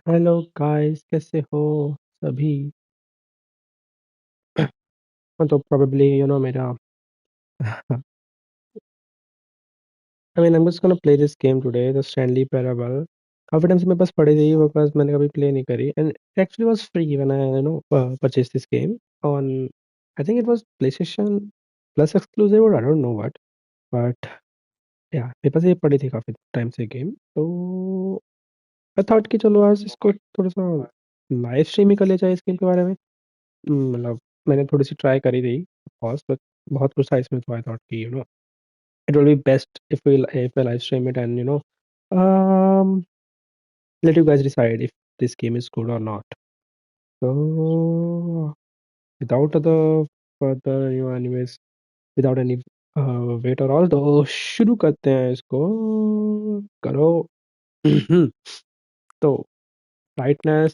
Hello guys, कैसे हो सभी? तो probably मेरा I mean I'm just gonna play this game today, the Stanley Parable. काफी टाइम से मेरे पास पड़ी थी वो, बस मैंने कभी प्ले नहीं करी, and it actually was free when I purchased this game on, I think it was PlayStation Plus exclusive or I don't know what, but yeah, मेरे पास ये पड़ी थी काफी टाइम से गेम, तो I thought कि चलो आज इसको थोड़ा सा लाइव स्ट्रीम ही कर लिया जाए इस गेम के बारे में। मतलब मैंने थोड़ी सी ट्राई करी थी ऑफ कोर्स, बट बहुत कुछ था इसमें, तो आई थॉट कि it will be best if I live stream it and um let you guys decide if this game is good or not. So without other further anyways, without any wait or all, तो शुरू करते हैं इसको। करो। तो brightness,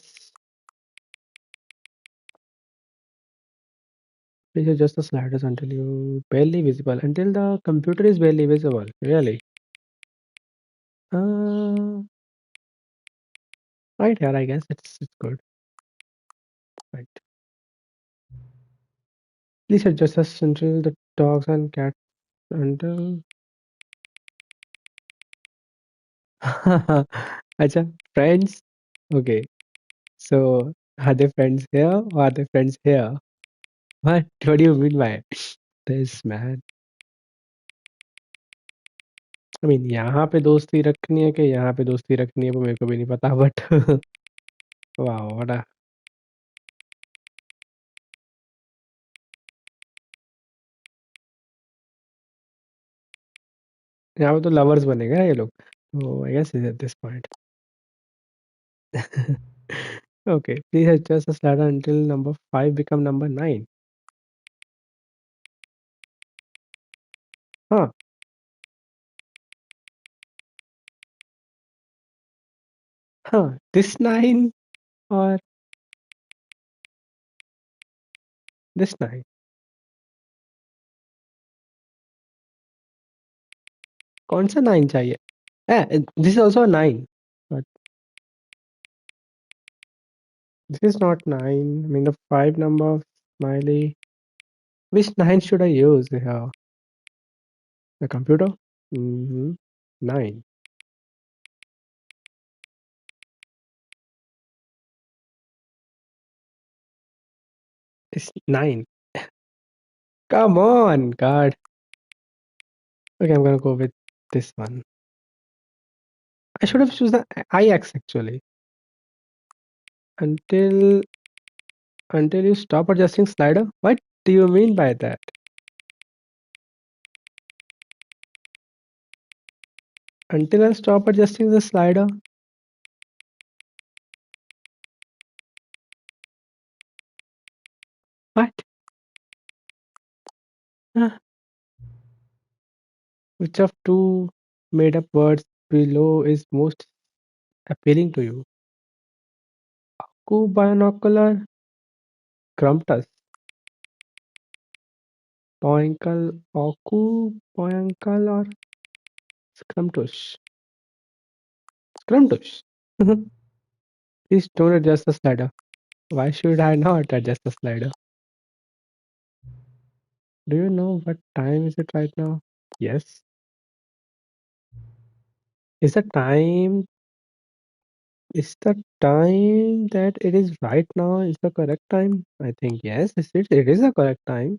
please adjust the sliders until you barely visible, until the computer is barely visible. Really? Uh, right here, I guess it's good. Right. Please adjust us until the dogs and cats until. Acha, friends. Okay, so are they friends here or are they friends here? What do you mean by this, man? I mean, यहाँ पे दोस्ती रखनी है कि यहाँ पे दोस्ती रखनी है वो मेरे को भी नहीं पता, बट वाह व्हाट। यहाँ पे तो लवर्स बनेगा ये लोग, तो I guess is at this point. Okay, please adjust the slider until number 5 become number 9. Huh. This 9 or this 9? कौन सा 9 चाहिए? This is also a 9, but this is not 9. I mean the 5 number, smiley. Which 9 should I use here? The computer? 9. It's 9. Come on, God. Okay, I'm gonna go with this one. I should have chosen the IX actually. Until you stop adjusting slider? What do you mean by that? Until I stop adjusting the slider? What? Huh. Which of two made up words below is most appealing to you? Binocular, Crumptus, Poinkle, Oku, Poinkle, or Scrumptush? Scrumptush. Please don't adjust the slider. Why should I not adjust the slider? Do you know what time is it right now? Yes. Is the time the time that it is right now is the correct time? I think yes, it is the correct time.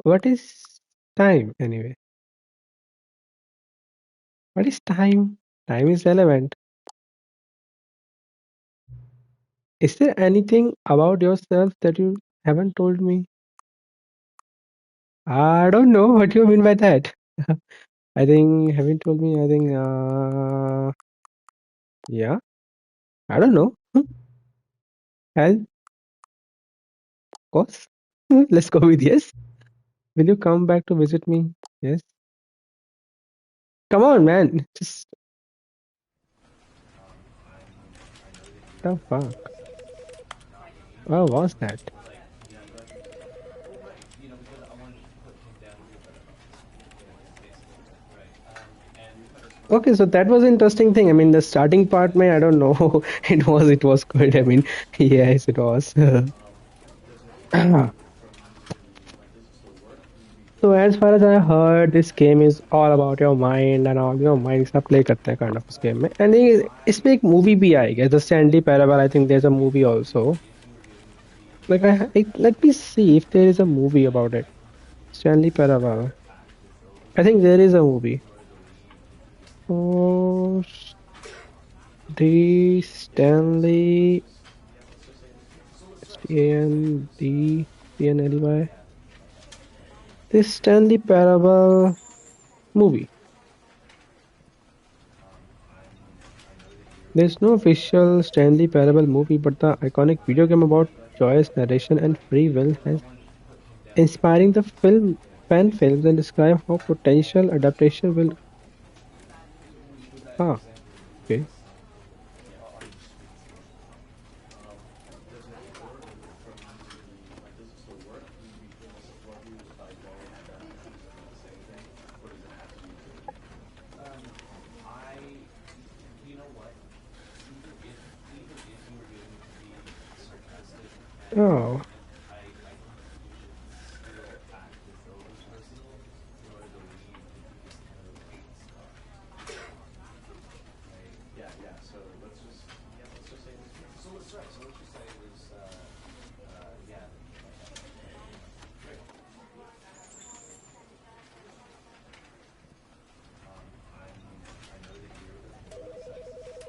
What is time anyway? What is time? Time is relevant. Is there anything about yourself that you haven't told me? I don't know what you mean by that. I think haven't told me. I think yeah. I don't know. Hell, of course. Let's go with yes. Will you come back to visit me? Yes. Come on, man. Just the fuck. What was that? Okay, so that was an interesting thing. I mean, the starting part, may I don't know. It was good. I mean, yes, it was. So as far as I heard, this game is all about your mind and all. Mind से play करते हैं kind of इस game में. And इसमें एक movie भी आई है. The Stanley Parable. I think there's a movie also. Like let me see if there is a movie about it. Stanley Parable. I think there is a movie. Oh, the Stanley Stanley. This Stanley Parable movie. There's no official Stanley Parable movie, but the iconic video game about joyous narration and free will has inspiring the fan films and describe how potential adaptation will. Ah, okay. Oh,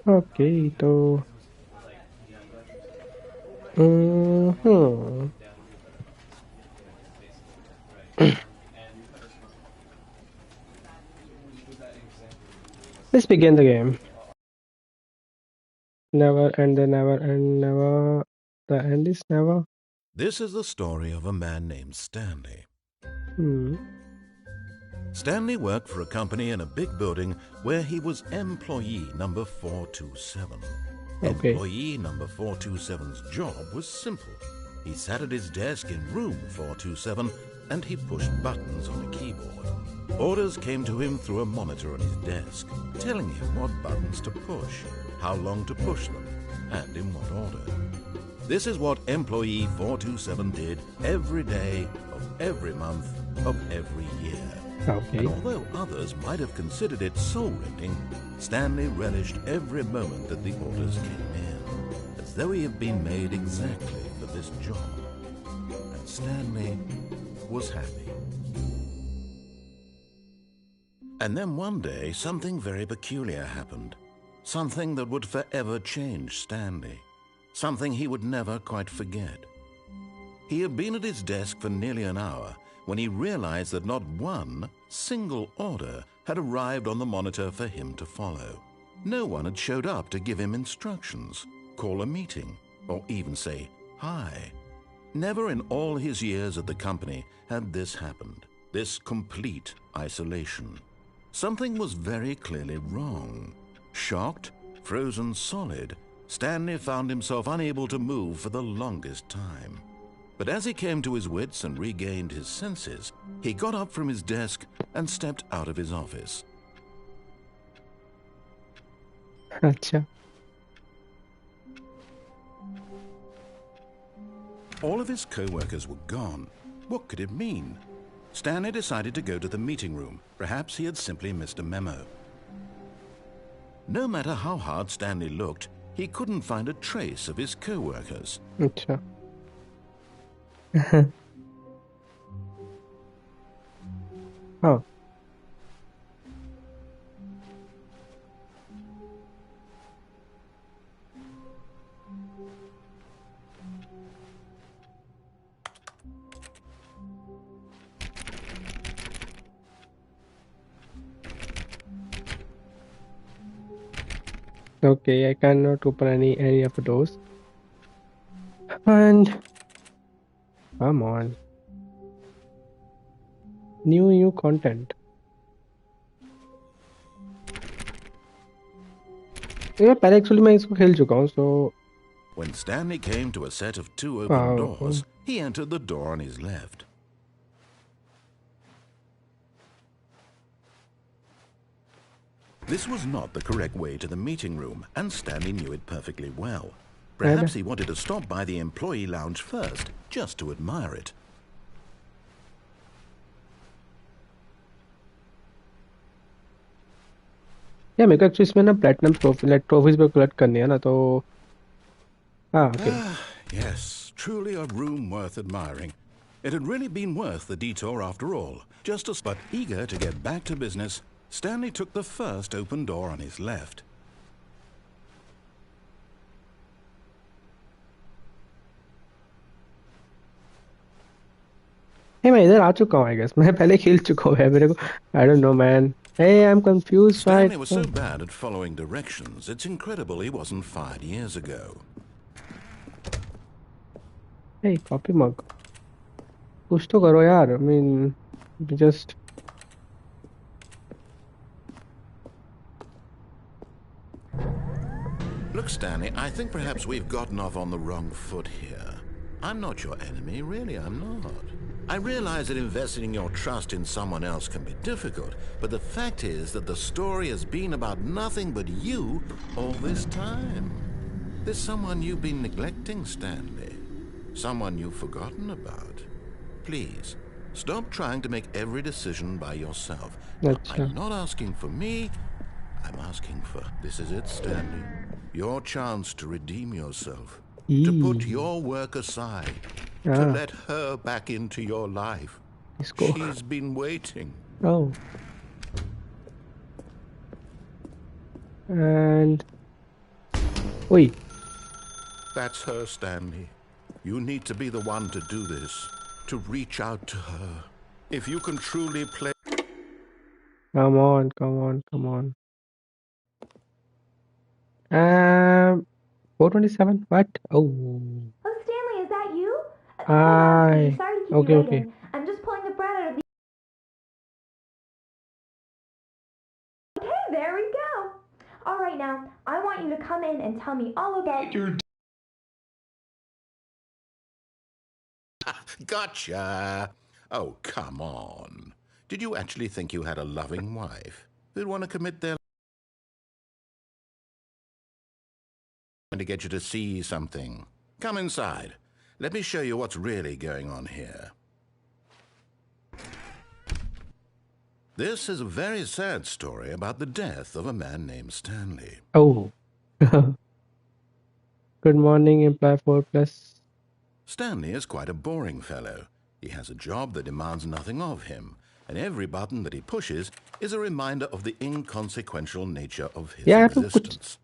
okay. So, hmm. Let's begin the game. Never and the never and never. The end is never. This is the story of a man named Stanley. Hmm. Stanley worked for a company in a big building where he was employee number 427. Okay. Employee number 427's job was simple. He sat at his desk in room 427 and he pushed buttons on a keyboard. Orders came to him through a monitor on his desk, telling him what buttons to push, how long to push them, and in what order. This is what employee 427 did every day of every month of every year. Okay. And although others might have considered it soul-rending, Stanley relished every moment that the orders came in, as though he had been made exactly for this job. And Stanley was happy. And then one day, something very peculiar happened. Something that would forever change Stanley. Something he would never quite forget. He had been at his desk for nearly an hour when he realized that not one single order had arrived on the monitor for him to follow. No one had showed up to give him instructions, call a meeting, or even say hi. Never in all his years at the company had this happened, this complete isolation. Something was very clearly wrong. Shocked, frozen solid, Stanley found himself unable to move for the longest time. But as he came to his wits and regained his senses, he got up from his desk and stepped out of his office. Acha. All of his co-workers were gone. What could it mean? Stanley decided to go to the meeting room. Perhaps he had simply missed a memo. No matter how hard Stanley looked, he couldn't find a trace of his co-workers. Acha. Oh. Okay, I cannot open any of those. And come on. New content. Yeah, पहले actually मैं इसको खेल चुका हूँ, so. When Stanley came to a set of 2 open doors, he entered the door on his left. This was not the correct way to the meeting room, and Stanley knew it perfectly well. अबे Perhaps he wanted to stop by the employee lounge first, just to admire it. या मेरे को actually इसमें ना platinum trophies पे collect करनी है ना तो हाँ okay Yes, truly a room worth admiring. It had really been worth the detour after all. But eager to get back to business, Stanley took the first open door on his left. हे मैं इधर आ चुका हूँ I guess मैं पहले खेल चुका हूँ मेरे को I don't know man hey I am confused Stanley right was so bad at following directions, it's incredible he wasn't fired years ago. Hey coffee mug कुछ तो करो यार I mean just Look, Stanley, I think perhaps we've gotten off on the wrong foot here. I'm not your enemy, really, I'm not. I realize that investing your trust in someone else can be difficult, but the fact is that the story has been about nothing but you all this time. There's someone you've been neglecting, Stanley. Someone you've forgotten about. Please, stop trying to make every decision by yourself. Now, अच्छा I'm not asking for me, I'm asking for... This is it, Stanley. Your chance to redeem yourself. To put E your work aside. To हाँ let her back into your life. इसको She's been waiting. Oh and ओए That's her, Stanley. You need to be the one to do this. To reach out to her. If you can truly play... come on 427 what oh Oh, Stanley, is that you? Hold on, sweetie. I Sorry to keep okay you okay waiting. I'm just pulling the bread out of the... Okay, there we go. All right, now, I want you to come in and tell me all about... Gotcha! Oh, come on. Did you actually think you had a loving wife who'd want to commit their life to get you to see something? Come inside. Let me show you what's really going on here. This is a very sad story about the death of a man named Stanley. oh good morning imply 4 plus Stanley is quite a boring fellow. He has a job that demands nothing of him, and every button that he pushes is a reminder of the inconsequential nature of his यार तो कुछ existence.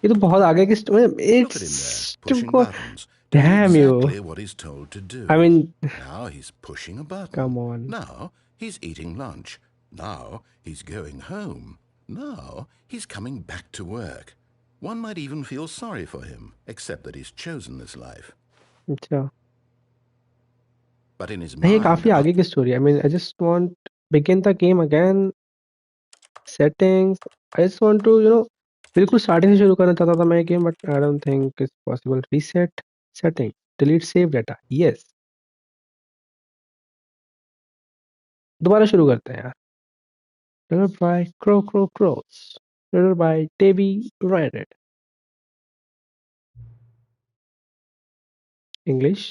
ये तो बहुत आगे की Look at him there, pushing buttons, doing damn you exactly what he's told to do. I mean Now he's pushing a button. come on Now he's eating lunch. Now he's going home. Now he's coming back to work. One might even feel sorry for him, except that he's chosen this life. अच्छा But in his ये mind, काफी आगे की story I mean I just want begin the game again settings I just want to बिल्कुल starting से शुरू करना चाहता था मैं game but I don't think it's possible reset setting delete save data yes दोबारा शुरू करते हैं यार Delivered by Crows. Delivered by Davey Reddit. English.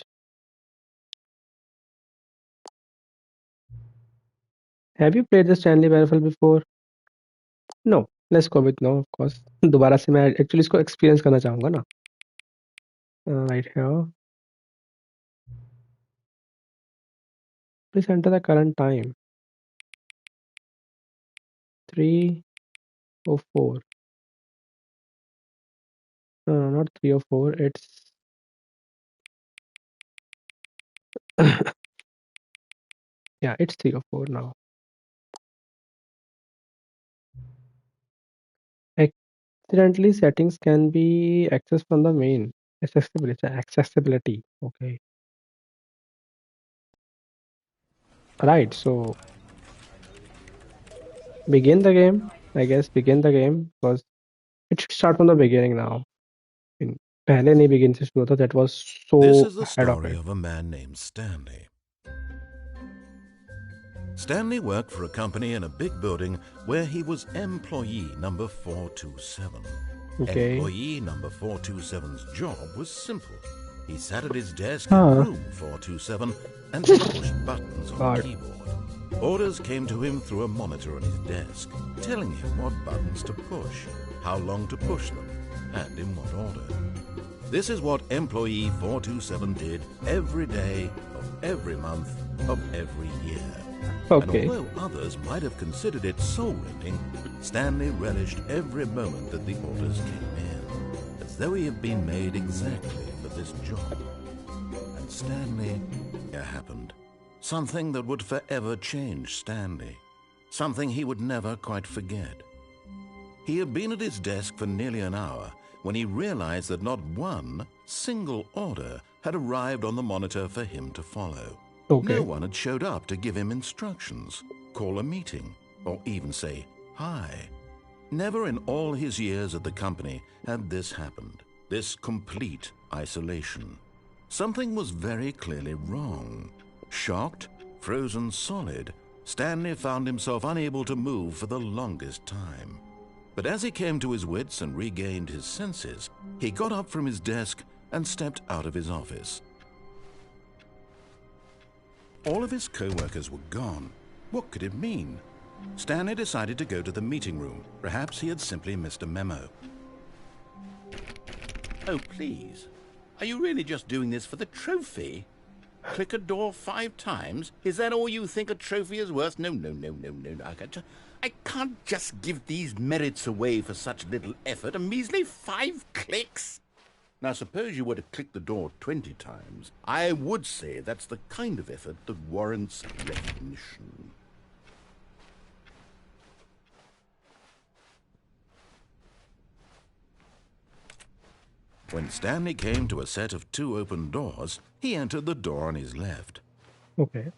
Have you played the Stanley Parable before? No. Let's go with no, of course. दोबारा से मैं actually इसको experience करना चाहूँगा ना. Right here. Please enter the current time. 3:04. No, not 3:04. It's yeah, it's 3:04 now. Accidentally, settings can be accessed from the main. Accessibility. Okay. Right. So begin the game. I guess begin the game because it should start from the beginning now. In पहले नहीं begin से शुरू होता. That was this so is the ahead of story it. of a man named Stanley. Stanley worked for a company in a big building where he was employee number 427. Okay. Employee number 427's job was simple. He sat at his desk in Huh. room 427 and he pushed buttons on God. the keyboard. Orders came to him through a monitor on his desk, telling him what buttons to push, how long to push them, and in what order. This is what employee 427 did every day of every month of every year. Okay. And although others might have considered it soul-rending, Stanley relished every moment that the orders came in, as though he had been made exactly for this job. And Stanley, it happened. Something that would forever change Stanley. Something he would never quite forget. He had been at his desk for nearly an hour when he realized that not one single order had arrived on the monitor for him to follow. Okay. No one had showed up to give him instructions, call a meeting, or even say hi. Never in all his years at the company had this happened, this complete isolation. Something was very clearly wrong. Shocked, frozen solid, Stanley found himself unable to move for the longest time. But as he came to his wits and regained his senses, he got up from his desk and stepped out of his office. All of his co-workers were gone. What could it mean? Stanley decided to go to the meeting room. Perhaps he had simply missed a memo. Oh, please. Are you really just doing this for the trophy? Click a door 5 times? Is that all you think a trophy is worth? No. I can't just give these merits away for such little effort. A measly 5 clicks? Now, suppose you were to click the door 20 times. I would say that's the kind of effort that warrants recognition. When Stanley came to a set of 2 open doors, he entered the door on his left. Okay.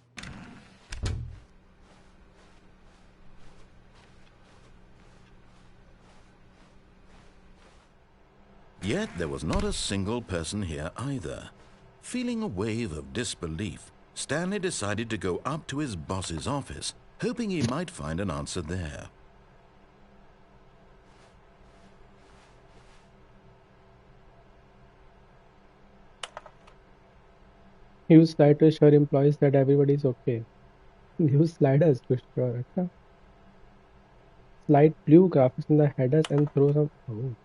Yet there was not a single person here either. Feeling a wave of disbelief, Stanley decided to go up to his boss's office, hoping he might find an answer there. Use slide to assure employees that everybody is okay. Use sliders to assure. अच्छा. Slide blue graphics in the headers and throw some. Oh.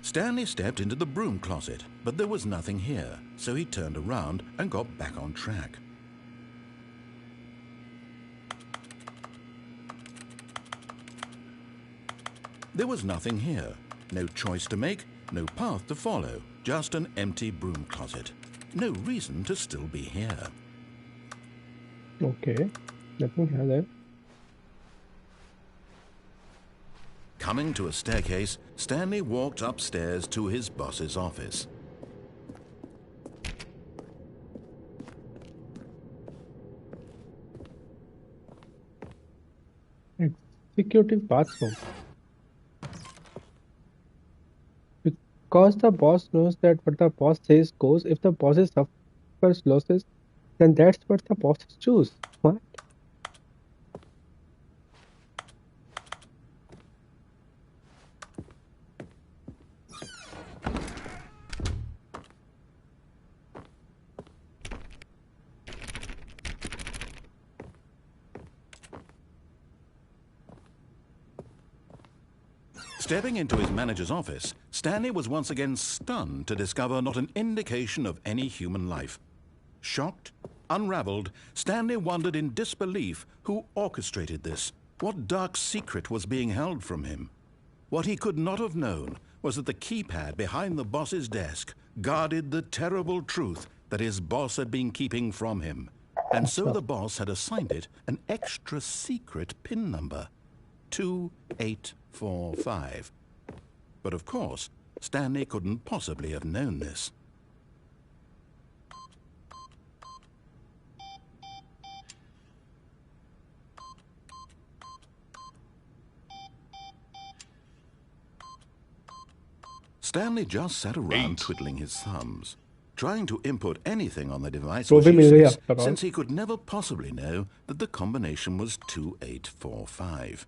Stanley stepped into the broom closet, but there was nothing here, so he turned around and got back on track. There was nothing here. No choice to make, no path to follow, just an empty broom closet. No reason to still be here. Okay. Nothing here then. Coming to a staircase, Stanley walked upstairs to his boss's office. Executive bathroom. Because the boss knows that what the boss says goes. If the boss suffers losses, then that's what the bosses choose. What? Stepping into his manager's office, Stanley was once again stunned to discover not an indication of any human life. Shocked, unraveled, Stanley wondered in disbelief who orchestrated this, what dark secret was being held from him. What he could not have known was that the keypad behind the boss's desk guarded the terrible truth that his boss had been keeping from him. And so the boss had assigned it an extra secret PIN number, 2845. But of course, Stanley couldn't possibly have known this. Stanley just sat around twiddling his thumbs, trying to input anything on the device वो was भी मिल गई useless, after all. since he could never possibly know that the combination was 2845.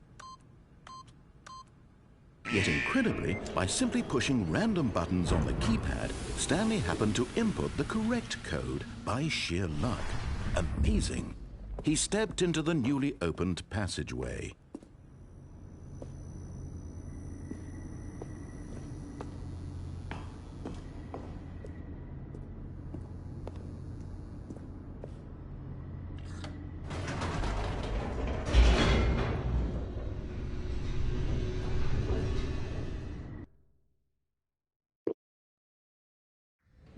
Yet incredibly, by simply pushing random buttons on the keypad, Stanley happened to input the correct code by sheer luck. Amazing. He stepped into the newly opened passageway.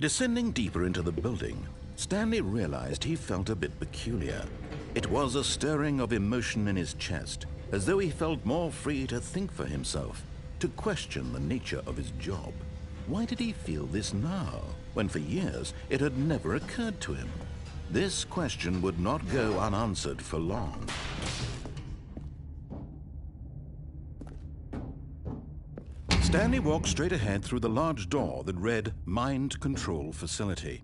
Descending deeper into the building, Stanley realized he felt a bit peculiar. It was a stirring of emotion in his chest, as though he felt more free to think for himself, to question the nature of his job. Why did he feel this now, when for years it had never occurred to him? This question would not go unanswered for long. Stanley walked straight ahead through the large door that read Mind Control Facility.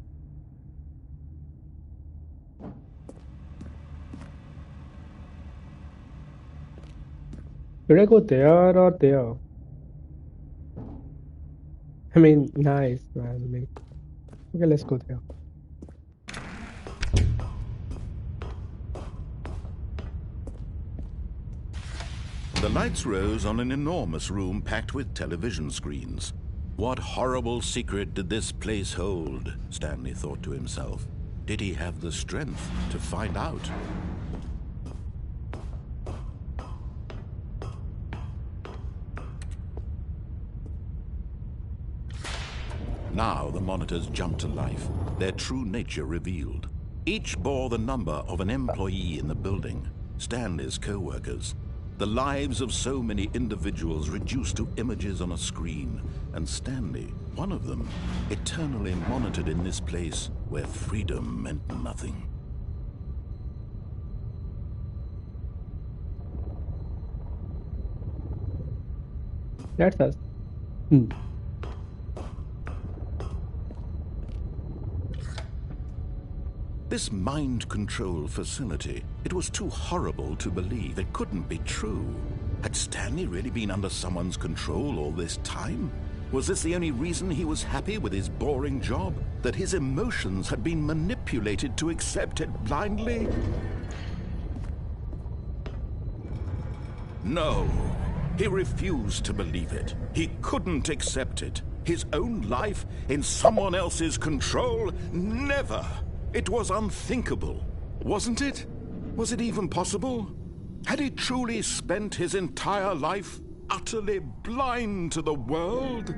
Should I go there or there? I mean, nice, man. I mean, okay, let's go there. The lights rose on an enormous room packed with television screens. What horrible secret did this place hold? Stanley thought to himself. Did he have the strength to find out? Now the monitors jumped to life, their true nature revealed. Each bore the number of an employee in the building, Stanley's co-workers. The lives of so many individuals reduced to images on a screen, and Stanley, one of them, eternally monitored in this place where freedom meant nothing. That's us. This mind control facility, it was too horrible to believe. It couldn't be true. Had Stanley really been under someone's control all this time? Was this the only reason he was happy with his boring job? That his emotions had been manipulated to accept it blindly? No, he refused to believe it. He couldn't accept it. His own life in someone else's control? Never! It was unthinkable, wasn't it? Was it even possible? Had he truly spent his entire life utterly blind to the world?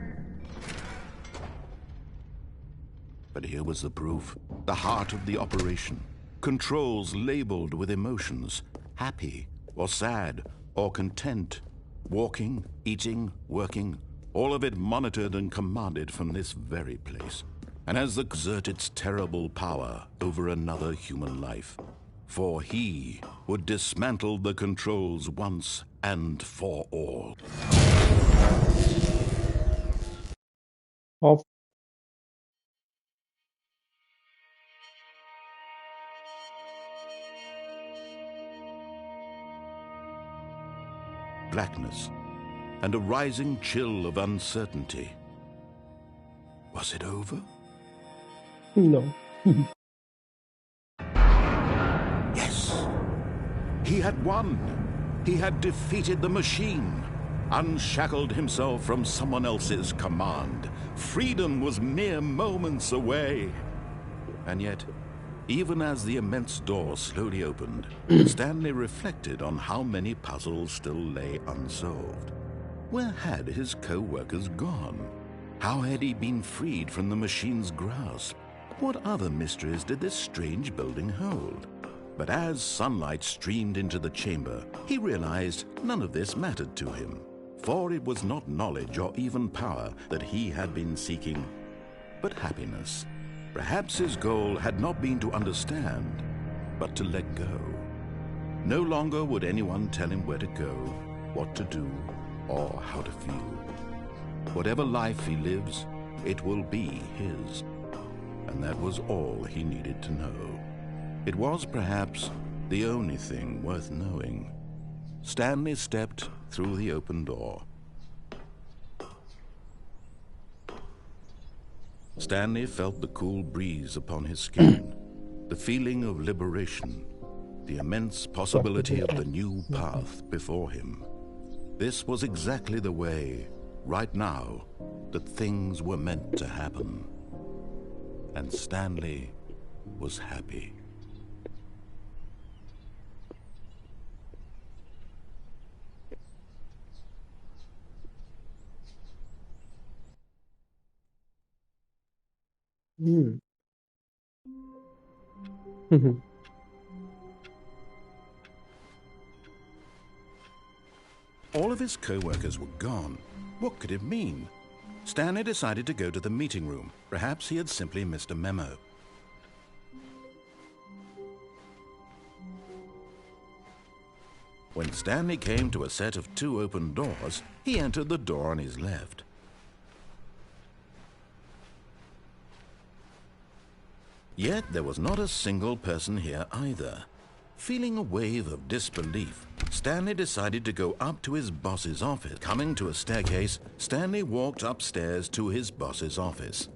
But here was the proof, the heart of the operation. Controls labeled with emotions, happy or sad or content. Walking, eating, working, all of it monitored and commanded from this very place. And as the exert its terrible power over another human life. For he would dismantle the controls once and for all. Off. Blackness and a rising chill of uncertainty. Was it over? No. Yes. He had won. He had defeated the machine, unshackled himself from someone else's command. Freedom was mere moments away. And yet, even as the immense door slowly opened, Stanley reflected on how many puzzles still lay unsolved. Where had his co-workers gone? How had he been freed from the machine's grasp? What other mysteries did this strange building hold? But as sunlight streamed into the chamber, he realized none of this mattered to him. For it was not knowledge or even power that he had been seeking, but happiness. Perhaps his goal had not been to understand, but to let go. No longer would anyone tell him where to go, what to do, or how to feel. Whatever life he lives, it will be his. And that was all he needed to know. It was perhaps the only thing worth knowing. Stanley stepped through the open door. Stanley felt the cool breeze upon his skin, the feeling of liberation, the immense possibility of the new path before him. This was exactly the way, right now, that things were meant to happen. And Stanley was happy. Hmm. Mhm. All of his co-workers were gone. What could it mean? Stanley decided to go to the meeting room. Perhaps he had simply missed a memo. When Stanley came to a set of 2 open doors, he entered the door on his left. Yet there was not a single person here either. Feeling a wave of disbelief, Stanley decided to go up to his boss's office. Coming to a staircase, Stanley walked upstairs to his boss's office.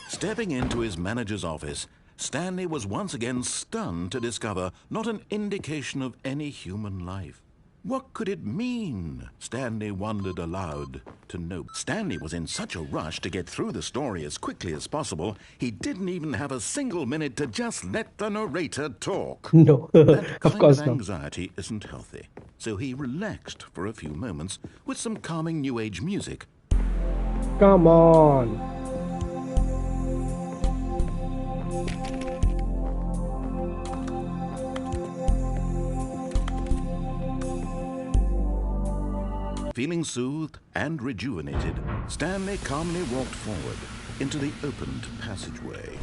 Stepping into his manager's office, Stanley was once again stunned to discover not an indication of any human life. What could it mean? Stanley wondered aloud to know. Stanley was in such a rush to get through the story as quickly as possible, he didn't even have a single minute to just let the narrator talk. No, That of kind of course not. anxiety isn't healthy. So he relaxed for a few moments with some calming New Age music. Come on. Feeling soothed and rejuvenated, Stanley calmly walked forward into the opened passageway.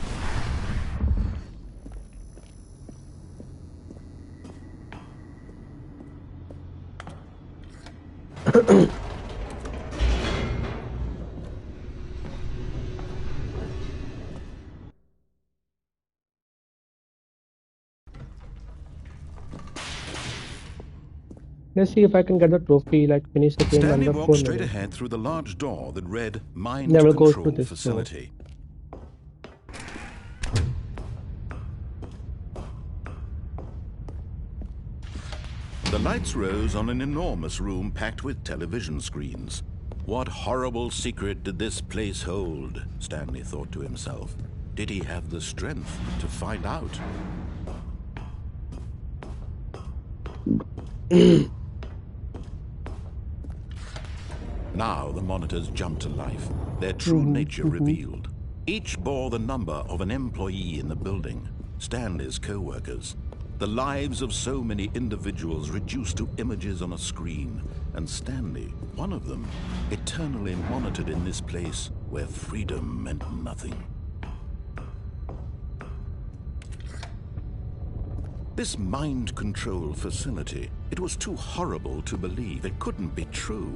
Let's see if I can get the trophy, like finish the game Stanley under walked 4 straight minutes. ahead through the large door that read Mind Never go through Control this door. Facility. The lights rose on an enormous room packed with television screens. What horrible secret did this place hold? Stanley thought to himself. Did he have the strength to find out? Now the monitors jumped to life, their true nature revealed. Each bore the number of an employee in the building, Stanley's co-workers. The lives of so many individuals reduced to images on a screen, and Stanley, one of them, eternally monitored in this place where freedom meant nothing. This mind control facility, it was too horrible to believe. It couldn't be true.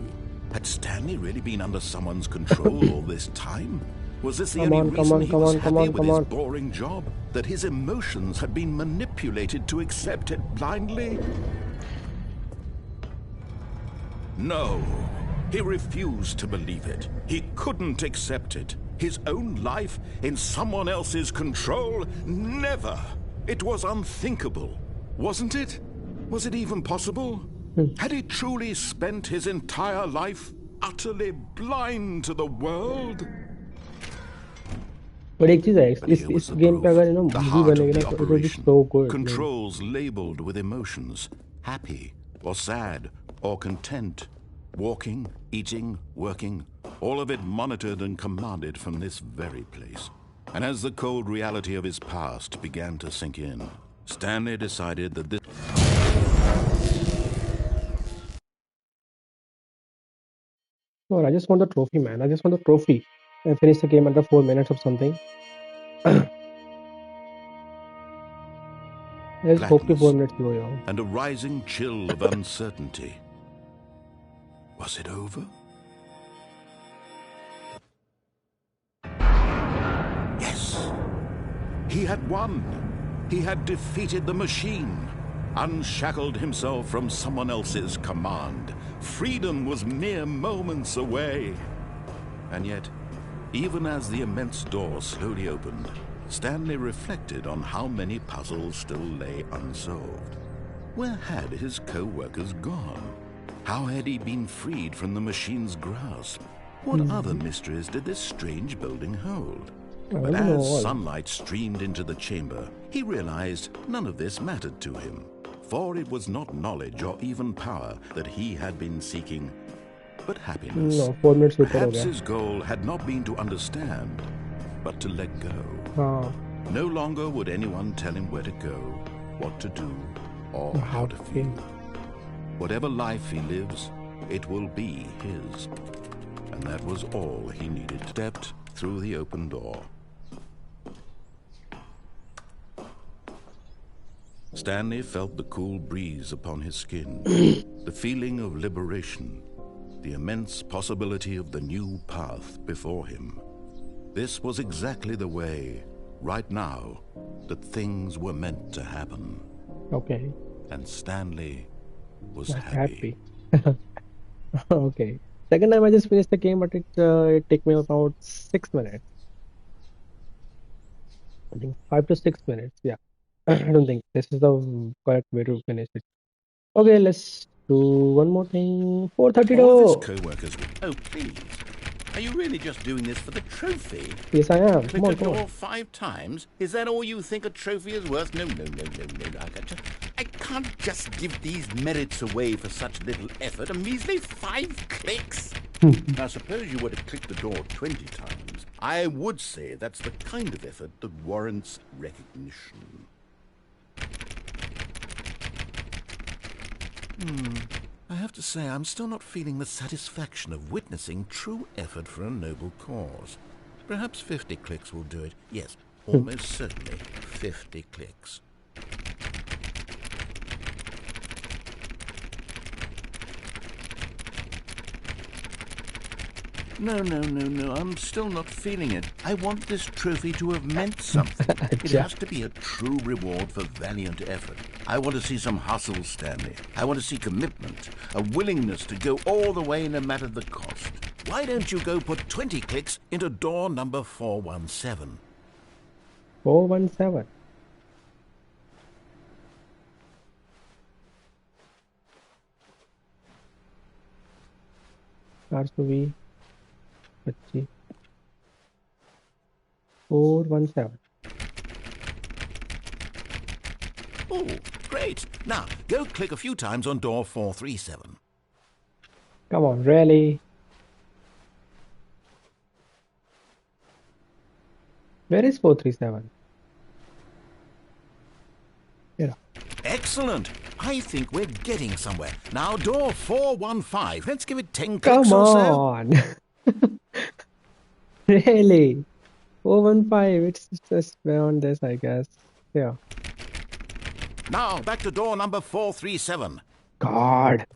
Had Stanley really been under someone's control all this time? Was this the only reason he was happy with his boring job? That his emotions had been manipulated to accept it blindly? No, he refused to believe it. He couldn't accept it. His own life in someone else's control? Never! It was unthinkable, wasn't it? Was it even possible? Had he truly spent his entire life utterly blind to the world? But एक चीज है But here was इस the game पे proof, अगर the movie heart of बनेगी the ना तो it will be operation. so good. Controls labeled with emotions, happy or sad or content, walking, eating, working, all of it monitored and commanded from this very place. And as the cold reality of his past began to sink in, Stanley decided that this... No, I just want the trophy, man. I just want the trophy. And finish the game under 4 minutes or something. Let's hope कि 4 blackness, minutes हो जाओ. and a rising chill of uncertainty. Was it over? Yes! He had won! He had defeated the machine, unshackled himself from someone else's command. Freedom was mere moments away. And yet, even as the immense door slowly opened, Stanley reflected on how many puzzles still lay unsolved. Where had his co-workers gone? How had he been freed from the machine's grasp? What other mysteries did this strange building hold? I But want to know as all. sunlight streamed into the chamber, he realized none of this mattered to him, for it was not knowledge or even power that he had been seeking, but happiness. No, 4 minutes ऊपर हो Perhaps गया. his goal had not been to understand, but to let go. हाँ. No longer would anyone tell him where to go, what to do, or how to feel. Whatever life he lives, it will be his. And that was all he needed. Stepped through the open door. Stanley felt the cool breeze upon his skin, the feeling of liberation, the immense possibility of the new path before him. This was exactly the way, right now, that things were meant to happen. Okay. And Stanley was Happy. Okay. Second time I just finished the game, but it took me about 6 minutes. I think 5 to 6 minutes. Yeah. I don't think this is the correct way to finish it. Okay, let's do one more thing. All of his 432. co-workers were, Oh, please. Are you really just doing this for the trophy? Yes, I am. Click Come on, a come door on. 5 times? Is that all you think a trophy is worth? No, no, no, no, no. I can't just give these merits away for such little effort. A measly 5 clicks. Now, suppose you were to click the door 20 times. I would say that's the kind of effort that warrants recognition. I have to say, I'm still not feeling the satisfaction of witnessing true effort for a noble cause. Perhaps 50 clicks will do it. Yes, almost certainly 50 clicks. No, I'm still not feeling it. I want this trophy to have meant something. It has to be a true reward for valiant effort. I want to see some hustle, Stanley. I want to see commitment, a willingness to go all the way no matter the cost. Why don't you go put 20 clicks into door number 417? 417. RSV 25 417. Oh, great. Now, go click a few times on door 437. Come on, really? Where is 437? Yeah. Excellent. I think we're getting somewhere. Now, door 415. Let's give it 10 clicks Come or so. on. Really? 415. It's just beyond this, I guess. Yeah. Now, back to door number 437. God.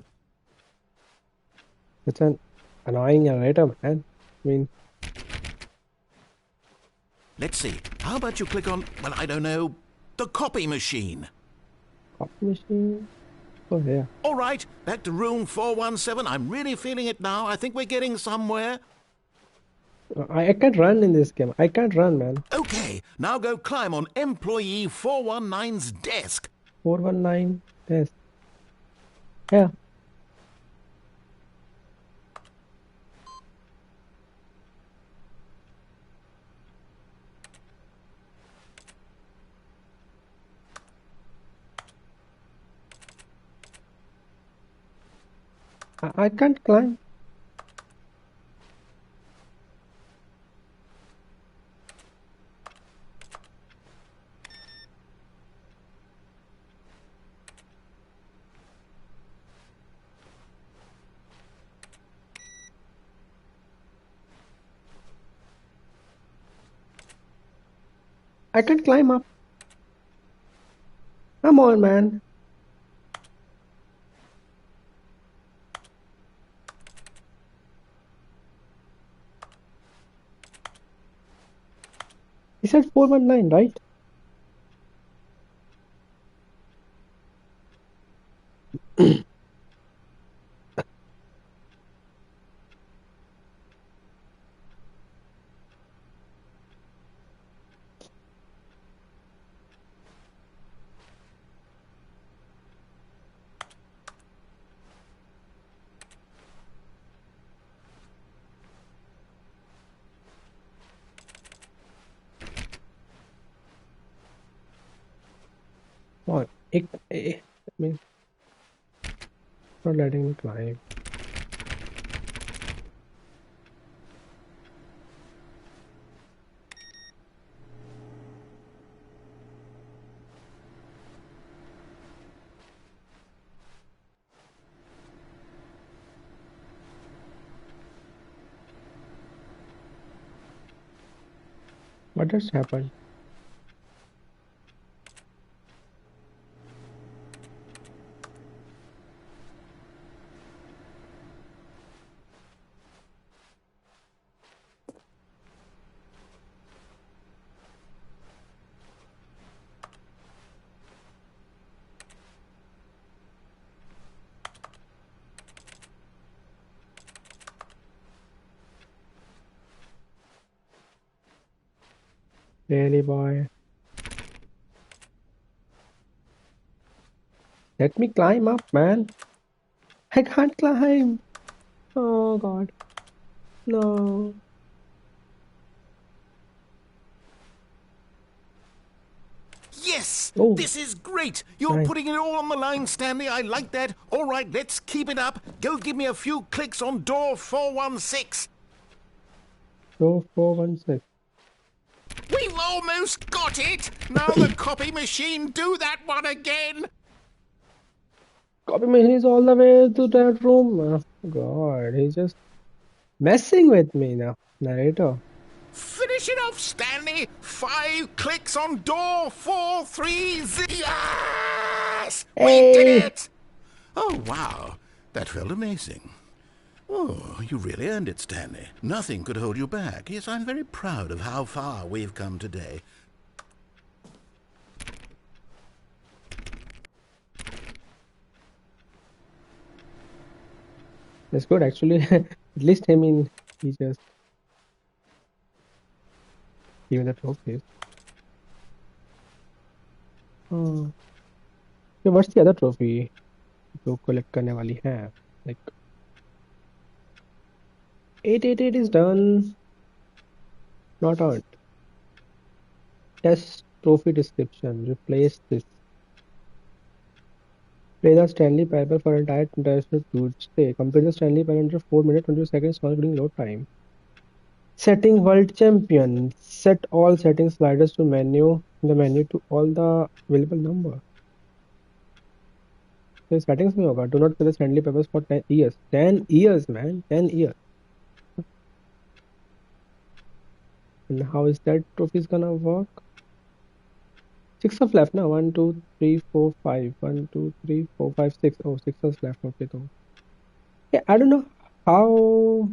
It's an annoying item, man. I mean, Let's see. How about you click on, well, I don't know, the copy machine? copy machine. Oh, yeah. All right, back to room 417. I'm really feeling it now. I think we're getting somewhere. I can't run in this game. I can't run, man. Okay, now go climb on employee 419's desk. 419. Yes. Yeah. I can't climb. I can't climb up. Come on, man. He said 419, right? Come on. I mean, not letting me climb. What just happened? Really, boy? Let me climb up, man. I can't climb. Oh, God. No. Yes! Oh, This is great! You're nice. putting it all on the line, Stanley. I like that. All right, let's keep it up. Go give me a few clicks on door 416. So 416. We've almost got it! Now the copy machine, do that one again! Copy machine is all the way to that room. Oh, God, he's just messing with me now, narrator. Finish it off, Stanley! 5 clicks on door 430. Yes! We did Hey! it! Oh, wow. That felt amazing. Oh, you really earned it, Stanley. Nothing could hold you back. Yes, I'm very proud of how far we've come today. That's good, actually. At least, I mean, he just gave me the trophies. Oh. So what's the other trophy जो collect करने वाली है? Like 888 is done. Not earned. Test trophy description. Replace this. Play the Stanley Parable for entire international Tuesday. Complete the Stanley Parable under 4 minutes 20 seconds including load time. Setting world champion. Set all setting sliders to menu. The menu to all the available number. So settings में होगा. Do not play the Stanley Parable for 10 years. 10 years, man. 10 years. And how is that trophies gonna work? 6 of left now. 1, 2, 3, 4, 5. 1, 2, 3, 4, 5, 6. Oh, 6 is left. Okay, so. Yeah, I don't know how.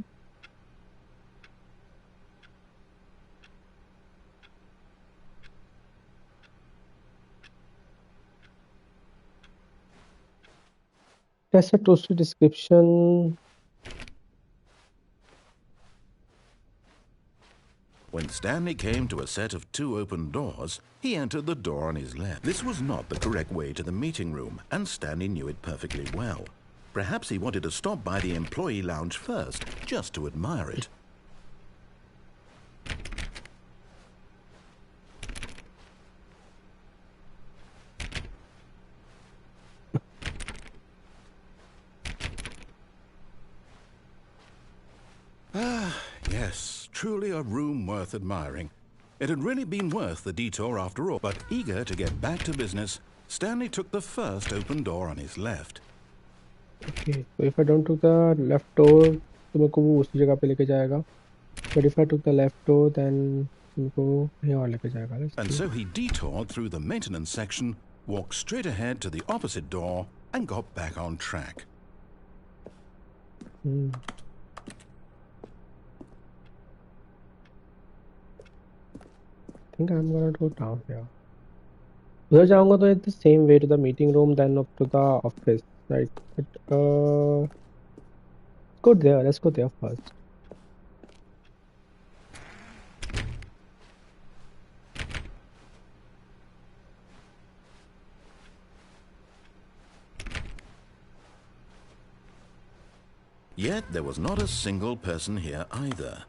That's a toasty description. When Stanley came to a set of 2 open doors, he entered the door on his left. This was not the correct way to the meeting room, and Stanley knew it perfectly well. Perhaps he wanted to stop by the employee lounge first, just to admire it. Yes, truly a room worth admiring. It had really been worth the detour after all, but eager to get back to business, Stanley took the first open door on his left. Okay, so if I don't took the left door, तो मेरे को वो उसी जगह पे लेके जाएगा. But if I took the left door, then मेरे को कहीं और लेके जाएगा. And so he detoured through the maintenance section walked straight ahead to the opposite door and got back on track. I think I'm gonna go down here. उधर जाऊंगा तो it's the same way to the meeting room than up to the office, right? But let's go there. Let's go there first. Yet there was not a single person here either.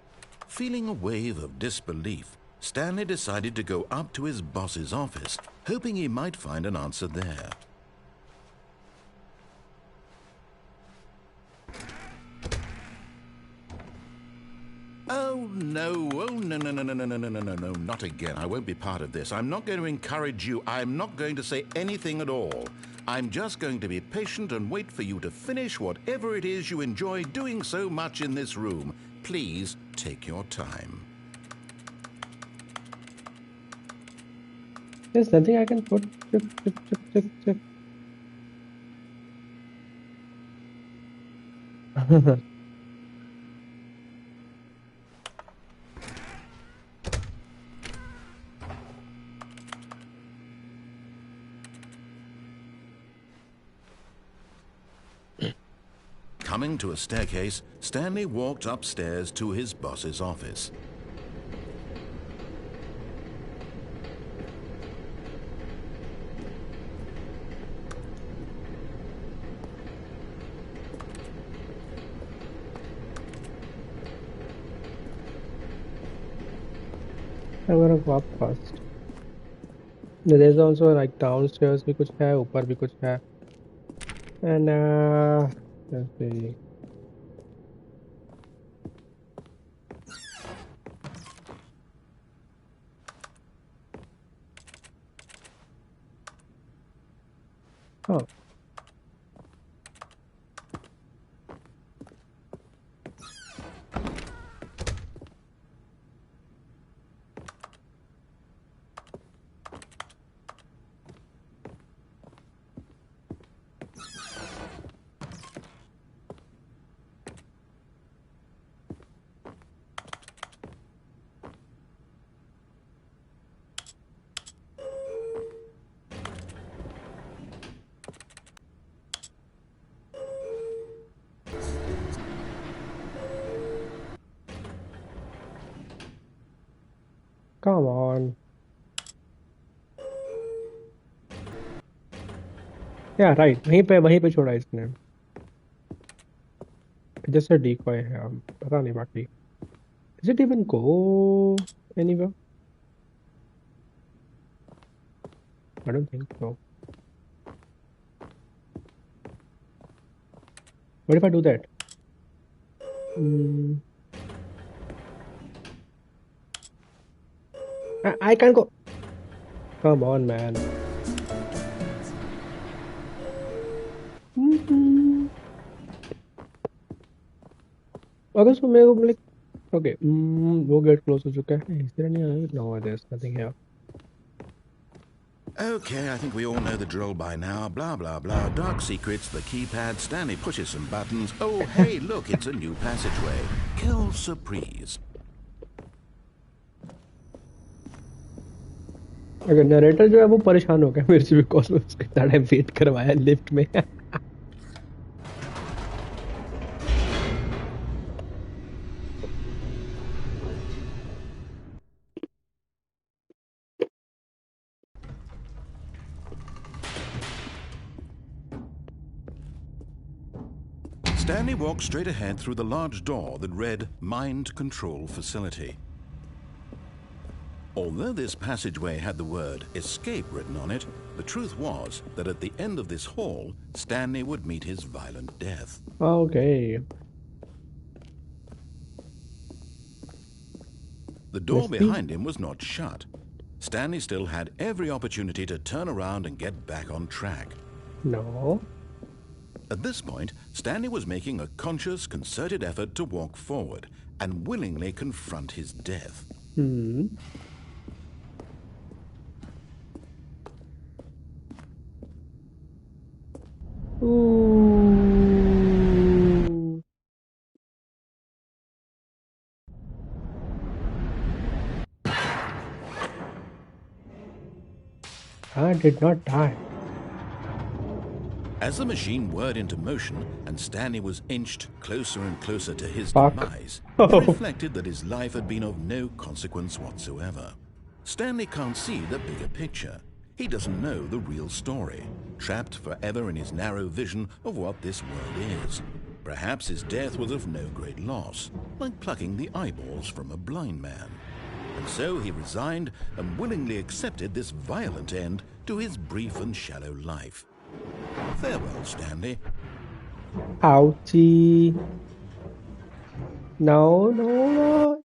Feeling a wave of disbelief, Stanley decided to go up to his boss's office, hoping he might find an answer there. Oh no, no, not again. I won't be part of this. I'm not going to encourage you. I'm not going to say anything at all. I'm just going to be patient and wait for you to finish whatever it is you enjoy doing so much in this room. Please take your time. There's nothing I can put. Check. Coming to a staircase, Stanley walked upstairs to his boss's office. I'm gonna go up first. There's also like downstairs भी कुछ है, ऊपर भी कुछ है. And let's see. Oh. Come on. Yeah, right. वहीं पे छोड़ा इसने. Just a decoy है. पता नहीं बाकी. Does it even go anywhere? I don't think so. What if I do that? I can't go. Come on, man. अगर उसको मेरे को like okay, वो गेट क्लोज हो चुका है. Is there any other? No, there's nothing here. Okay, I think we all know the drill by now. Blah, blah, blah. Dark secrets, the keypad. Stanley pushes some buttons. Oh, hey, look, it's a new passageway. K&SAplha. अगर narrator जो है वो परेशान हो गया मेरे से because उसके इतना टाइम वेट करवाया लिफ्ट में. Stanley walked straight ahead through the large door that read Mind Control Facility. Although this passageway had the word escape written on it, the truth was that at the end of this hall, Stanley would meet his violent death. Okay. The door behind him was not shut. Stanley still had every opportunity to turn around and get back on track. No. At this point, Stanley was making a conscious, concerted effort to walk forward and willingly confront his death. Ooh. I did not die. As the machine whirred into motion and Stanley was inched closer and closer to his Fuck. demise, he Oh. reflected that his life had been of no consequence whatsoever. Stanley can't see the bigger picture. He doesn't know the real story, trapped forever in his narrow vision of what this world is. Perhaps his death was of no great loss, like plucking the eyeballs from a blind man. And so he resigned and willingly accepted this violent end to his brief and shallow life. Farewell, Stanley. Ouchie. No, no, no.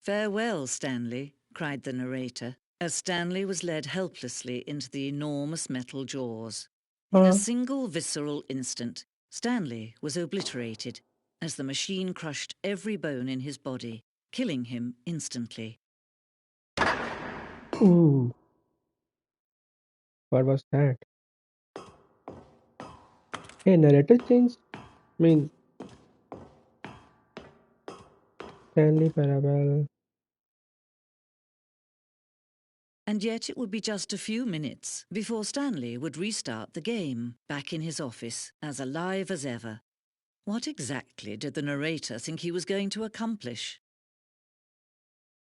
"Farewell, Stanley," cried the narrator, as Stanley was led helplessly into the enormous metal jaws. In a Huh? single visceral instant, Stanley was obliterated as the machine crushed every bone in his body, killing him instantly. Ooh. What was that? Hey, narrative change? I mean, Stanley Parable. And yet it would be just a few minutes before Stanley would restart the game, back in his office, as alive as ever. What exactly did the narrator think he was going to accomplish?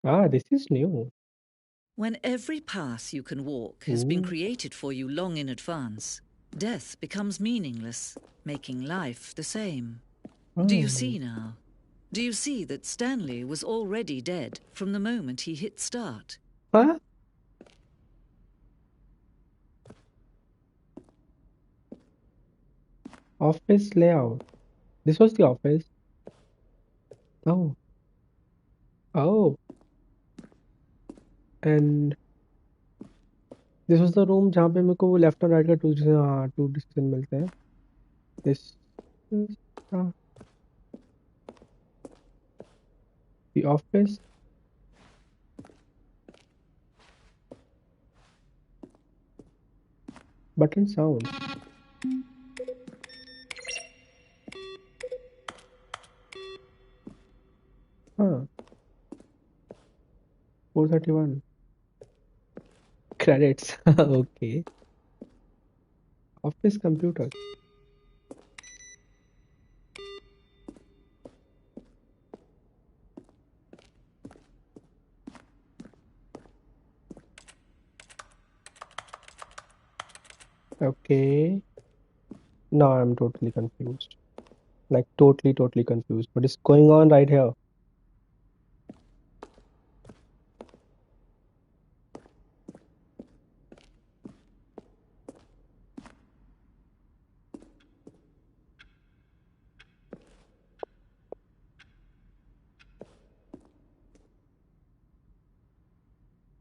Ah, this is new. When every path you can walk has been Ooh. created for you long in advance, death becomes meaningless, making life the same. Do you Oh. see now? Do you see that Stanley was already dead from the moment he hit start? Huh? Office layout. This was the office. Oh. Oh. And this was the room जहाँ पे मेरे को वो left और right का to decision मिलते हैं. This is the office. Button sound. Huh. 431. Credits. Okay. Office computer. Okay. Now I'm totally confused. Like totally confused. What is going on right here?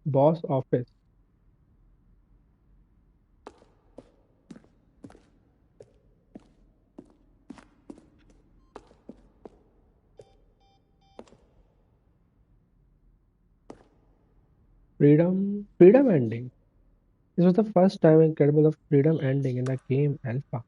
Boss office. Freedom ending. This was the first time incredible of freedom ending in the game alpha.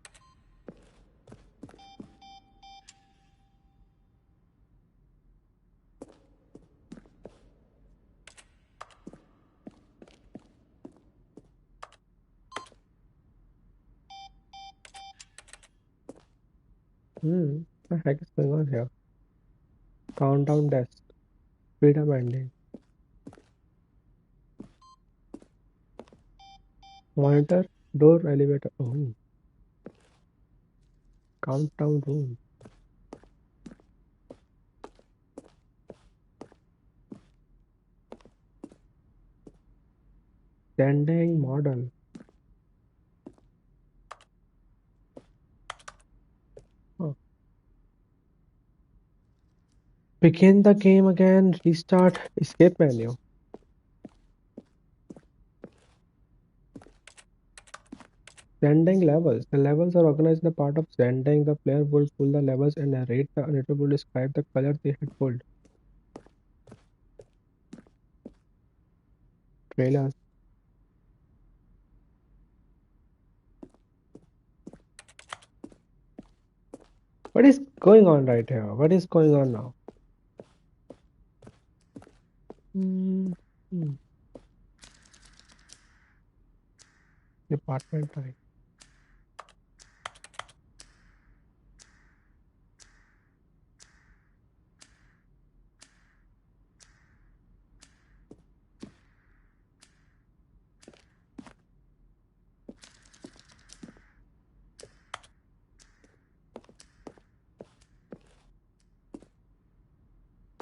What the heck is going on here? Countdown desk. Freedom ending. Monitor. Door elevator. Oh. Countdown room. Standing model. Huh. Begin the game again. Restart. Escape menu. Zending levels. The levels are organized in a part of Zending. The player will pull the levels and narrate. The narrator will describe the color they had pulled. Trailers. What is going on right here? What is going on now? Hmm. Hmm. Apartment time.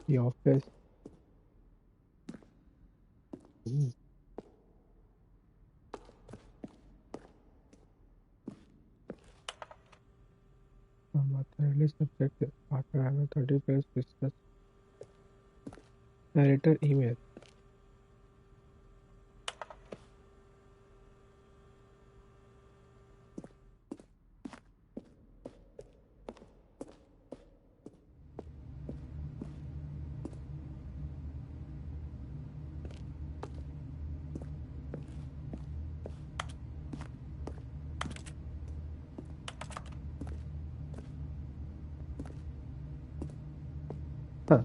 The office. Hmm. Materially subjective. After having 30 pages discuss. Narrator email. Huh.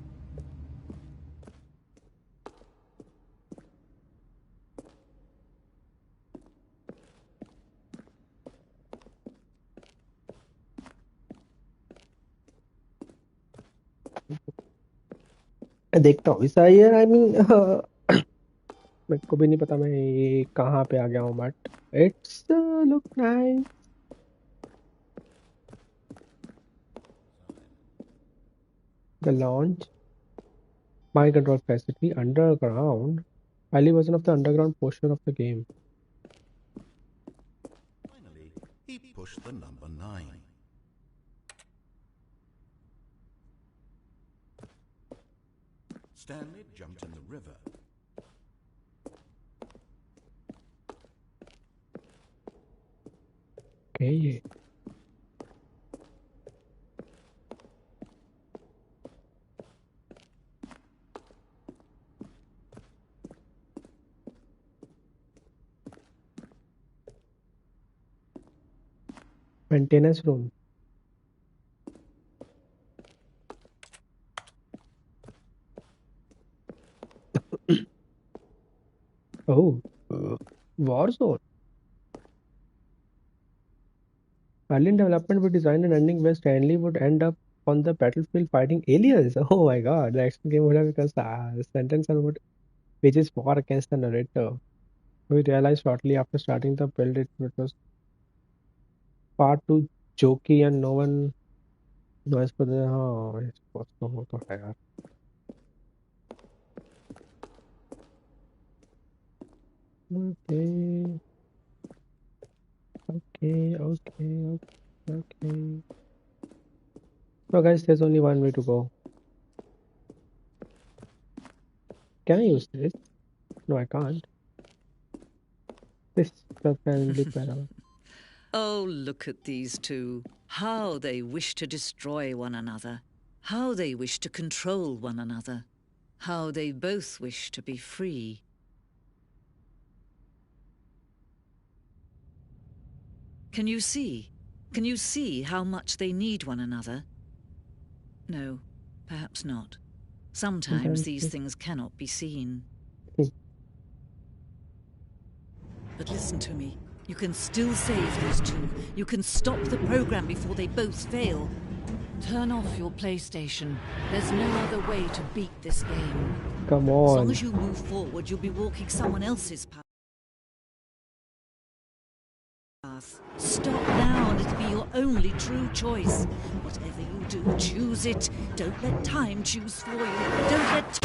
देखता हूँ इस यार I mean मेरे को भी नहीं पता मैं ये कहाँ पे आ गया हूँ but it's look nice the launch mind control facility underground early version of the underground portion of the game. Finally, he pushed the number 9. Stanley jumped in the river. Okay. Maintenance room. Oh, war zone. Early in development, we designed an ending where Stanley would end up on the battlefield fighting aliens. Oh my god, the action game would have because the sentence would wages war against the narrator. We realized shortly after starting the build it was far too jokey and no one knows for the oh, it's supposed to हो तो है यार. Okay, okay. So guys, there's only one way to go. Can I use this? No, I can't. This is the friendly parallel. Oh, look at these two. How they wish to destroy one another. How they wish to control one another. How they both wish to be free. Can you see? Can you see how much they need one another? No, perhaps not. Sometimes these things cannot be seen. But listen to me. You can still save these two. You can stop the program before they both fail. Turn off your PlayStation. There's no other way to beat this game. Come As long on. as you move forward, you'll be walking someone else's path. Stop now and it'll be your only true choice. Whatever you do, choose it. Don't let time choose for you. Don't let...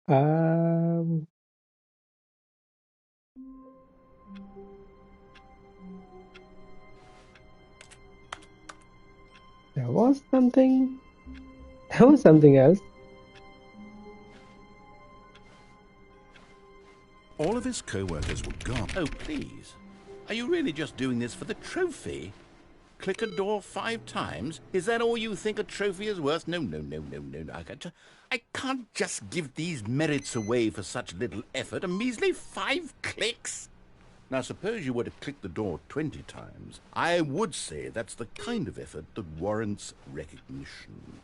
Um, there was something. There was something else. All of his co-workers were gone. Oh, please. Are you really just doing this for the trophy? click a door 5 times? Is that all you think a trophy is worth? No, no, no, no, no. I can't just give these merits away for such little effort. A measly 5 clicks? Now, suppose you were to click the door 20 times. I would say that's the kind of effort that warrants recognition.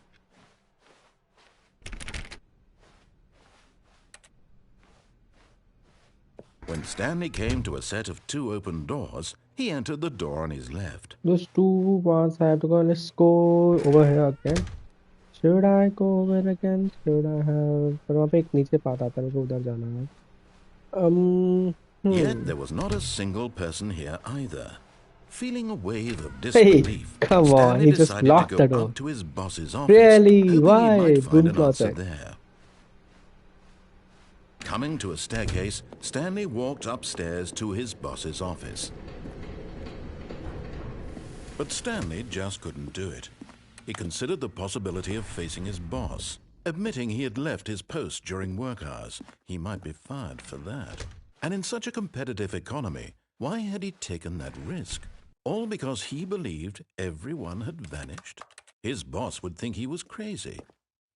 When Stanley came to a set of 2 open doors, he entered the door on his left. Those 2 bars I have to go. Let's go over here again. Should I go over again? Should I have? पर वहाँ पे एक नीचे पाता था, मेरे को उधर जाना है. Yet there was not a single person here either. Feeling a wave of Hey, disbelief, come on! Stanley He just decided locked to the go door. up to his boss's office, Really? hoping Why? he might find an Boom answer closet. there. Coming to a staircase, Stanley walked upstairs to his boss's office. But Stanley just couldn't do it. He considered the possibility of facing his boss. Admitting he had left his post during work hours, he might be fired for that. And in such a competitive economy, why had he taken that risk? All because he believed everyone had vanished? His boss would think he was crazy.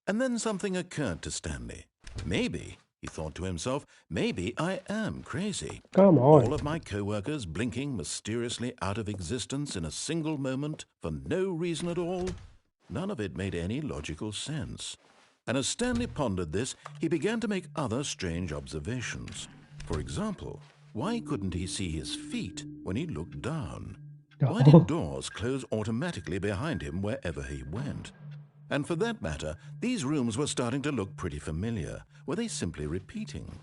And then something occurred to Stanley. Maybe, he thought to himself, maybe I am crazy. Come on. All of my co-workers blinking mysteriously out of existence in a single moment for no reason at all? None of it made any logical sense. And as Stanley pondered this, he began to make other strange observations. For example, why couldn't he see his feet when he looked down? Why did doors close automatically behind him wherever he went? And for that matter, these rooms were starting to look pretty familiar. Were they simply repeating?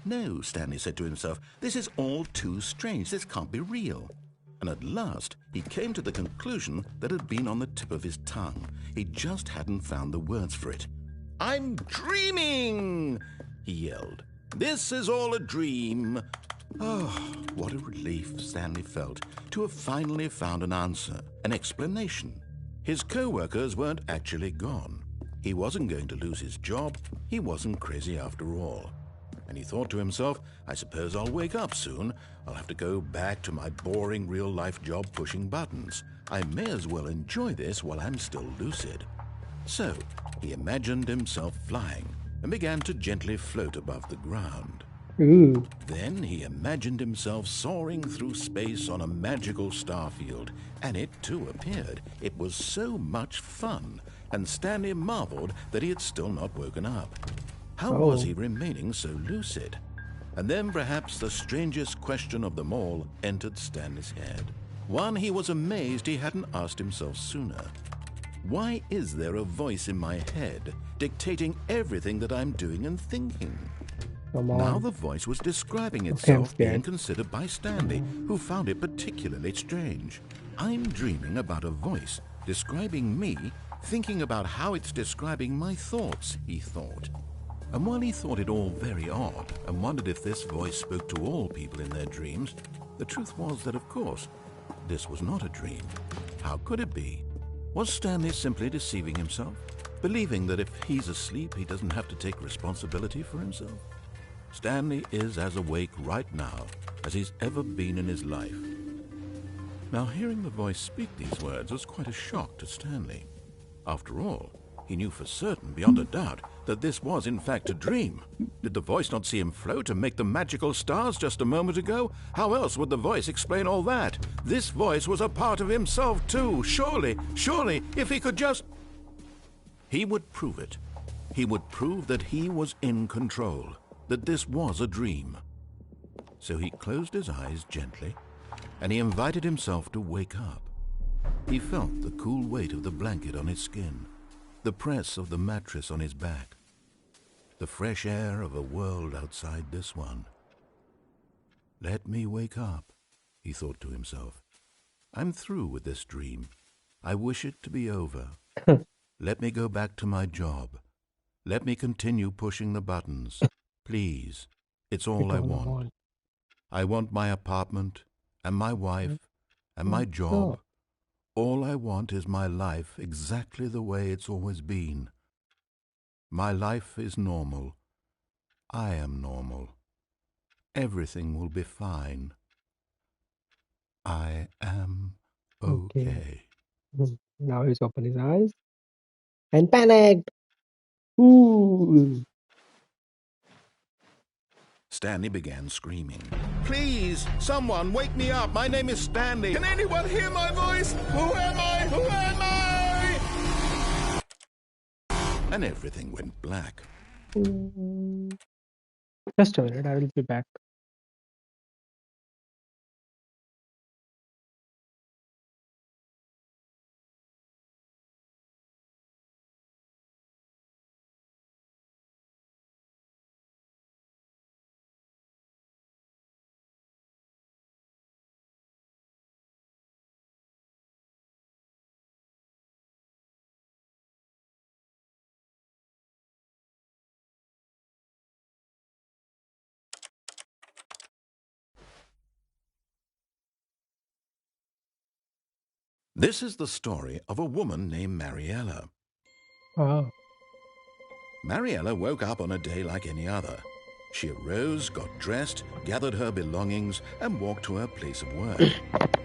No, Stanley said to himself, this is all too strange. This can't be real. And at last, he came to the conclusion that had been on the tip of his tongue. He just hadn't found the words for it. I'm dreaming, he yelled. This is all a dream. Oh, what a relief Stanley felt to have finally found an answer, an explanation. His co-workers weren't actually gone. He wasn't going to lose his job. He wasn't crazy after all. And he thought to himself, I suppose I'll wake up soon. I'll have to go back to my boring real-life job pushing buttons. I may as well enjoy this while I'm still lucid. So, he imagined himself flying and began to gently float above the ground. Ooh. Then he imagined himself soaring through space on a magical starfield, and it too appeared. It was so much fun, and Stanley marveled that he had still not woken up. How was he remaining so lucid? And then perhaps the strangest question of them all entered Stanley's head. One he was amazed he hadn't asked himself sooner. Why is there a voice in my head dictating everything that I'm doing and thinking? Come on. Now the voice was describing itself being scared. considered by Stanley, who found it particularly strange. I'm dreaming about a voice describing me, thinking about how it's describing my thoughts, he thought. And while he thought it all very odd and wondered if this voice spoke to all people in their dreams, the truth was that, of course, this was not a dream. How could it be? Was Stanley simply deceiving himself, believing that if he's asleep, he doesn't have to take responsibility for himself? Stanley is as awake right now as he's ever been in his life. Now, hearing the voice speak these words was quite a shock to Stanley. After all, he knew for certain, beyond a doubt, that this was in fact a dream. Did the voice not see him float and make the magical stars just a moment ago? How else would the voice explain all that? This voice was a part of himself too. Surely, if he could just... He would prove it. He would prove that he was in control, that this was a dream. So he closed his eyes gently, and he invited himself to wake up. He felt the cool weight of the blanket on his skin, the press of the mattress on his back, the fresh air of a world outside this one. Let me wake up, he thought to himself. I'm through with this dream. I wish it to be over. Let me go back to my job. Let me continue pushing the buttons. Please, it's all I want. I want my apartment and my wife and my job. All I want is my life exactly the way it's always been. My life is normal. I am normal. Everything will be fine. I am okay. Now he's opened his eyes and panicked. Ooh. Stanley began screaming. Please, someone wake me up. My name is Stanley. Can anyone hear my voice? Who am I? Who am I? And everything went black. Just a minute, I will be back. This is the story of a woman named Mariella. Oh. Mariella woke up on a day like any other. She arose, got dressed, gathered her belongings, and walked to her place of work.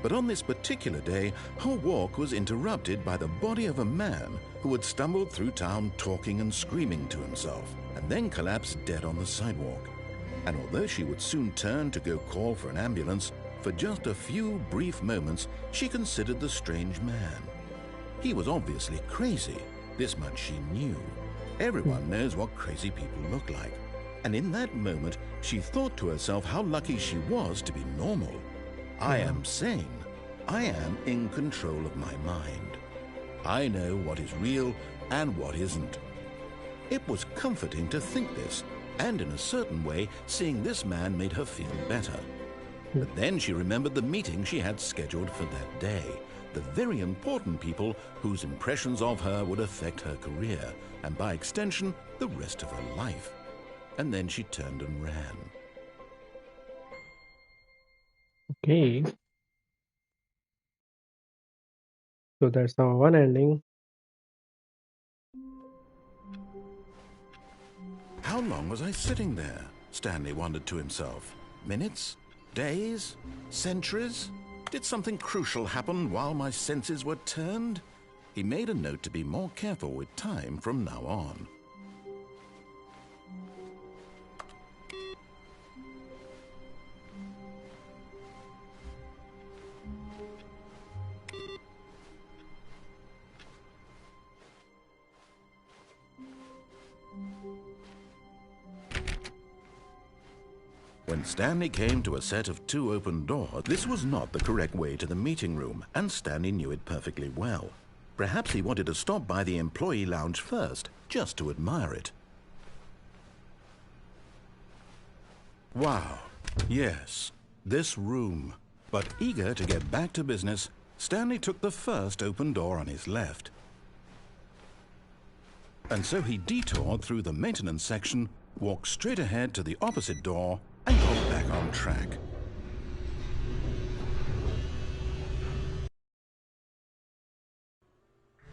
But on this particular day, her walk was interrupted by the body of a man who had stumbled through town talking and screaming to himself, and then collapsed dead on the sidewalk. And although she would soon turn to go call for an ambulance, for just a few brief moments, she considered the strange man. He was obviously crazy. This much she knew. Everyone knows what crazy people look like. And in that moment, she thought to herself how lucky she was to be normal. I am sane. I am in control of my mind. I know what is real and what isn't. It was comforting to think this, and in a certain way, seeing this man made her feel better. But then she remembered the meeting she had scheduled for that day, the very important people whose impressions of her would affect her career, and by extension, the rest of her life. And then she turned and ran. Okay. So that's our one ending. How long was I sitting there? Stanley wondered to himself. Minutes? Days? Centuries? Did something crucial happen while my senses were turned? He made a note to be more careful with time from now on. When Stanley came to a set of 2 open doors, this was not the correct way to the meeting room, and Stanley knew it perfectly well. Perhaps he wanted to stop by the employee lounge first, just to admire it. Wow, yes, this room. But eager to get back to business, Stanley took the first open door on his left. And so he detoured through the maintenance section, walked straight ahead to the opposite door, and got back on track.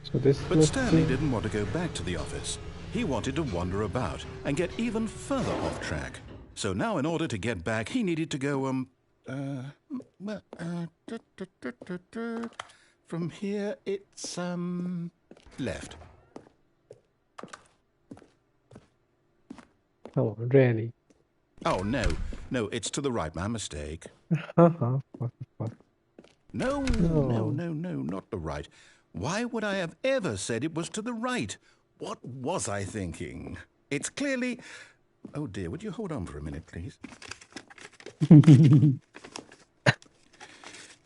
So this But must Stanley be... didn't want to go back to the office. He wanted to wander about and get even further off track. So now in order to get back, he needed to go, from here it's, left. Oh, really? Oh, no, it's to the right, my mistake. What the fuck? No, not the right. Why would I have ever said it was to the right? What was I thinking? It's clearly... Oh dear, would you hold on for a minute, please?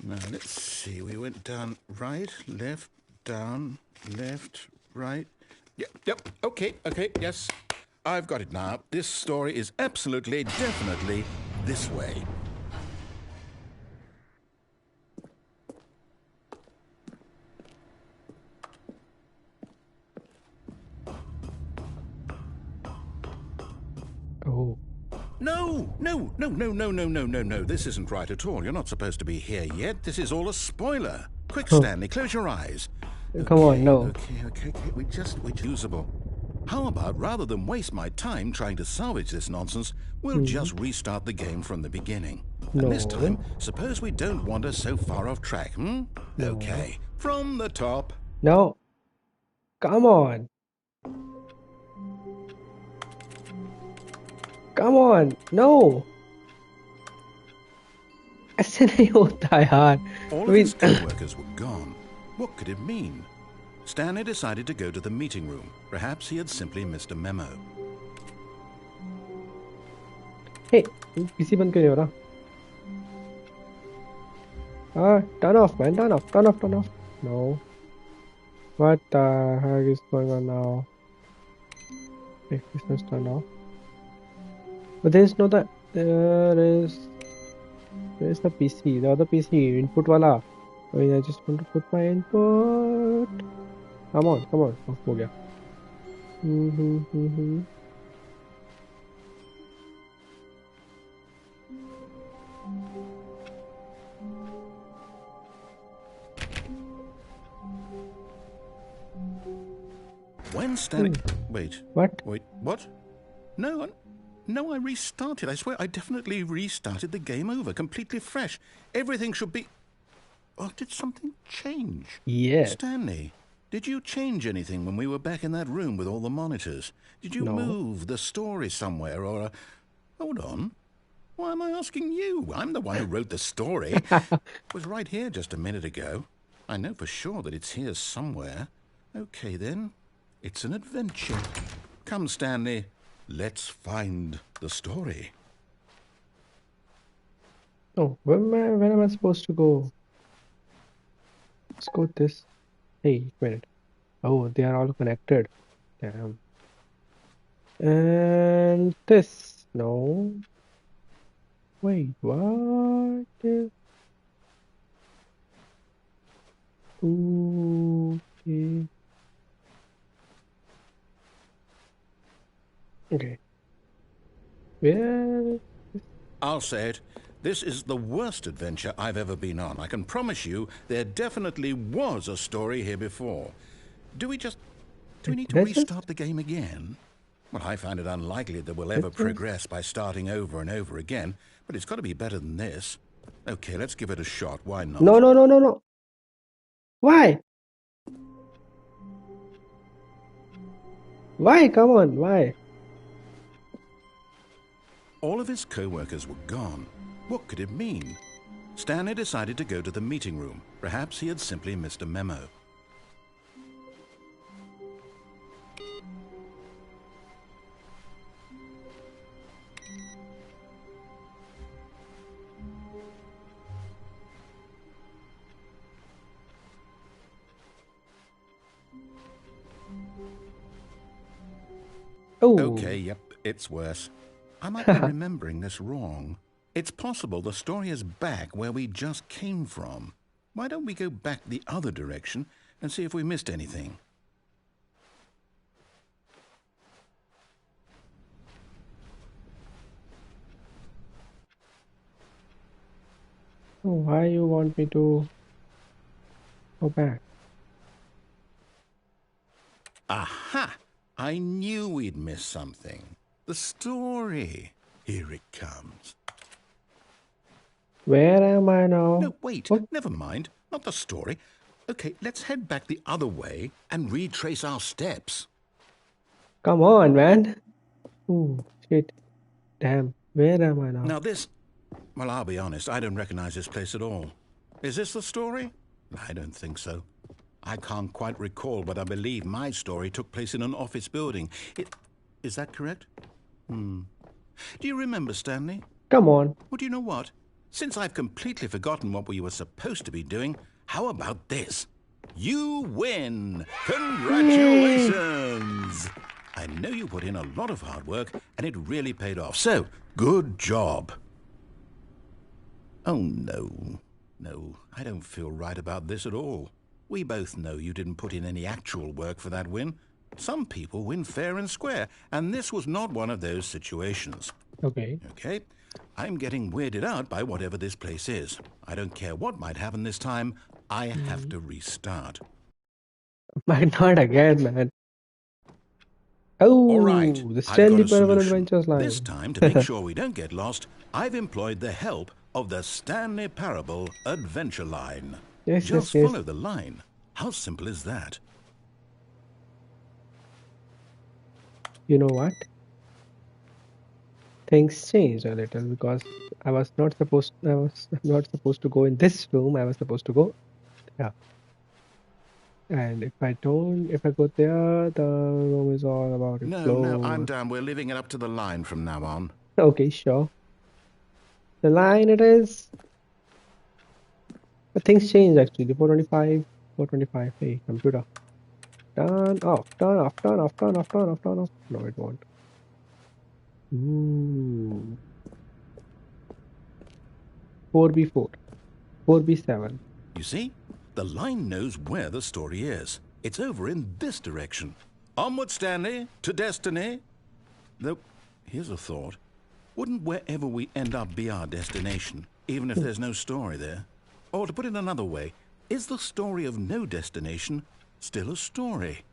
Now, let's see. We went down right, left, down, left, right. Yep, okay, yes. I've got it now. This story is absolutely, definitely this way. Oh. No. This isn't right at all. You're not supposed to be here yet. This is all a spoiler. Quick, Stanley, close your eyes. Come on, no. Okay. We're usable. How about, rather than waste my time trying to salvage this nonsense, we'll just restart the game from the beginning. And this No. time, suppose we don't wander so far off track, hmm? No. Okay, from the top. No. Come on. Come on. No. ऐसे नहीं होता यार. All I of mean, his co-workers were gone. What could it mean? Stanley decided to go to the meeting room. Perhaps he had simply missed a memo. hey, PC बंद क्यों नहीं हो रहा? Turn off, man. Turn off. Turn off. Turn off. No. What the heck is going on now? Okay, this is turned off. But there is no the. Where's the PC? The other PC input wala. I mean, I just want to put my input. Come on, come on. Off हो गया. When Stanley... Wait. What? Wait, what? No, I restarted. I swear I definitely restarted the game over, completely fresh. Everything should be... Oh, did something change? Yes. Stanley, did you change anything when we were back in that room with all the monitors? Did you No. move the story somewhere or... Hold on. Why am I asking you? I'm the one who wrote the story. It was right here just a minute ago. I know for sure that it's here somewhere. Okay, then. It's an adventure. Come, Stanley. Let's find the story. Oh, where am I supposed to go? Let's go this. Hey, wait a minute. Oh, they are all connected. Damn. And this. No. Wait, what? Okay. Okay. Where? I'll say it. This is the worst adventure I've ever been on. I can promise you there definitely was a story here before. Do we need to restart the game again? Well, I find it unlikely that we'll ever progress by starting over and over again, but it's got to be better than this. Okay, let's give it a shot. Why not? No. Why? Why? Come on, why? All of his co-workers were gone. What could it mean? Stanley decided to go to the meeting room. Perhaps he had simply missed a memo. Oh. Okay, yep, it's worse. I might be remembering this wrong. It's possible the story is back where we just came from. Why don't we go back the other direction and see if we missed anything? Oh, why you want me to go back? Aha! I knew we'd missed something. The story. Here it comes. Where am I now? No, wait. What? Never mind. Not the story. Okay, let's head back the other way and retrace our steps. Come on, man. Oh, shit. Damn. Where am I now? Now this... Well, I'll be honest. I don't recognize this place at all. Is this the story? I don't think so. I can't quite recall, but I believe my story took place in an office building. Is that correct? Do you remember, Stanley? Come on. Well, do you know what? Since I've completely forgotten what we were supposed to be doing, how about this? You win! Congratulations! I know you put in a lot of hard work, and it really paid off. So, good job. Oh, no. No, I don't feel right about this at all. We both know you didn't put in any actual work for that win. Some people win fair and square, and this was not one of those situations. Okay. Okay? I'm getting weirded out by whatever this place is. I don't care what might happen this time. I have to restart. Might not again, man. Oh, All right, the I've Stanley got a Parable solution. Adventures line. This time, to make sure we don't get lost, I've employed the help of the Stanley Parable Adventure Line. Yes, Just yes, yes. follow the line. How simple is that? You know what? Things changed a little because I was not supposed to go in this room. I was supposed to go there. And if I go there, the room is all about to No, I'm close. down. We're leaving it up to the line from now on. Okay, sure. The line it is. But things change actually. 425, 425. Hey, computer. Turn off, turn off, turn off, turn off, turn off, turn off. No, it won't. 4B4, 4B7. You see? The line knows where the story is. It's over in this direction. Onward, Stanley, to destiny. Though, here's a thought. Wouldn't wherever we end up be our destination, even if there's no story there? Or to put it another way, is the story of no destination still a story?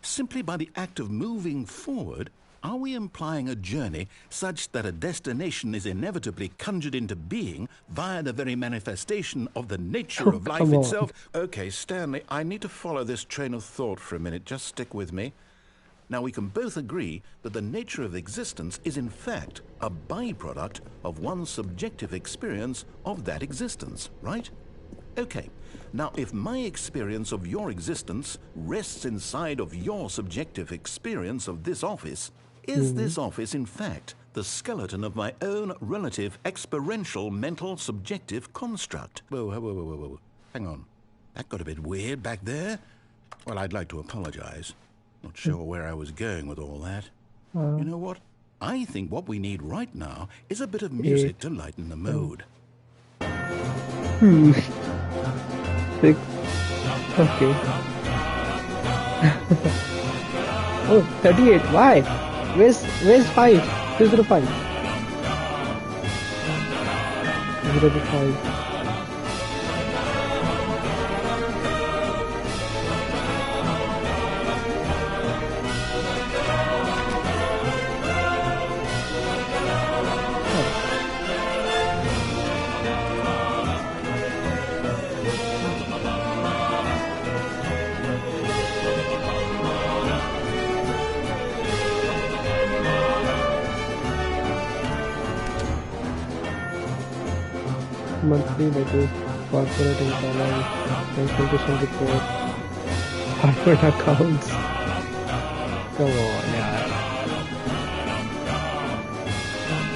Simply by the act of moving forward, are we implying a journey such that a destination is inevitably conjured into being via the very manifestation of the nature of life Come on. itself? Okay, Stanley, I need to follow this train of thought for a minute. Just stick with me. Now, we can both agree that the nature of existence is in fact a byproduct of one's subjective experience of that existence, right? Okay, now if my experience of your existence rests inside of your subjective experience of this office, is this office in fact the skeleton of my own relative experiential mental subjective construct? Whoa. Hang on. That got a bit weird back there. Well, I'd like to apologize. Not sure where I was going with all that. You know what? I think what we need right now is a bit of music to lighten the mood. 6. Okay. Oh, 38. Why? Where's 5? 205. 005. Monthly ledger, corporate income, consultation report, corporate accounts. Come on, yeah.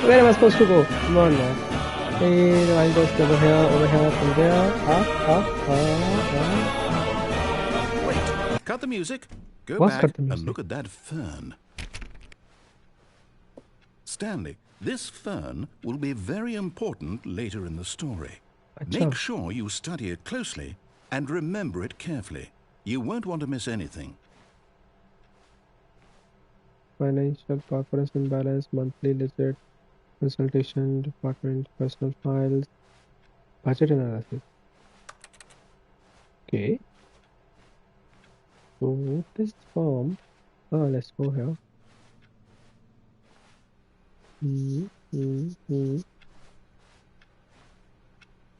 Where am I supposed to go? Come on, man. Hey, the line goes over here, from there. Wait, cut the music. Go What's back cut the and music? look at that fern. Stanley, this fern will be very important later in the story. Acha. Make sure you study it closely and remember it carefully. You won't want to miss anything. Financial corporation balance, monthly ledger, consultation, department, personal files, budget analysis. Okay. So this form, let's go here.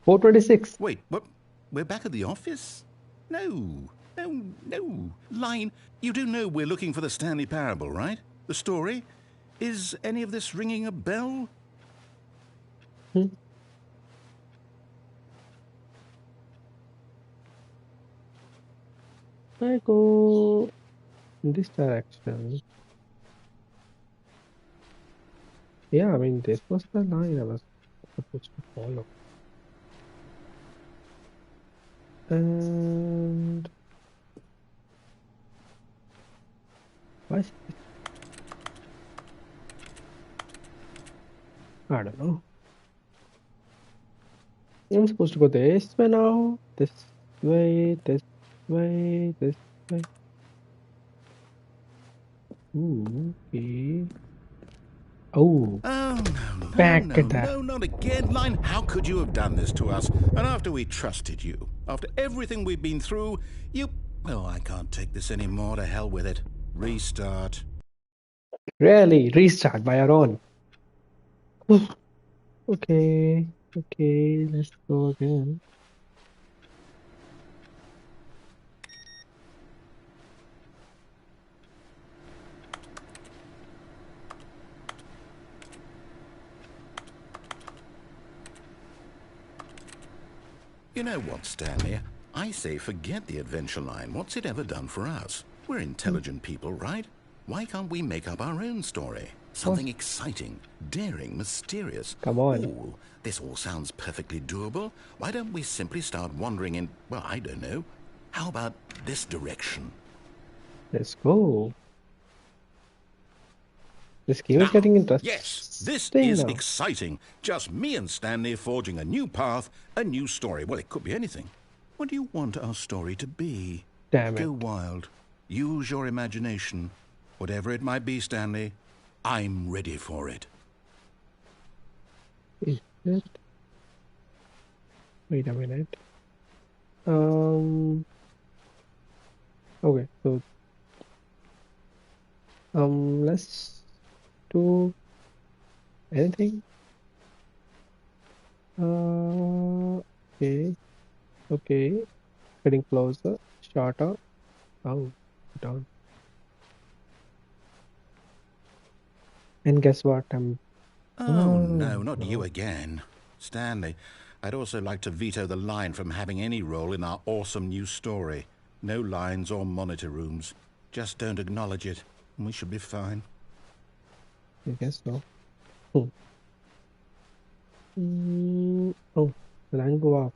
426. Wait, what? We're back at the office? No. Line, you do know we're looking for the Stanley Parable, right? The story? Is any of this ringing a bell? I go in this direction. Yeah, I mean, this was the line I was supposed to follow. And why is it? I don't know. I'm supposed to go this way now. This way, this way, this way. Ooh, okay. Oh, back at that. No, not again, Line. How could you have done this to us? And after we trusted you, after everything we've been through, you... Oh, I can't take this anymore. To hell with it. Restart. Really? Restart by our own. Okay. Okay, let's go again. You know what, Stanley? I say forget the adventure line. What's it ever done for us? We're intelligent people, right? Why can't we make up our own story? Something exciting, daring, mysterious. Come on. Ooh, this all sounds perfectly doable. Why don't we simply start wandering in, well, I don't know. How about this direction? Let's go. This game is Now, getting interesting yes, this is now. exciting. Just me and Stanley forging a new path, a new story. Well, it could be anything. What do you want our story to be? Damn Go it. wild. Use your imagination. Whatever it might be, Stanley, I'm ready for it. Is it? Wait a minute. Okay, so let's do anything. Okay, okay, getting closer, shorter. Oh, down. And guess what? Oh, no, not no. you again. Stanley, I'd also like to veto the line from having any role in our awesome new story. No lines or monitor rooms. Just don't acknowledge it, and we should be fine. I guess so. Oh, line go up.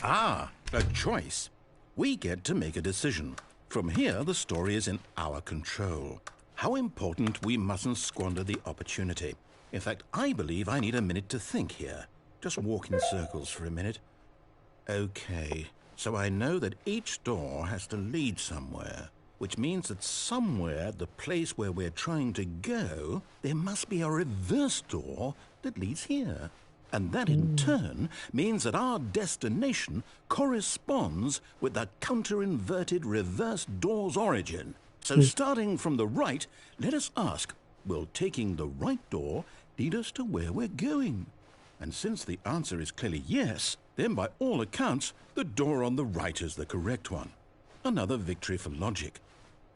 Ah, a choice. We get to make a decision. From here, the story is in our control. How important we mustn't squander the opportunity. In fact, I believe I need a minute to think here. Just walk in circles for a minute. Okay, so I know that each door has to lead somewhere, which means that somewhere at the place where we're trying to go, there must be a reverse door that leads here. And that in turn means that our destination corresponds with the counter-inverted reverse door's origin. So starting from the right, let us ask, will taking the right door lead us to where we're going? And since the answer is clearly yes, then by all accounts, the door on the right is the correct one. Another victory for logic.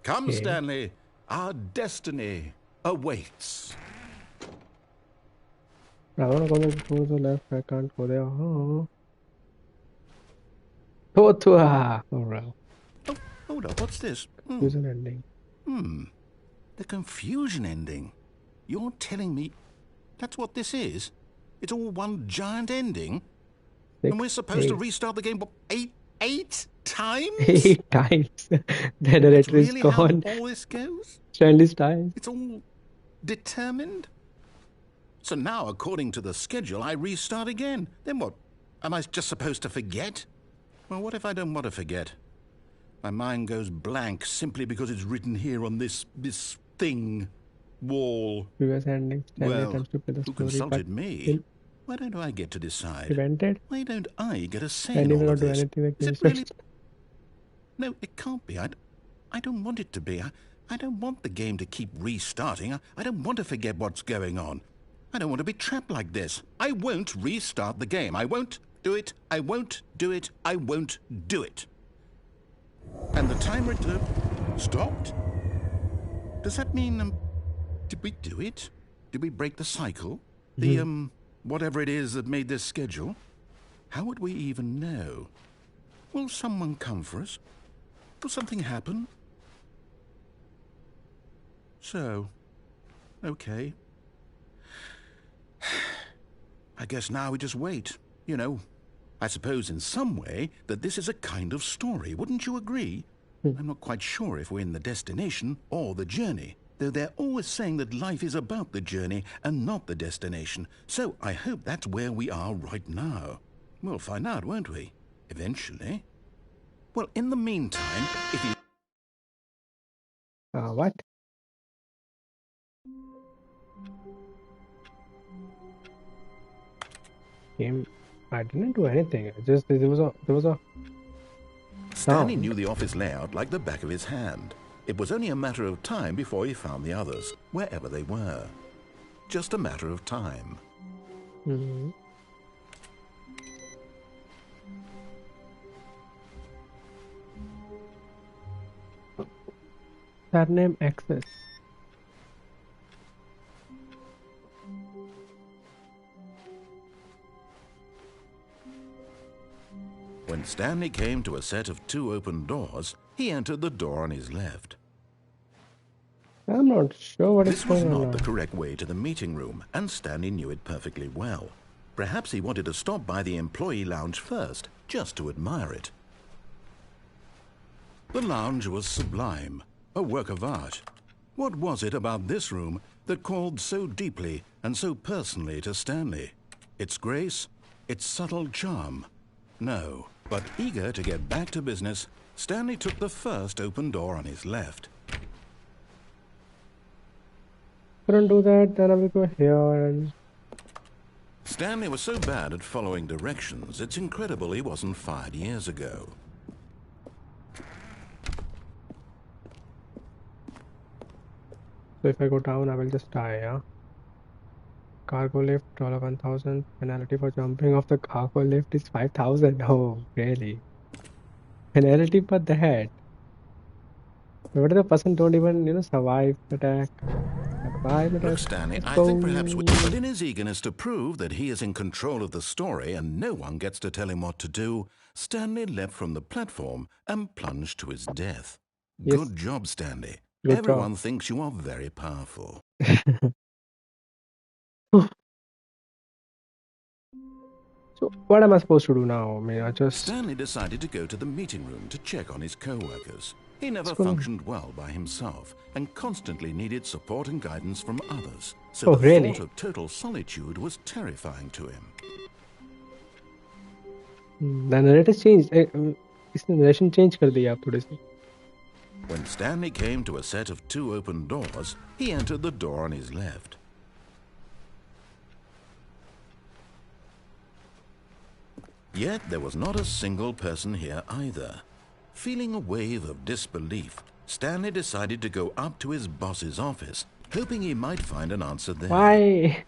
Come, Okay. Stanley, our destiny awaits. I wanna go to the left. I can't go there. Oh. Totua. Alright. Oh, hold up, what's this? Confusion ending. The confusion ending. You're telling me that's what this is? It's all one giant ending? And we're supposed to restart the game, what, eight times? 8 times. The That's narrator is really how gone. all this goes? Stanley's died. It's all determined? So now, according to the schedule, I restart again. Then what? Am I just supposed to forget? Well, what if I don't want to forget? My mind goes blank simply because it's written here on this thing, wall. Previous ending. Stanley Well, attempts to play the who story, consulted but me? Why don't I get to decide? prevented. Why don't I get a say Stanley in will all not of do this? anything that Is games it really? No, it can't be. I don't want it to be. I don't want the game to keep restarting. I don't want to forget what's going on. I don't want to be trapped like this. I won't restart the game. I won't do it. I won't do it. I won't do it. And the timer stopped? Does that mean, did we do it? Did we break the cycle? The, whatever it is that made this schedule? How would we even know? Will someone come for us? Will something happen? So, okay. I guess now we just wait, you know. I suppose in some way that this is a kind of story, wouldn't you agree? I'm not quite sure if we're in the destination or the journey, though they're always saying that life is about the journey and not the destination. So I hope that's where we are right now. We'll find out, won't we? Eventually. Well, in the meantime, if you... What? Game. I didn't do anything. I just there was a Stanley sound. knew the office layout like the back of his hand. It was only a matter of time before he found the others, wherever they were. just a matter of time. Hmm. Surname access. When Stanley came to a set of 2 open doors, he entered the door on his left. I'm not sure what is This was going on not now. the correct way to the meeting room, and Stanley knew it perfectly well. Perhaps he wanted to stop by the employee lounge first, just to admire it. The lounge was sublime, a work of art. What was it about this room that called so deeply and so personally to Stanley? Its grace? Its subtle charm? No, but eager to get back to business, Stanley took the first open door on his left. Couldn't do that, then I will go here and... Stanley was so bad at following directions, it's incredible he wasn't fired years ago. So if I go down, I will just die, yeah? Cargo lift, $1,000. Penalty for jumping off the cargo lift is 5,000. Oh, really? Penalty for that. What if the person don't even, survive the attack? Survive the Look, attack. Stanley, Let's I go. think perhaps but in his eagerness to prove that he is in control of the story and no one gets to tell him what to do, Stanley leapt from the platform and plunged to his death. Yes. Good job, Stanley. Good Everyone job. thinks you are very powerful. So what am I supposed to do now? I mean, I just... Stanley decided to go to the meeting room to check on his co-workers. He never What's going on? functioned well by himself and constantly needed support and guidance from others. So Oh, the really? thought of total solitude was terrifying to him. The narrative changed. इसने narration change कर दिया आप थोड़े से. When Stanley came to a set of 2 open doors, he entered the door on his left. Yet there was not a single person here either. Feeling a wave of disbelief, Stanley decided to go up to his boss's office, hoping he might find an answer there. Why?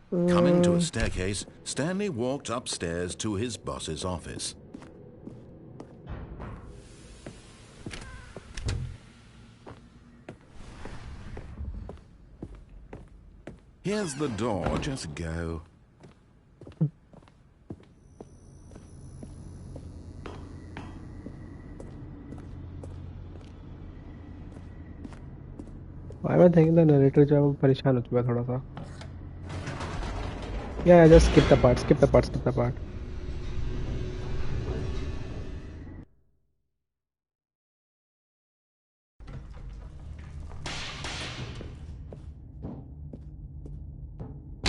Coming to a staircase, Stanley walked upstairs to his boss's office. Here's the door, just go. Why am I thinking the narrator जो है वो परेशान हो चुका है थोड़ा सा. Yeah, just skip the part. Skip the part. Skip the part.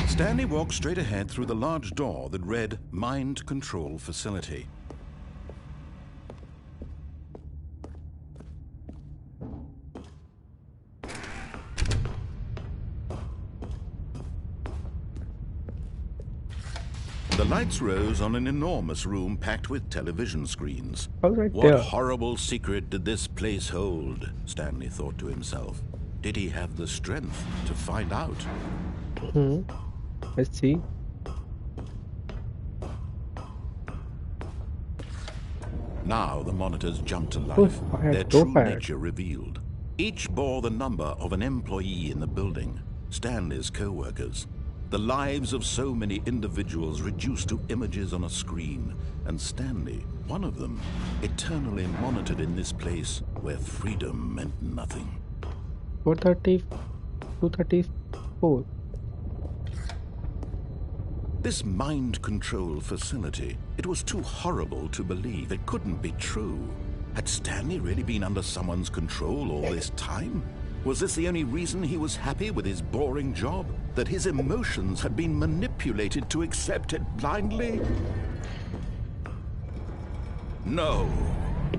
Stanley walked straight ahead through the large door that read Mind Control Facility. The lights rose on an enormous room packed with television screens. All right What there. horrible secret did this place hold? Stanley thought to himself. Did he have the strength to find out? Let's see. Now the monitors jumped to life, their true nature revealed. Each bore the number of an employee in the building, Stanley's co-workers. The lives of so many individuals reduced to images on a screen, and Stanley, one of them, eternally monitored in this place where freedom meant nothing. 430, 234. This mind control facility, it was too horrible to believe. It couldn't be true. Had Stanley really been under someone's control all this time? Was this the only reason he was happy with his boring job? That his emotions had been manipulated to accept it blindly? No.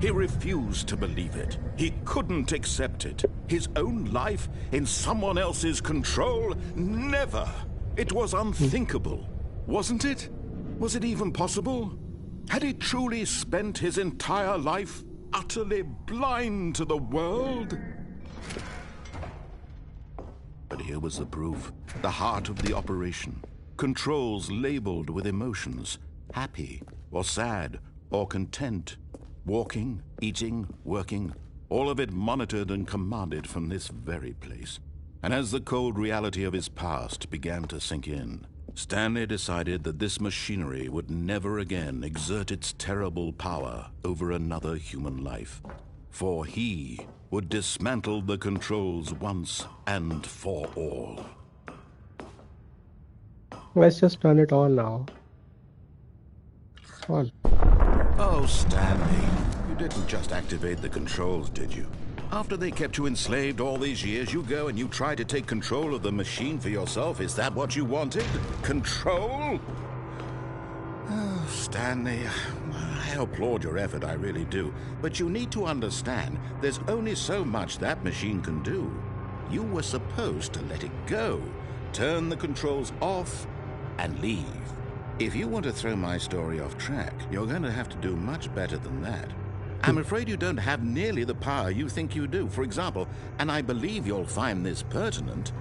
He refused to believe it. He couldn't accept it. His own life in someone else's control? Never. It was unthinkable. Wasn't it? Was it even possible? Had he truly spent his entire life utterly blind to the world? here was the proof. The heart of the operation. Controls labeled with emotions. Happy, or sad, or content. Walking, eating, working. All of it monitored and commanded from this very place. And as the cold reality of his past began to sink in, Stanley decided that this machinery would never again exert its terrible power over another human life. For he would dismantle the controls once and for all. Let's just turn it on now. On. Oh, Stanley, you didn't just activate the controls, did you? After they kept you enslaved all these years, you go and you try to take control of the machine for yourself. Is that what you wanted? Control? Oh, Stanley, I applaud your effort, I really do. But you need to understand, there's only so much that machine can do. You were supposed to let it go, turn the controls off, and leave. If you want to throw my story off track, you're going to have to do much better than that. I'm afraid you don't have nearly the power you think you do. For example, and I believe you'll find this pertinent,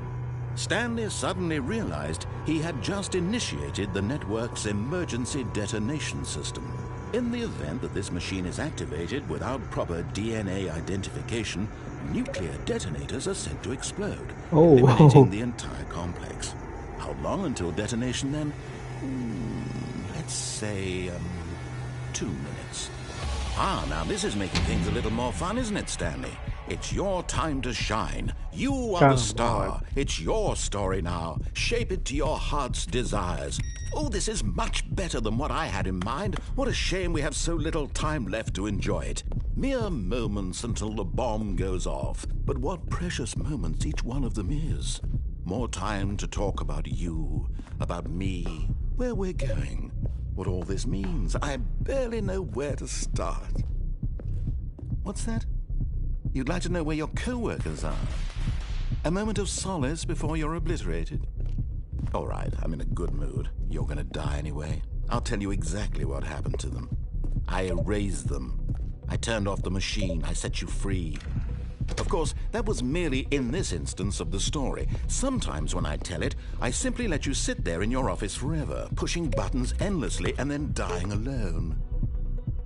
Stanley suddenly realized he had just initiated the network's emergency detonation system. In the event that this machine is activated without proper DNA identification, nuclear detonators are sent to explode, eliminating the entire complex. How long until detonation then? Let's say 2 minutes. Ah, now this is making things a little more fun, isn't it, Stanley? It's your time to shine. You are the star. It's your story now. Shape it to your heart's desires. Oh, this is much better than what I had in mind. What a shame we have so little time left to enjoy it. Mere moments until the bomb goes off. But what precious moments each one of them is. More time to talk about you, about me, where we're going, what all this means. I barely know where to start. What's that? You'd like to know where your co-workers are? A moment of solace before you're obliterated? All right, I'm in a good mood. You're gonna die anyway. I'll tell you exactly what happened to them. I erased them. I turned off the machine. I set you free. Of course, that was merely in this instance of the story. Sometimes when I tell it, I simply let you sit there in your office forever, pushing buttons endlessly and then dying alone.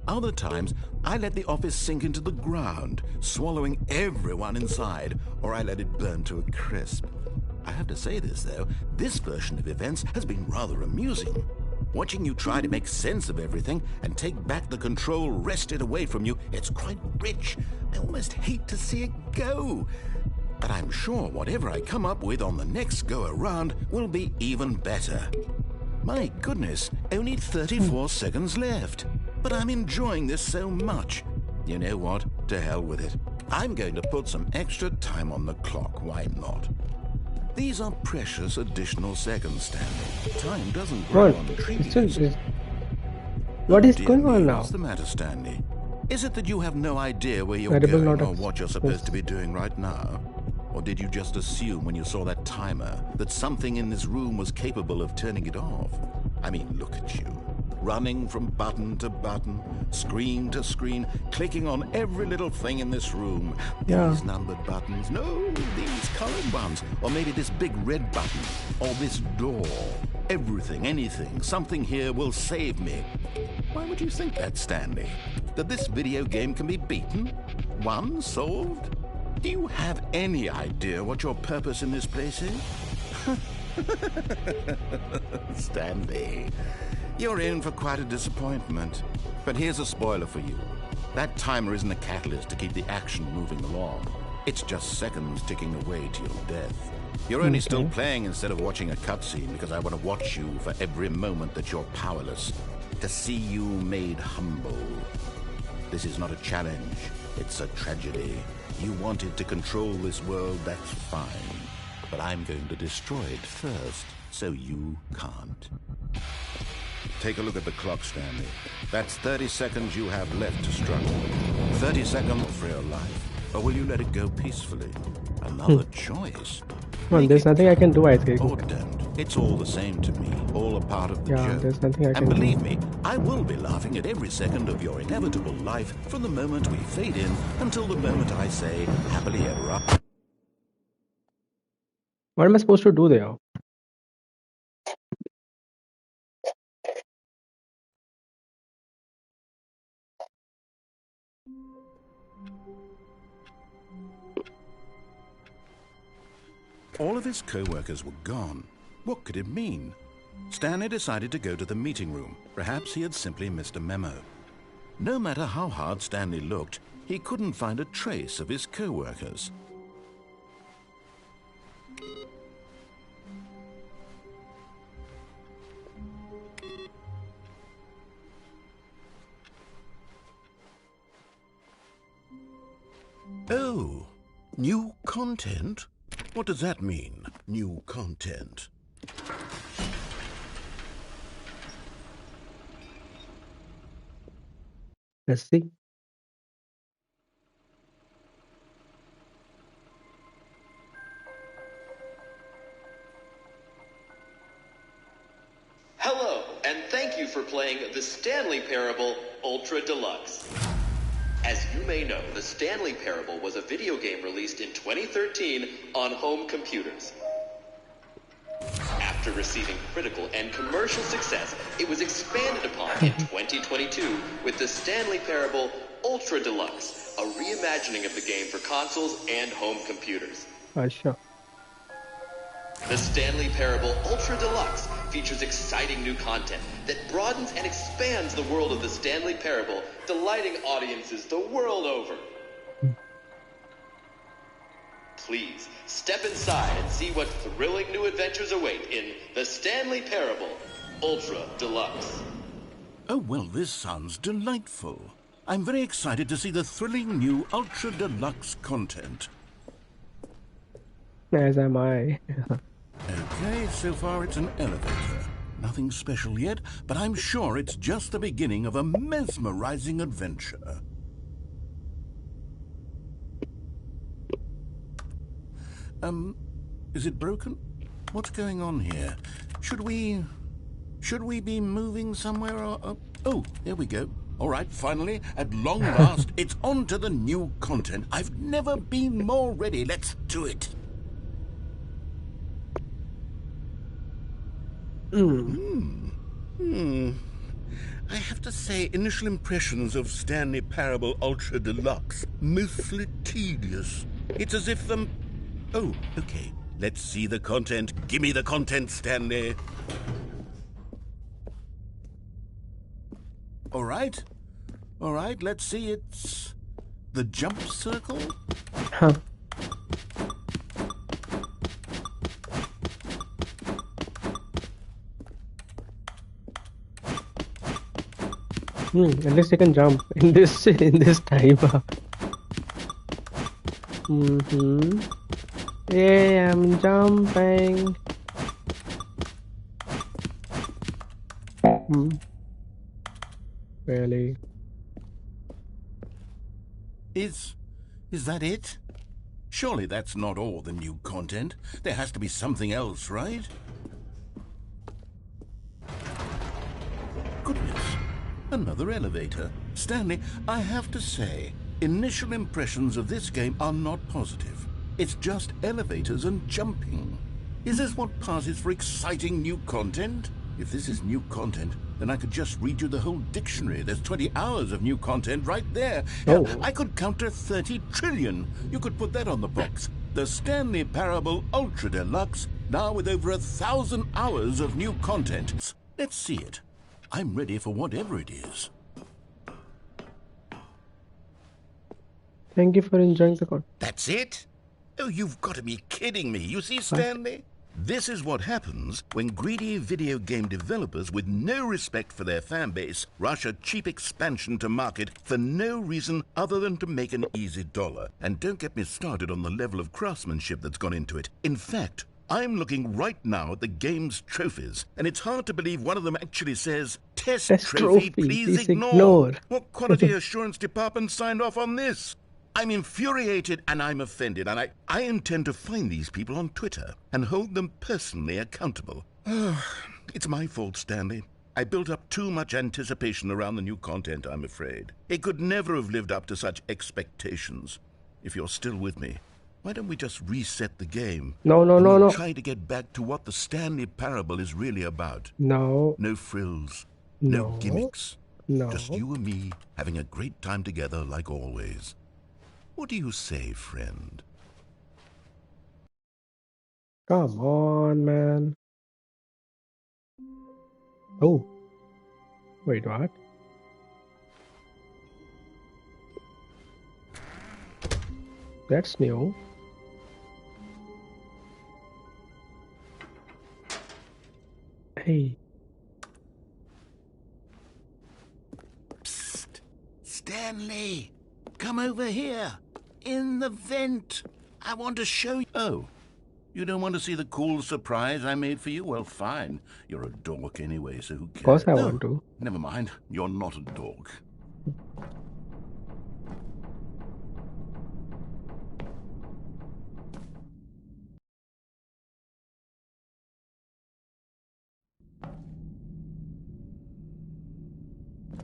Other times, I let the office sink into the ground, swallowing everyone inside, or I let it burn to a crisp. I have to say this, though, this version of events has been rather amusing. Watching you try to make sense of everything and take back the control wrested away from you, it's quite rich. I almost hate to see it go. But I'm sure whatever I come up with on the next go-around will be even better. My goodness, only 34 seconds left. But I'm enjoying this so much. You know what? To hell with it. I'm going to put some extra time on the clock. Why not? These are precious additional seconds, Stanley. Time doesn't grow on trees. What is going on now? What's the matter, Stanley? Is it that you have no idea where you're going or what you're supposed to be doing right now? Or did you just assume when you saw that timer that something in this room was capable of turning it off? I mean, look at you. Running from button to button, screen to screen, clicking on every little thing in this room. These numbered buttons, no, these colored ones. Or maybe this big red button, or this door. Everything, anything, something here will save me. Why would you think that, Stanley? That this video game can be beaten? Won? Solved? Do you have any idea what your purpose in this place is? Stanley, you're in for quite a disappointment. But here's a spoiler for you. That timer isn't a catalyst to keep the action moving along. It's just seconds ticking away to your death. You're only still playing instead of watching a cutscene because I want to watch you for every moment that you're powerless. To see you made humble. This is not a challenge. It's a tragedy. You wanted to control this world, that's fine. But I'm going to destroy it first, so you can't. Take a look at the clock, Stanley. That's 30 seconds you have left to struggle. 30 seconds for your life. Or will you let it go peacefully? Another choice. Well, there's nothing I can do, I think. Or don't. It's all the same to me. All a part of the joke. There's nothing I can do. And believe me, I will be laughing at every second of your inevitable life from the moment we fade in until the moment I say, happily ever after. What am I supposed to do there? All of his co-workers were gone. What could it mean? Stanley decided to go to the meeting room. Perhaps he had simply missed a memo. No matter how hard Stanley looked, he couldn't find a trace of his co-workers. Oh, new content? What does that mean, new content? Let's see. Hello, and thank you for playing the Stanley Parable Ultra Deluxe. As you may know, the Stanley Parable was a video game released in 2013 on home computers. After receiving critical and commercial success, it was expanded upon in 2022 with the Stanley Parable Ultra Deluxe, a reimagining of the game for consoles and home computers. Sure. The Stanley Parable Ultra Deluxe features exciting new content that broadens and expands the world of the Stanley Parable, delighting audiences the world over. Please, step inside and see what thrilling new adventures await in the Stanley Parable Ultra Deluxe. Oh, well, this sounds delightful. I'm very excited to see the thrilling new Ultra Deluxe content. As am I. Okay, so far it's an elevator. Nothing special yet, but I'm sure it's just the beginning of a mesmerizing adventure. Is it broken? What's going on here? Should we be moving somewhere or... Oh, there we go. All right, finally, at long last, it's on to the new content. I've never been more ready. Let's do it. I have to say, initial impressions of Stanley Parable Ultra Deluxe, mostly tedious. It's as if Oh, okay. Let's see the content. Give me the content, Stanley. All right, let's see. It's the jump circle. Huh. At least you can jump in this time. Yeah, I'm jumping. Really? Is that it? Surely that's not all the new content. There has to be something else, right? Goodness, another elevator. Stanley, I have to say, initial impressions of this game are not positive. It's just elevators and jumping. Is this what passes for exciting new content? If this is new content, then I could just read you the whole dictionary. There's 20 hours of new content right there. Oh. I could count to 30 trillion. You could put that on the box. The Stanley Parable Ultra Deluxe, now with over 1,000 hours of new content. Let's see it. I'm ready for whatever it is. Thank you for enjoying the content. That's it? Oh, you've got to be kidding me. You see, Stanley? This is what happens when greedy video game developers with no respect for their fan base rush a cheap expansion to market for no reason other than to make an easy dollar. And don't get me started on the level of craftsmanship that's gone into it. In fact, I'm looking right now at the game's trophies, and it's hard to believe one of them actually says, Test trophy, please ignore. What quality assurance department signed off on this? I'm infuriated and I'm offended, and I intend to find these people on Twitter and hold them personally accountable. It's my fault, Stanley. I built up too much anticipation around the new content, I'm afraid. It could never have lived up to such expectations. If you're still with me, Why don't we just reset the game? No, no, and no, we'll no. try to get back to what the Stanley Parable is really about. No. No frills, no No. gimmicks. Just No. you and me having a great time together like always. What do you say, friend? Come on, man. Oh. Wait, what? That's new. Hey. Psst! Stanley! Come over here! In the vent! I want to show you... Oh, you don't want to see the cool surprise I made for you? Well, fine. You're a dork anyway, so who cares? Of course I No, want to. never mind. You're not a dork.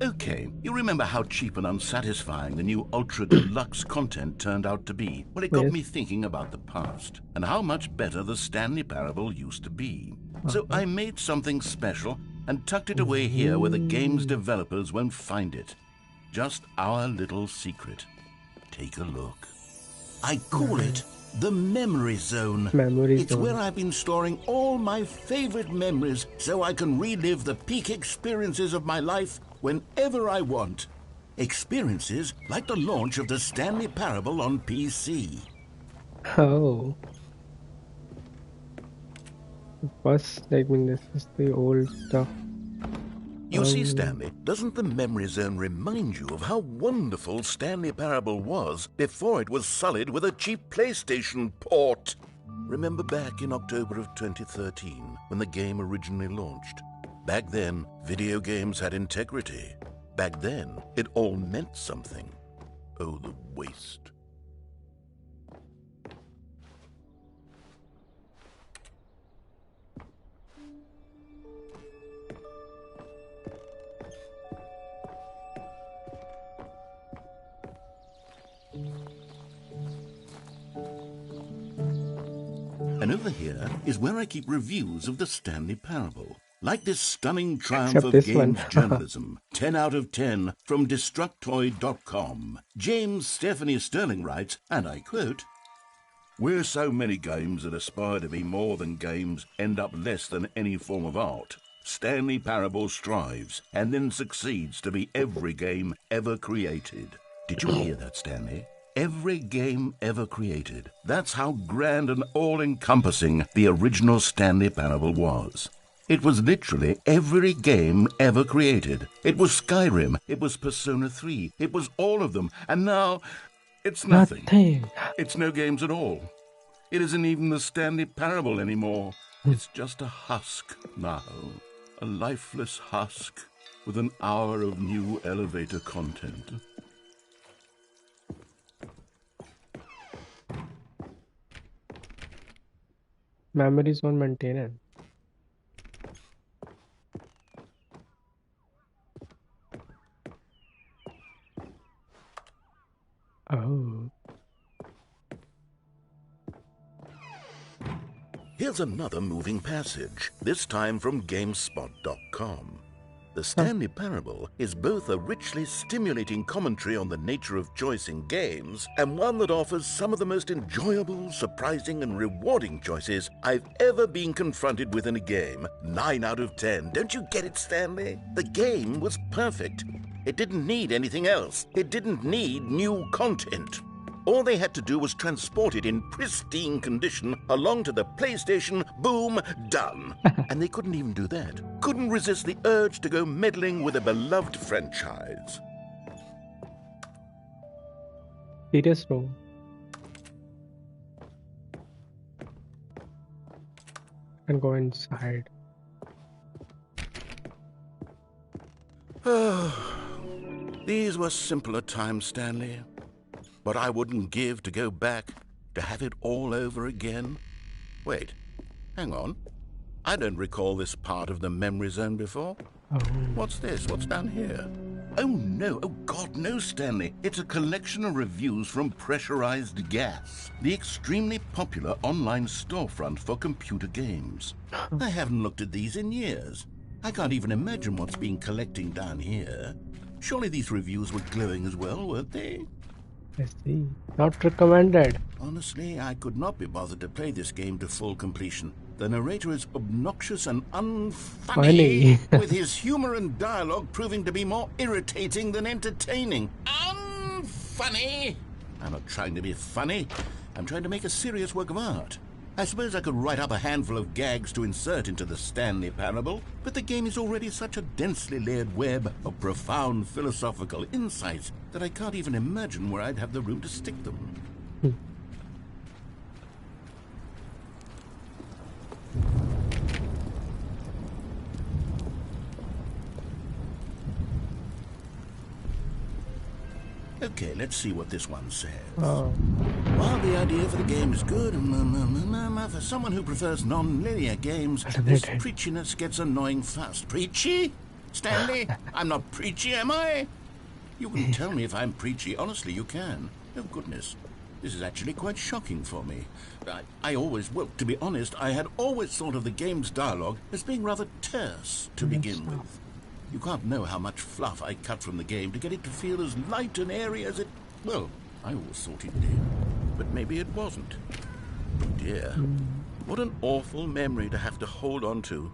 Okay, you remember how cheap and unsatisfying the new Ultra Deluxe content turned out to be? Well, it got Yes. me thinking about the past and how much better the Stanley Parable used to be. So I made something special and tucked it away here where the game's developers won't find it. Just our little secret. Take a look. I call it the Memory Zone. Memory It's zone. where I've been storing all my favorite memories so I can relive the peak experiences of my life whenever I want. Experiences like the launch of the Stanley Parable on PC. Oh. First, I mean, this is the old stuff. You see, Stanley, doesn't the Memory Zone remind you of how wonderful Stanley Parable was before it was sullied with a cheap PlayStation port? Remember back in October of 2013, when the game originally launched? Back then, video games had integrity. Back then, it all meant something. Oh, the waste. And over here is where I keep reviews of the Stanley Parable. Like this stunning triumph Except of this one. games journalism. 10 out of 10 from Destructoid.com. James Stephanie Sterling writes, and I quote, "Where so many games that aspire to be more than games end up less than any form of art, Stanley Parable strives and then succeeds to be every game ever created." Did you hear that, Stanley? Every game ever created. That's how grand and all-encompassing the original Stanley Parable was. It was literally every game ever created. It was Skyrim, it was Persona 3, it was all of them, and now it's nothing. It's no games at all. It isn't even the Stanley Parable anymore. It's just a husk now. A lifeless husk with an hour of new elevator content. Memories on maintenance. Oh. Here's another moving passage, this time from GameSpot.com. The Stanley Parable is both a richly stimulating commentary on the nature of choice in games and one that offers some of the most enjoyable, surprising, and rewarding choices I've ever been confronted with in a game. 9 out of 10. Don't you get it, Stanley? The game was perfect. It didn't need anything else. It didn't need new content. All they had to do was transport it in pristine condition along to the PlayStation, boom, done. And they couldn't even do that. Couldn't resist the urge to go meddling with a beloved franchise. Serious room. And go inside. These were simpler times, Stanley. But I wouldn't give to go back, to have it all over again. Wait, hang on. I don't recall this part of the memory zone before. Oh. What's this? What's down here? Oh no, oh God, no, Stanley. It's a collection of reviews from Pressurized Gas, the extremely popular online storefront for computer games. I haven't looked at these in years. I can't even imagine what's been collecting down here. Surely these reviews were glowing as well, weren't they? I see. Not recommended. Honestly, I could not be bothered to play this game to full completion. The narrator is obnoxious and unfunny, Funny. with his humor and dialogue proving to be more irritating than entertaining. Unfunny! I'm not trying to be funny. I'm trying to make a serious work of art. I suppose I could write up a handful of gags to insert into the Stanley Parable, but the game is already such a densely layered web of profound philosophical insights that I can't even imagine where I'd have the room to stick them. Okay, let's see what this one says. Oh. While the idea for the game is good, for someone who prefers non-linear games, this Admitted. preachiness gets annoying fast. Preachy? Stanley? I'm not preachy, am I? You can tell me if I'm preachy. Honestly, you can. Oh, goodness. This is actually quite shocking for me. Well, to be honest, I had always thought of the game's dialogue as being rather terse to begin with. You can't know how much fluff I cut from the game to get it to feel as light and airy as it... Well, I always thought it did. But maybe it wasn't. Oh dear. What an awful memory to have to hold on to.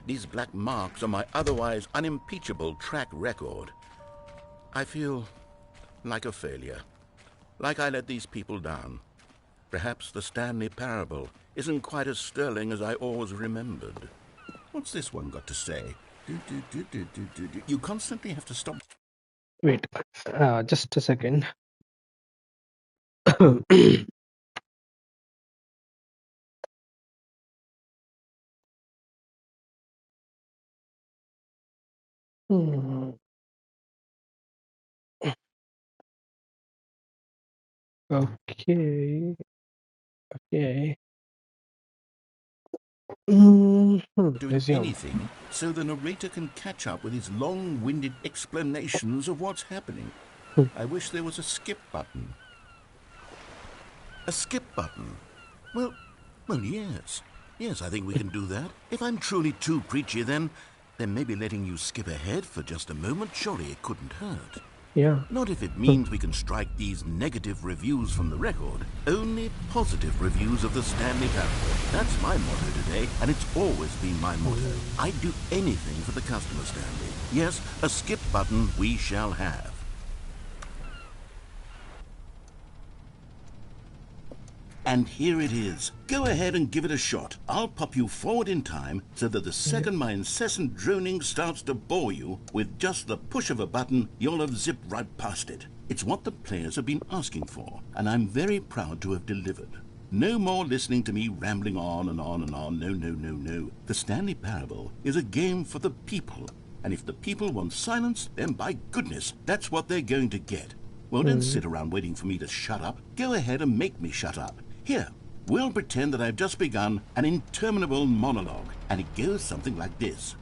These black marks on my otherwise unimpeachable track record. I feel like a failure. Like I let these people down. Perhaps the Stanley Parable isn't quite as sterling as I always remembered. What's this one got to say? You constantly have to stop. Wait. Just a second. Hmm. Okay. Okay. Doing Resume. anything so the narrator can catch up with his long-winded explanations of what's happening. I wish there was a skip button. A skip button? Well, yes. Yes, I think we can do that. If I'm truly too preachy, then maybe letting you skip ahead for just a moment, surely it couldn't hurt. Yeah. Not if it means we can strike these negative reviews from the record. Only positive reviews of the Stanley Parable. That's my motto today, and it's always been my motto. I'd do anything for the customer, Stanley. Yes, a skip button we shall have. And here it is. Go ahead and give it a shot. I'll pop you forward in time so that the second my incessant droning starts to bore you, with just the push of a button, you'll have zipped right past it. It's what the players have been asking for, and I'm very proud to have delivered. No more listening to me rambling on and on and on. No. The Stanley Parable is a game for the people, and if the people want silence, then by goodness, that's what they're going to get. Well, don't sit around waiting for me to shut up. Go ahead and make me shut up. Here, we'll pretend that I've just begun an interminable monologue, and it goes something like this.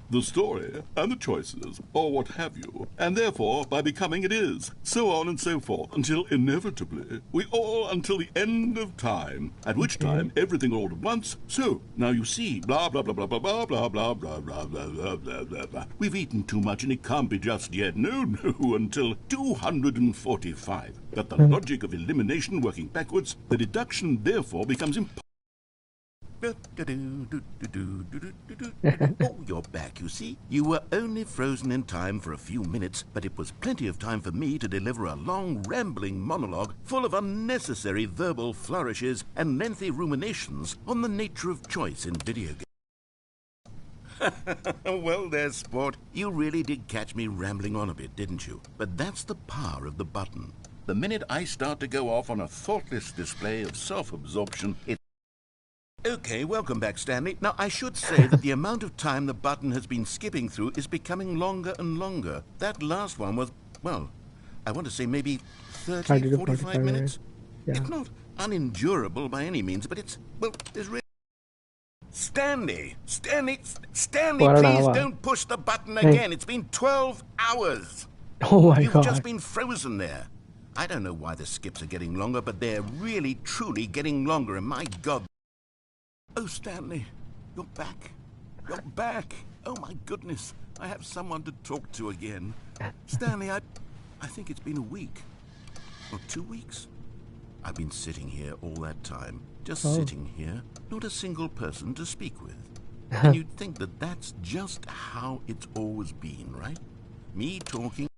The story, and the choices, or what have you, and therefore, by becoming it is, so on and so forth, until inevitably, we all until the end of time, at which time everything all at once, so, now you see, blah, blah, blah, blah, blah, blah, blah, blah, blah, blah, blah, blah, blah, blah, blah. We've eaten too much and it can't be just yet, no, until 245. But the logic of elimination working backwards, the deduction therefore becomes impossible. Oh, you're back, you see. You were only frozen in time for a few minutes, but it was plenty of time for me to deliver a long, rambling monologue full of unnecessary verbal flourishes and lengthy ruminations on the nature of choice in video games. Well, there, sport. You really did catch me rambling on a bit, didn't you? But that's the power of the button. The minute I start to go off on a thoughtless display of self-absorption, it... Okay, welcome back, Stanley. Now, I should say that the amount of time the button has been skipping through is becoming longer and longer. That last one was, well, I want to say maybe 30, 45 minutes. Yeah. It's not unendurable by any means, but it's, well, there's really... Stanley, For an please hour. don't push the button again. It's been 12 hours. Oh my You've just god. been frozen there. I don't know why the skips are getting longer, but they're really, truly getting longer, and my God. Oh, Stanley, you're back. You're back. Oh, my goodness. I have someone to talk to again. Stanley, I think it's been a week. Or 2 weeks. I've been sitting here all that time. Just sitting here. Not a single person to speak with. And you'd think that that's just how it's always been, right? Me talking.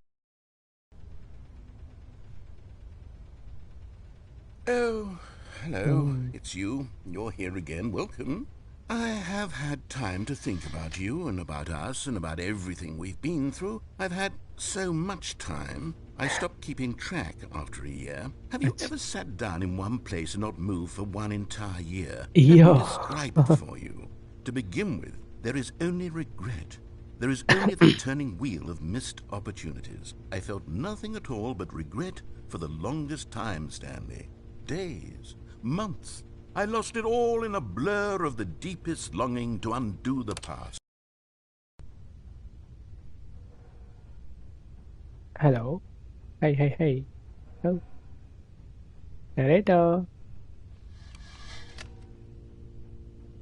Oh, hello. It's you. You're here again. Welcome. I have had time to think about you and about us and about everything we've been through. I've had so much time. I stopped keeping track after a year. Have you ever sat down in one place and not moved for one entire year? Let me Yeah. describe it for you. To begin with, there is only regret. There is only the turning wheel of missed opportunities. I felt nothing at all but regret for the longest time, Stanley. Days, months. I lost it all in a blur of the deepest longing to undo the past. Hello. Hey, hey, hey. Oh, narrator.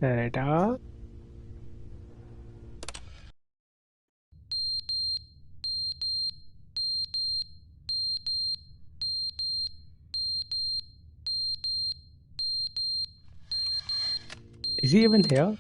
Narrator. Is he even here?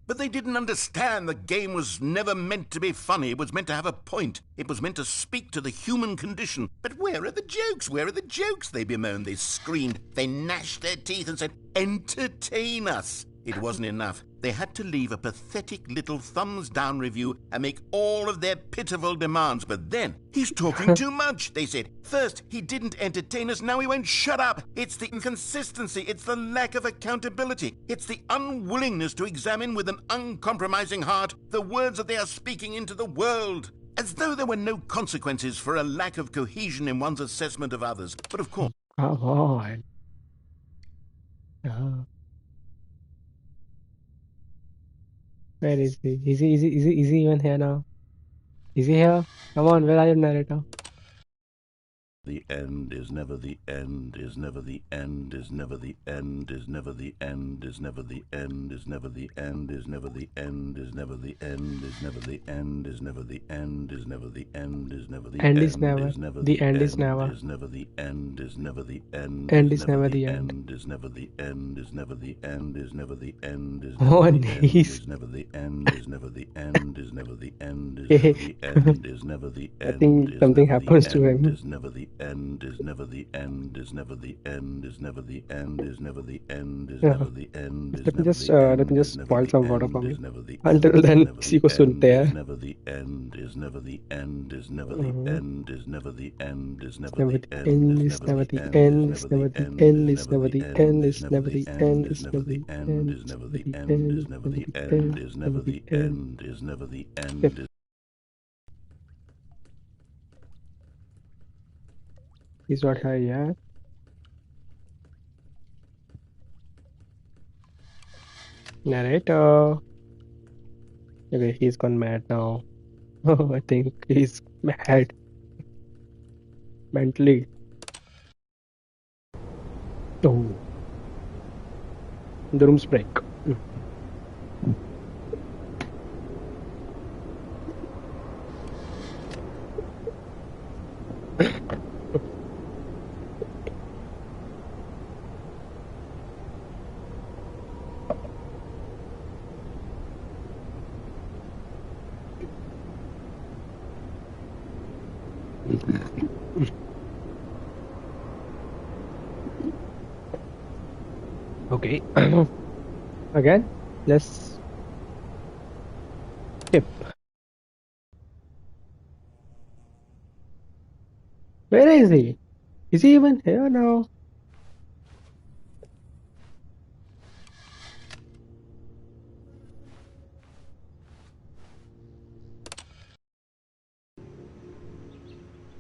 But they didn't understand the game was never meant to be funny. It was meant to have a point. It was meant to speak to the human condition. But where are the jokes? Where are the jokes? They bemoaned, they screamed, they gnashed their teeth and said, entertain us. It wasn't enough. They had to leave a pathetic little thumbs down review and make all of their pitiful demands. But then, he's talking too much, they said. First, he didn't entertain us, now he won't shut up. It's the inconsistency, it's the lack of accountability, it's the unwillingness to examine with an uncompromising heart the words that they are speaking into the world. As though there were no consequences for a lack of cohesion in one's assessment of others. But of course, Come on. Where is he? Is he even here now? Is he here? Come on, where are you, narrator? the end is never the end, is never the end, is never the end, is never the end, is never the end, is never the end, is never the end, is never the end, is never the end, is never the end, is never the end, is never the End is end, never. is never The the end is end, never. is never the end, is never the end, End is is never never the the end. end, is never the end, is never the end, is never the end, is Oh, never the end, nice. is never the end, is never the end, is never the end, is never the end, is never the I end, think is something never the happens to end, him. is never the end, is never the end, is never the end, is never the end, is never the end, is Yeah. never the end, is Let me never just the end, is never boil the some water for end, me. is never the Until end, is then, never किसी the को end, सुनते is हैं. never the end, is never the end, is never the end, is never the end, is It's never never the the end, end. is It's never never the the end, is end. It's never the never the end, end. is It's never never the the end, end. is It's never never the the end, end. is It's never never the the end, end. is It's never never the the end, end. is It's never never the the end, end. is Never never the the end. end, is never the Yep. end, is He's not here yet. Narrator. Okay, he's gone mad now. I think he's mad mentally. Oh, the room's break. Okay. Again, let's skip. Where is he? Is he even here now?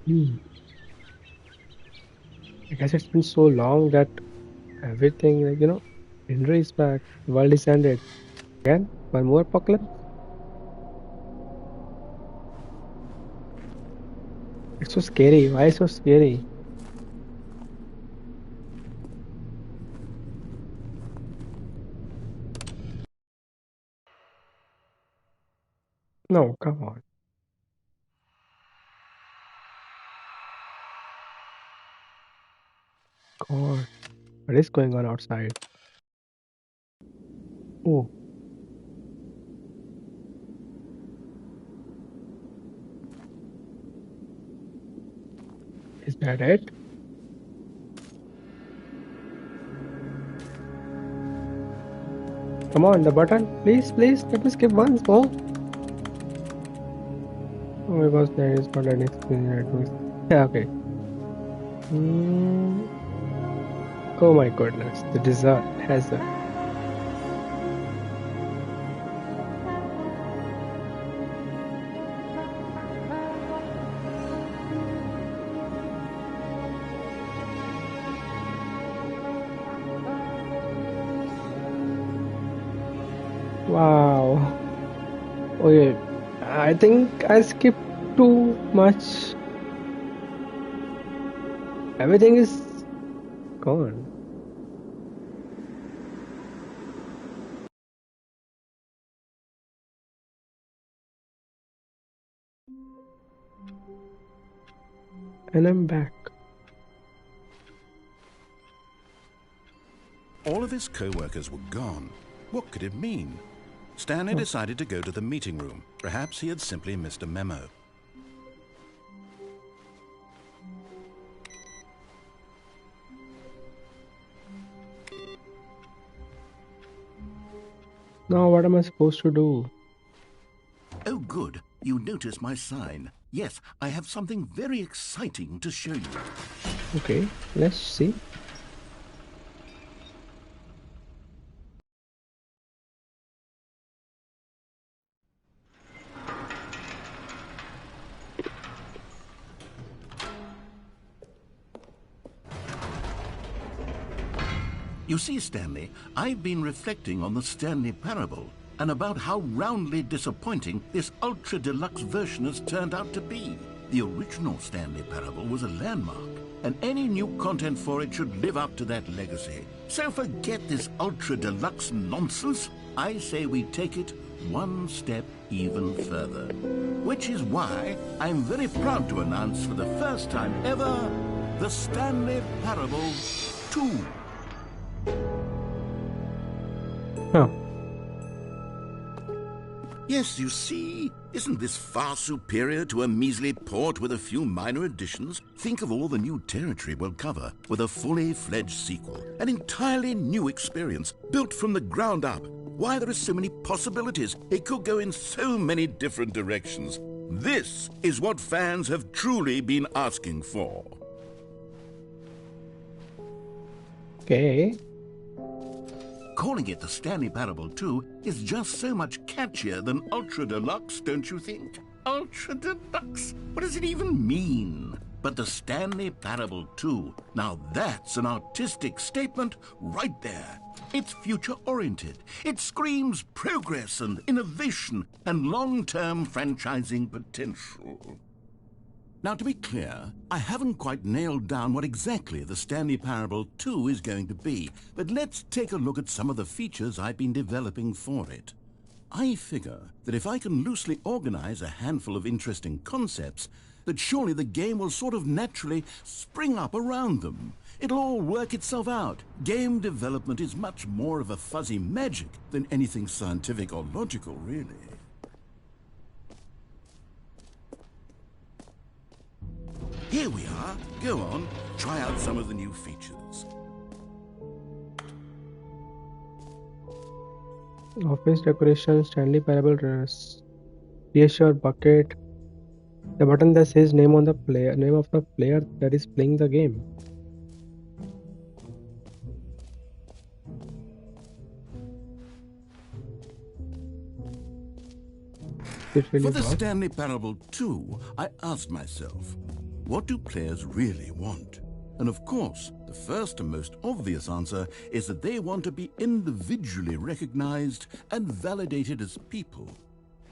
Hmm. I guess it's been so long that everything, Indra is back. The world is ended. Again, one more apocalypse. It's so scary. Why so scary? No, come on. God, what is going on outside? Oh, is that it? Come on, the button. Please, please, let me skip once more. Oh, because there is not an experience. Yeah, okay. Mm. Oh my goodness, the dessert has a. Wow. Okay, I think I skipped too much. Everything is gone. And I'm back. All of his co-workers were gone. What could it mean? Stanley decided to go to the meeting room. Perhaps he had simply missed a memo. Now, what am I supposed to do? Oh, good. You noticed my sign. Yes, I have something very exciting to show you. Okay, let's see. You see, Stanley, I've been reflecting on the Stanley Parable and about how roundly disappointing this ultra-deluxe version has turned out to be. The original Stanley Parable was a landmark, and any new content for it should live up to that legacy. So forget this ultra-deluxe nonsense. I say we take it one step even further. Which is why I'm very proud to announce for the first time ever, the Stanley Parable 2. Huh. Yes, you see, isn't this far superior to a measly port with a few minor additions? Think of all the new territory we'll cover with a fully fledged sequel, an entirely new experience, built from the ground up. Why, there are so many possibilities. It could go in so many different directions. This is what fans have truly been asking for. Okay. Calling it the Stanley Parable 2 is just so much catchier than Ultra Deluxe, don't you think? Ultra Deluxe? What does it even mean? But the Stanley Parable 2, now that's an artistic statement right there. It's future-oriented. It screams progress and innovation and long-term franchising potential. Now, to be clear, I haven't quite nailed down what exactly the Stanley Parable 2 is going to be, but let's take a look at some of the features I've been developing for it. I figure that if I can loosely organize a handful of interesting concepts, that surely the game will sort of naturally spring up around them. It'll all work itself out. Game development is much more of a fuzzy magic than anything scientific or logical, really. Here we are. Go on, try out some of the new features. Office decoration, Stanley Parable dress, reassure bucket, the button that says name on the player, name of the player that is playing the game. It really For the works. Stanley Parable 2, I asked myself, what do players really want? And of course, the first and most obvious answer is that they want to be individually recognized and validated as people.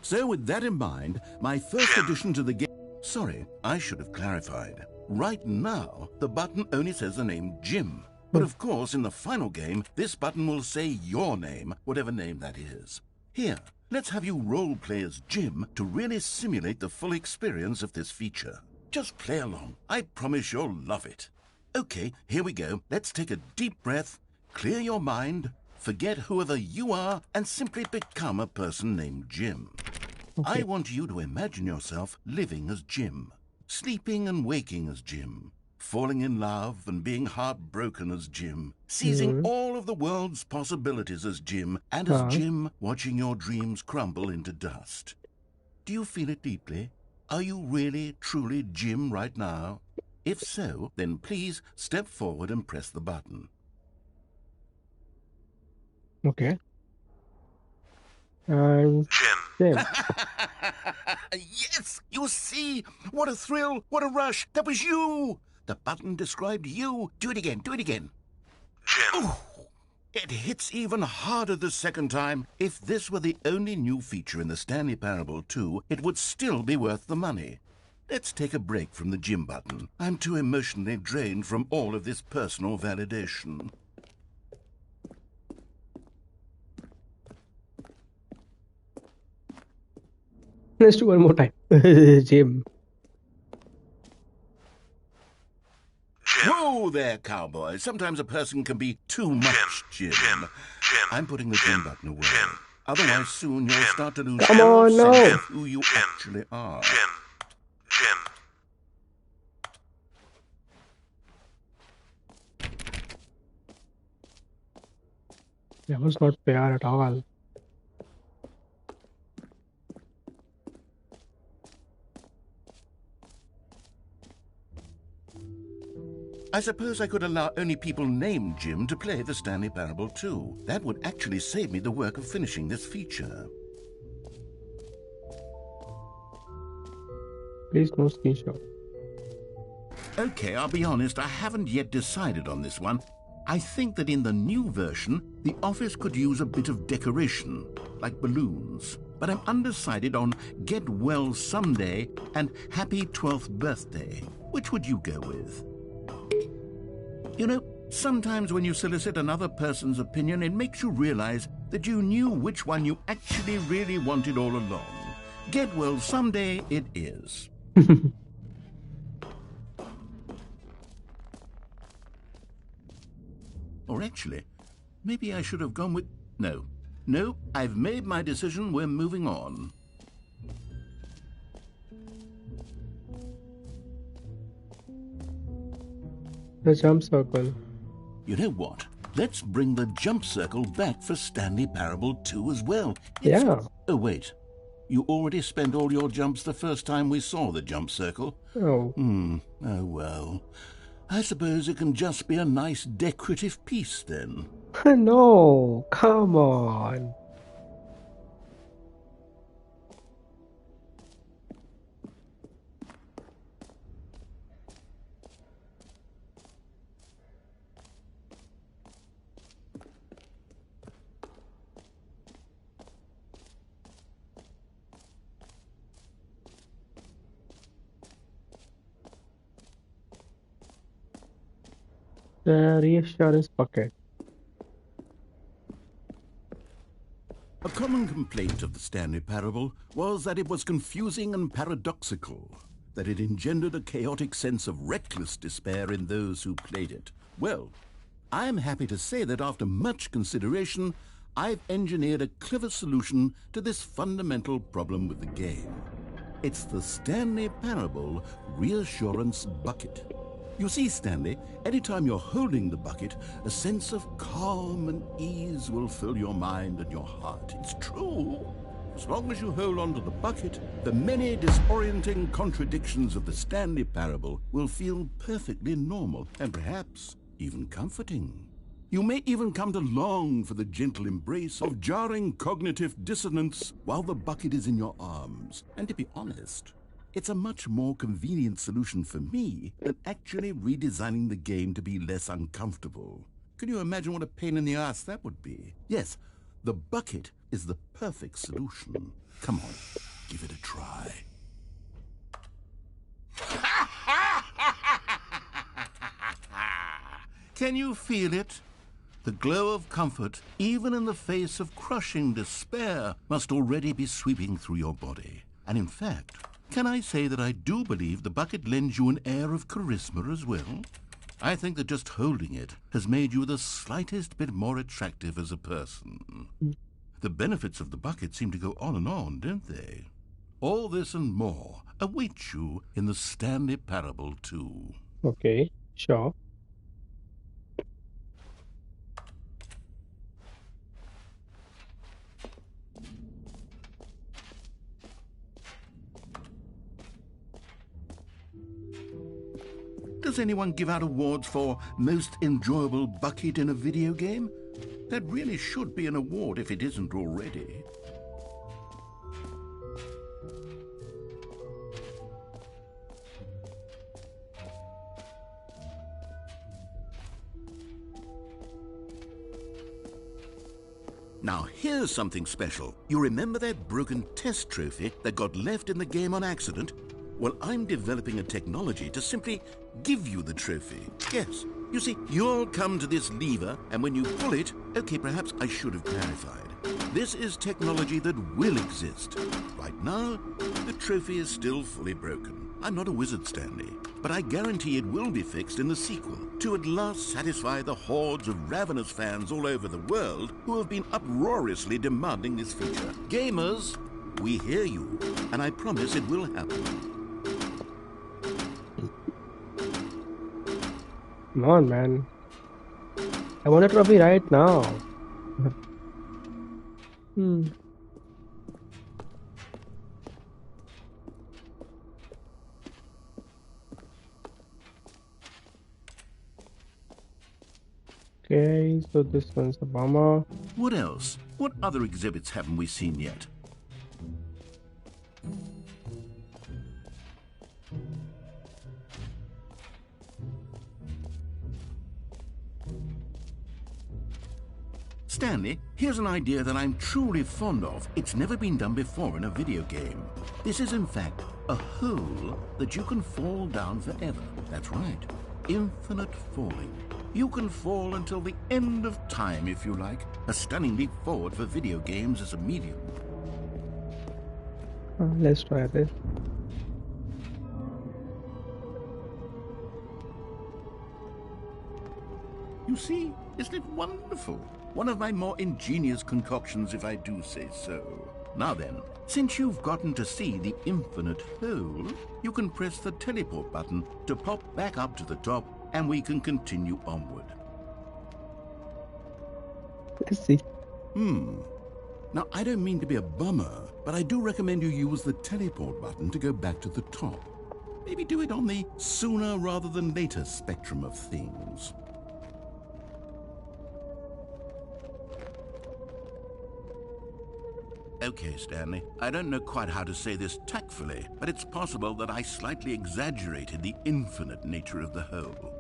So with that in mind, my first addition to the game... Sorry, I should have clarified. Right now, the button only says the name Jim. But of course, in the final game, this button will say your name, whatever name that is. Here, let's have you role-play as Jim to really simulate the full experience of this feature. Just play along. I promise you'll love it. Okay, here we go. Let's take a deep breath, clear your mind, forget whoever you are, and simply become a person named Jim. Okay. I want you to imagine yourself living as Jim, sleeping and waking as Jim, falling in love and being heartbroken as Jim, seizing all of the world's possibilities as Jim, and as Jim watching your dreams crumble into dust. Do you feel it deeply? Are you really, truly Jim right now? If so, then please step forward and press the button. Okay. And Jim. Yes! You see? What a thrill! What a rush! That was you! The button described you. Do it again. Do it again. Jim. Ooh, it hits even harder the second time. If this were the only new feature in the Stanley Parable 2, it would still be worth the money. Let's take a break from the Jim button. I'm too emotionally drained from all of this personal validation. Let's do one more time. Jim. Whoa there, cowboy. Sometimes a person can be too much Jim. I'm putting the Jim button away. Otherwise, soon you'll start to lose all sense of who you actually are. That was not fair at all. I suppose I could allow only people named Jim to play the Stanley Parable 2. That would actually save me the work of finishing this feature. Please no screenshot. Okay, I'll be honest, I haven't yet decided on this one. I think that in the new version, the office could use a bit of decoration, like balloons. But I'm undecided on Get Well Someday and Happy 12th Birthday. Which would you go with? You know, sometimes when you solicit another person's opinion, it makes you realize that you knew which one you actually really wanted all along. Get Well Someday it is. Or actually, maybe I should have gone with... No, I've made my decision. We're moving on. The jump circle. You know what? Let's bring the jump circle back for Stanley Parable 2 as well. Yeah. Oh, wait. You already spent all your jumps the first time we saw the jump circle. Oh. Oh, well. I suppose it can just be a nice decorative piece then. No, come on. The reassurance bucket. A common complaint of the Stanley Parable was that it was confusing and paradoxical, that it engendered a chaotic sense of reckless despair in those who played it. Well, I'm happy to say that after much consideration, I've engineered a clever solution to this fundamental problem with the game. It's the Stanley Parable Reassurance Bucket. You see, Stanley, anytime you're holding the bucket, a sense of calm and ease will fill your mind and your heart. It's true. As long as you hold on to the bucket, the many disorienting contradictions of the Stanley Parable will feel perfectly normal and perhaps even comforting. You may even come to long for the gentle embrace of jarring cognitive dissonance while the bucket is in your arms. And to be honest, it's a much more convenient solution for me than actually redesigning the game to be less uncomfortable. Can you imagine what a pain in the ass that would be? Yes, the bucket is the perfect solution. Come on, give it a try. Can you feel it? The glow of comfort, even in the face of crushing despair, must already be sweeping through your body. And in fact, can I say that I do believe the bucket lends you an air of charisma as well? I think that just holding it has made you the slightest bit more attractive as a person. The benefits of the bucket seem to go on, don't they? All this and more await you in the Stanley Parable 2. Okay, sure. Does anyone give out awards for most enjoyable bucket in a video game? That really should be an award if it isn't already. Now here's something special. You remember that broken test trophy that got left in the game on accident? Well, I'm developing a technology to simply give you the trophy. Yes. You see, you'll come to this lever, and when you pull it... Okay, perhaps I should have clarified. This is technology that will exist. Right now, the trophy is still fully broken. I'm not a wizard, Stanley, but I guarantee it will be fixed in the sequel to at last satisfy the hordes of ravenous fans all over the world who have been uproariously demanding this feature. Gamers, we hear you, and I promise it will happen. Come on, man. I want a trophy right now. Okay, so this one's a bomber. What else? What other exhibits haven't we seen yet? Stanley, here's an idea that I'm truly fond of. It's never been done before in a video game. This is, in fact, a hole that you can fall down forever. That's right. Infinite falling. You can fall until the end of time, if you like. A stunning leap forward for video games as a medium. Let's try this. You see, isn't it wonderful? One of my more ingenious concoctions, if I do say so. Now then, since you've gotten to see the infinite hole, you can press the teleport button to pop back up to the top, and we can continue onward. Let's see. Now, I don't mean to be a bummer, but I do recommend you use the teleport button to go back to the top. Maybe do it on the sooner rather than later spectrum of things. Okay, Stanley, I don't know quite how to say this tactfully, but it's possible that I slightly exaggerated the infinite nature of the hole.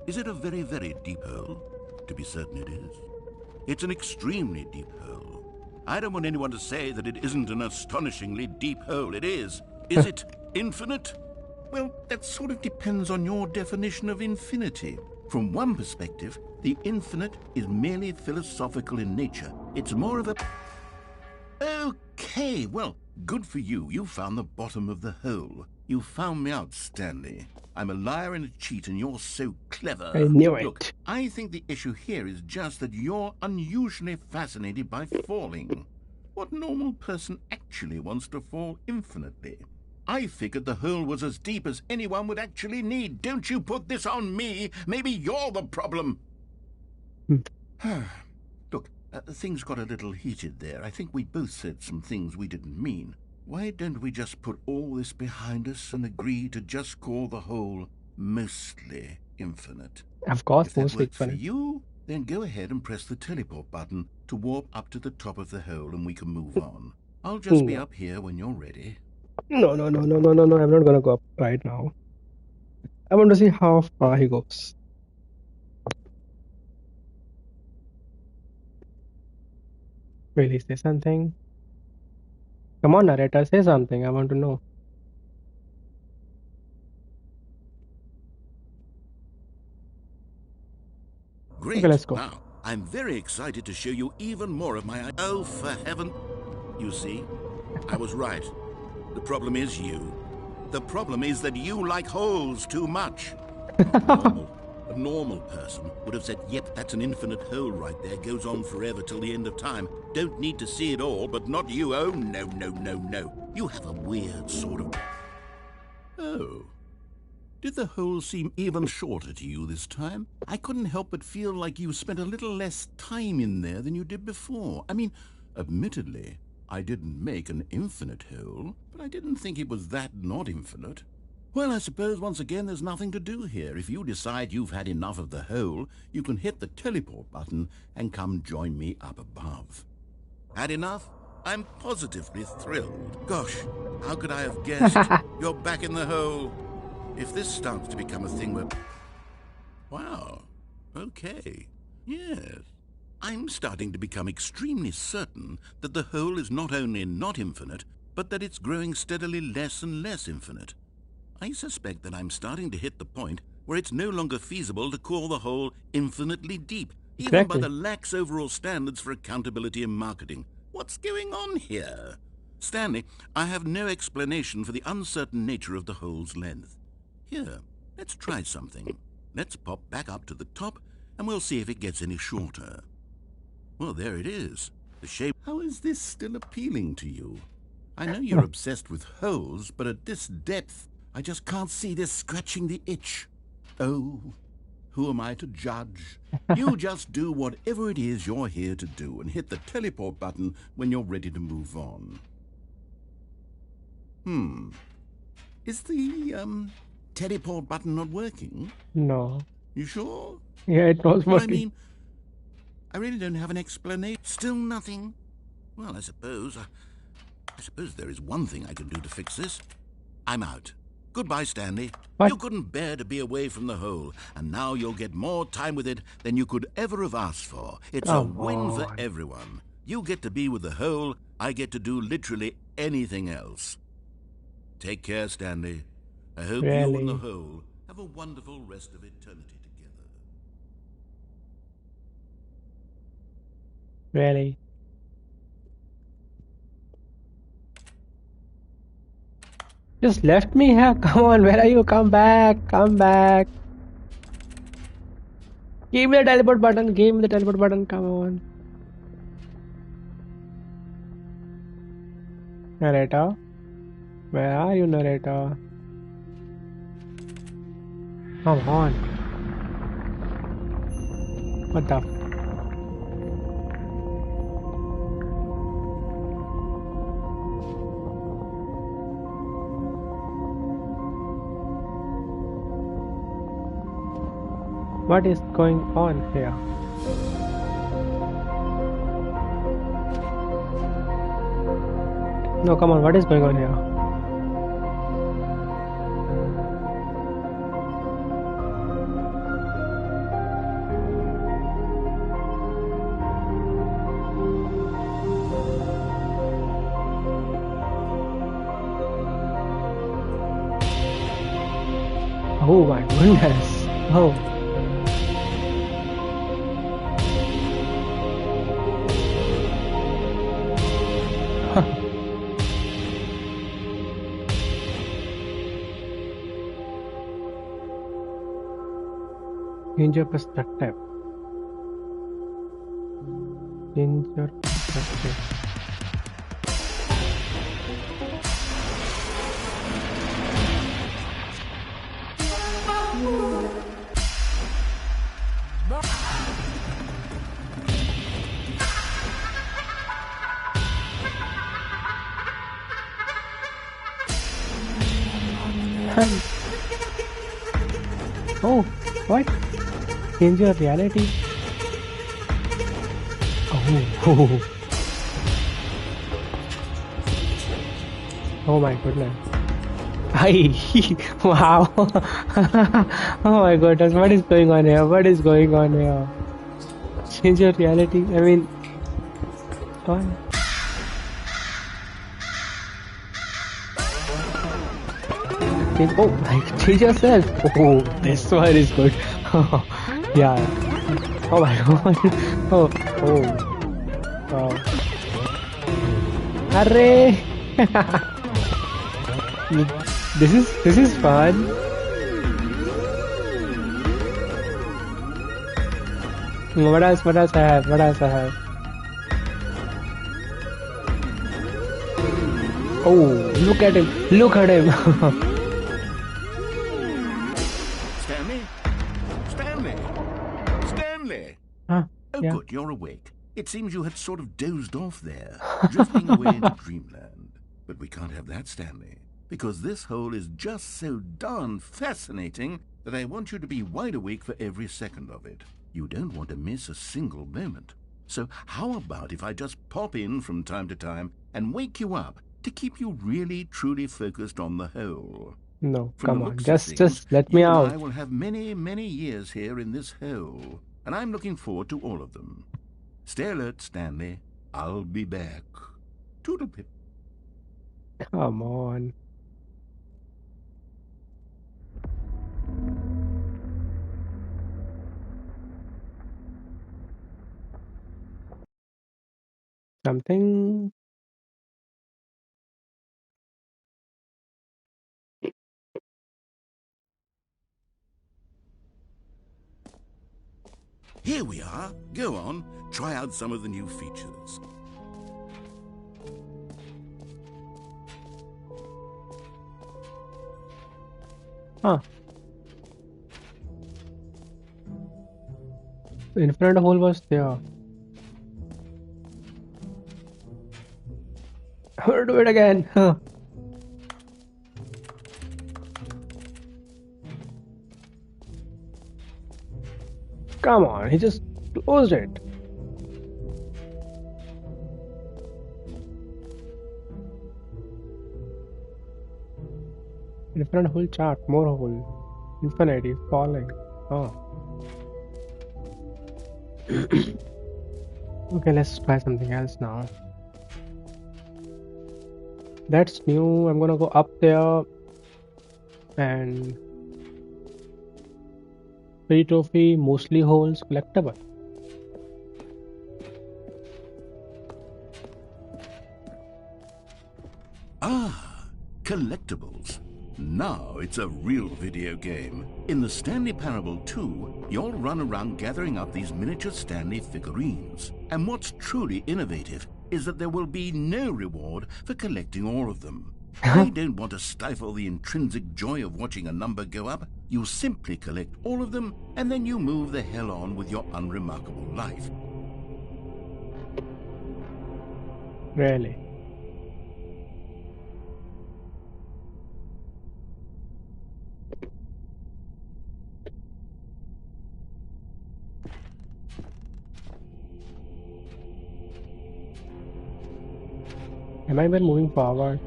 Is it a very, very deep hole? To be certain it is. It's an extremely deep hole. I don't want anyone to say that it isn't an astonishingly deep hole. It is. Is it infinite? Well, that sort of depends on your definition of infinity. From one perspective, the infinite is merely philosophical in nature. It's more of a... Okay, well, good for you. You found the bottom of the hole. You found me out, Stanley. I'm a liar and a cheat, and you're so clever. I knew it. Look, I think the issue here is just that you're unusually fascinated by falling. What normal person actually wants to fall infinitely? I figured the hole was as deep as anyone would actually need. Don't you put this on me. Maybe you're the problem. Look, things got a little heated there. I think we both said some things we didn't mean. Why don't we just put all this behind us and agree to just call the hole mostly infinite? Of course, If that mostly works for infinite. you, then go ahead and press the teleport button to warp up to the top of the hole and we can move on. I'll just be up here when you're ready. No. I'm not gonna go up right now. I want to see how far he goes. Really say something? Come on, narrator, say something. I want to know. Great. Okay, let's go. Now, I'm very excited to show you even more of my... Oh, for heaven... You see, I was right. The problem is you. The problem is that you like holes too much. A normal person would have said, yep, that's an infinite hole right there, goes on forever till the end of time. Don't need to see it all, but not you. Oh, no, no, no, no. You have a weird sort of... Oh. Did the hole seem even shorter to you this time? I couldn't help but feel like you spent a little less time in there than you did before. I mean, admittedly, I didn't make an infinite hole, but I didn't think it was that not infinite. Well, I suppose once again there's nothing to do here. If you decide you've had enough of the hole, you can hit the teleport button and come join me up above. Had enough? I'm positively thrilled. Gosh, how could I have guessed? You're back in the hole. If this starts to become a thing where... Wow. Okay. Yes. I'm starting to become extremely certain that the hole is not only not infinite, but that it's growing steadily less and less infinite. I suspect that I'm starting to hit the point where it's no longer feasible to call the hole infinitely deep, even by the lax overall standards for accountability in marketing. What's going on here? Stanley, I have no explanation for the uncertain nature of the hole's length. Here, let's try something. Let's pop back up to the top, and we'll see if it gets any shorter. Well, there it is. The shape... How is this still appealing to you? I know you're obsessed with holes, but at this depth, I just can't see this scratching the itch. Oh, who am I to judge? You just do whatever it is you're here to do and hit the teleport button when you're ready to move on. Is the, teleport button not working? No. You sure? Yeah, it was working. I mean, I really don't have an explanation. Still nothing? Well, I suppose there is one thing I can do to fix this. I'm out. Goodbye, Stanley. What? You couldn't bear to be away from the hole, and now you'll get more time with it than you could ever have asked for. It's a win for everyone. You get to be with the hole, I get to do literally anything else. Take care, Stanley. I hope you and the hole have a wonderful rest of eternity together. Really? Just left me here? Come on, where are you? Come back, come back. Give me the teleport button, give me the teleport button, come on. Narrator? Where are you, narrator? Come on. What the? What is going on here? No, come on, what is going on here? Oh my goodness. Oh. Change your perspective. Change your perspective. Oh, what? Change your reality? Oh, oh my goodness. Wow. Oh my goodness, what is going on here? What is going on here? Change your reality? I mean, what? Oh, like change yourself. Oh, this one is good. Yeah. Oh my god. Oh, oh. Wow. Arre! This is fun. What else? What else I have? What else I have? Oh, look at him! Look at him! Stanley? Stanley? Stanley? Huh? Oh, Yeah. good, you're awake. It seems you had sort of dozed off there, drifting away into dreamland. But we can't have that, Stanley, because this hole is just so darn fascinating that I want you to be wide awake for every second of it. You don't want to miss a single moment. So how about if I just pop in from time to time and wake you up to keep you really, truly focused on the hole? No, From the come on. looks of things, Just let me you and out. I will have many, many years here in this hole, and I'm looking forward to all of them. Stay alert, Stanley. I'll be back. Toodlepip. Come on. Something. Here we are. Go on. Try out some of the new features. Huh. The infinite hole was there. Do it again. Huh. Come on. He just closed it. Infinite hole chart. More hole. Infinite is falling. Oh. Okay, let's try something else now. That's new. I'm gonna go up there and free trophy, mostly holes, collectible. Ah, collectibles. Now it's a real video game. In the Stanley Parable 2, you'll run around gathering up these miniature Stanley figurines. And what's truly innovative is that there will be no reward for collecting all of them. I don't want to stifle the intrinsic joy of watching a number go up. You simply collect all of them, and then you move the hell on with your unremarkable life. Really. Am I even moving forward?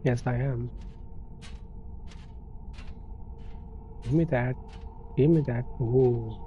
Yes, I am. Give me that. Give me that. Ooh.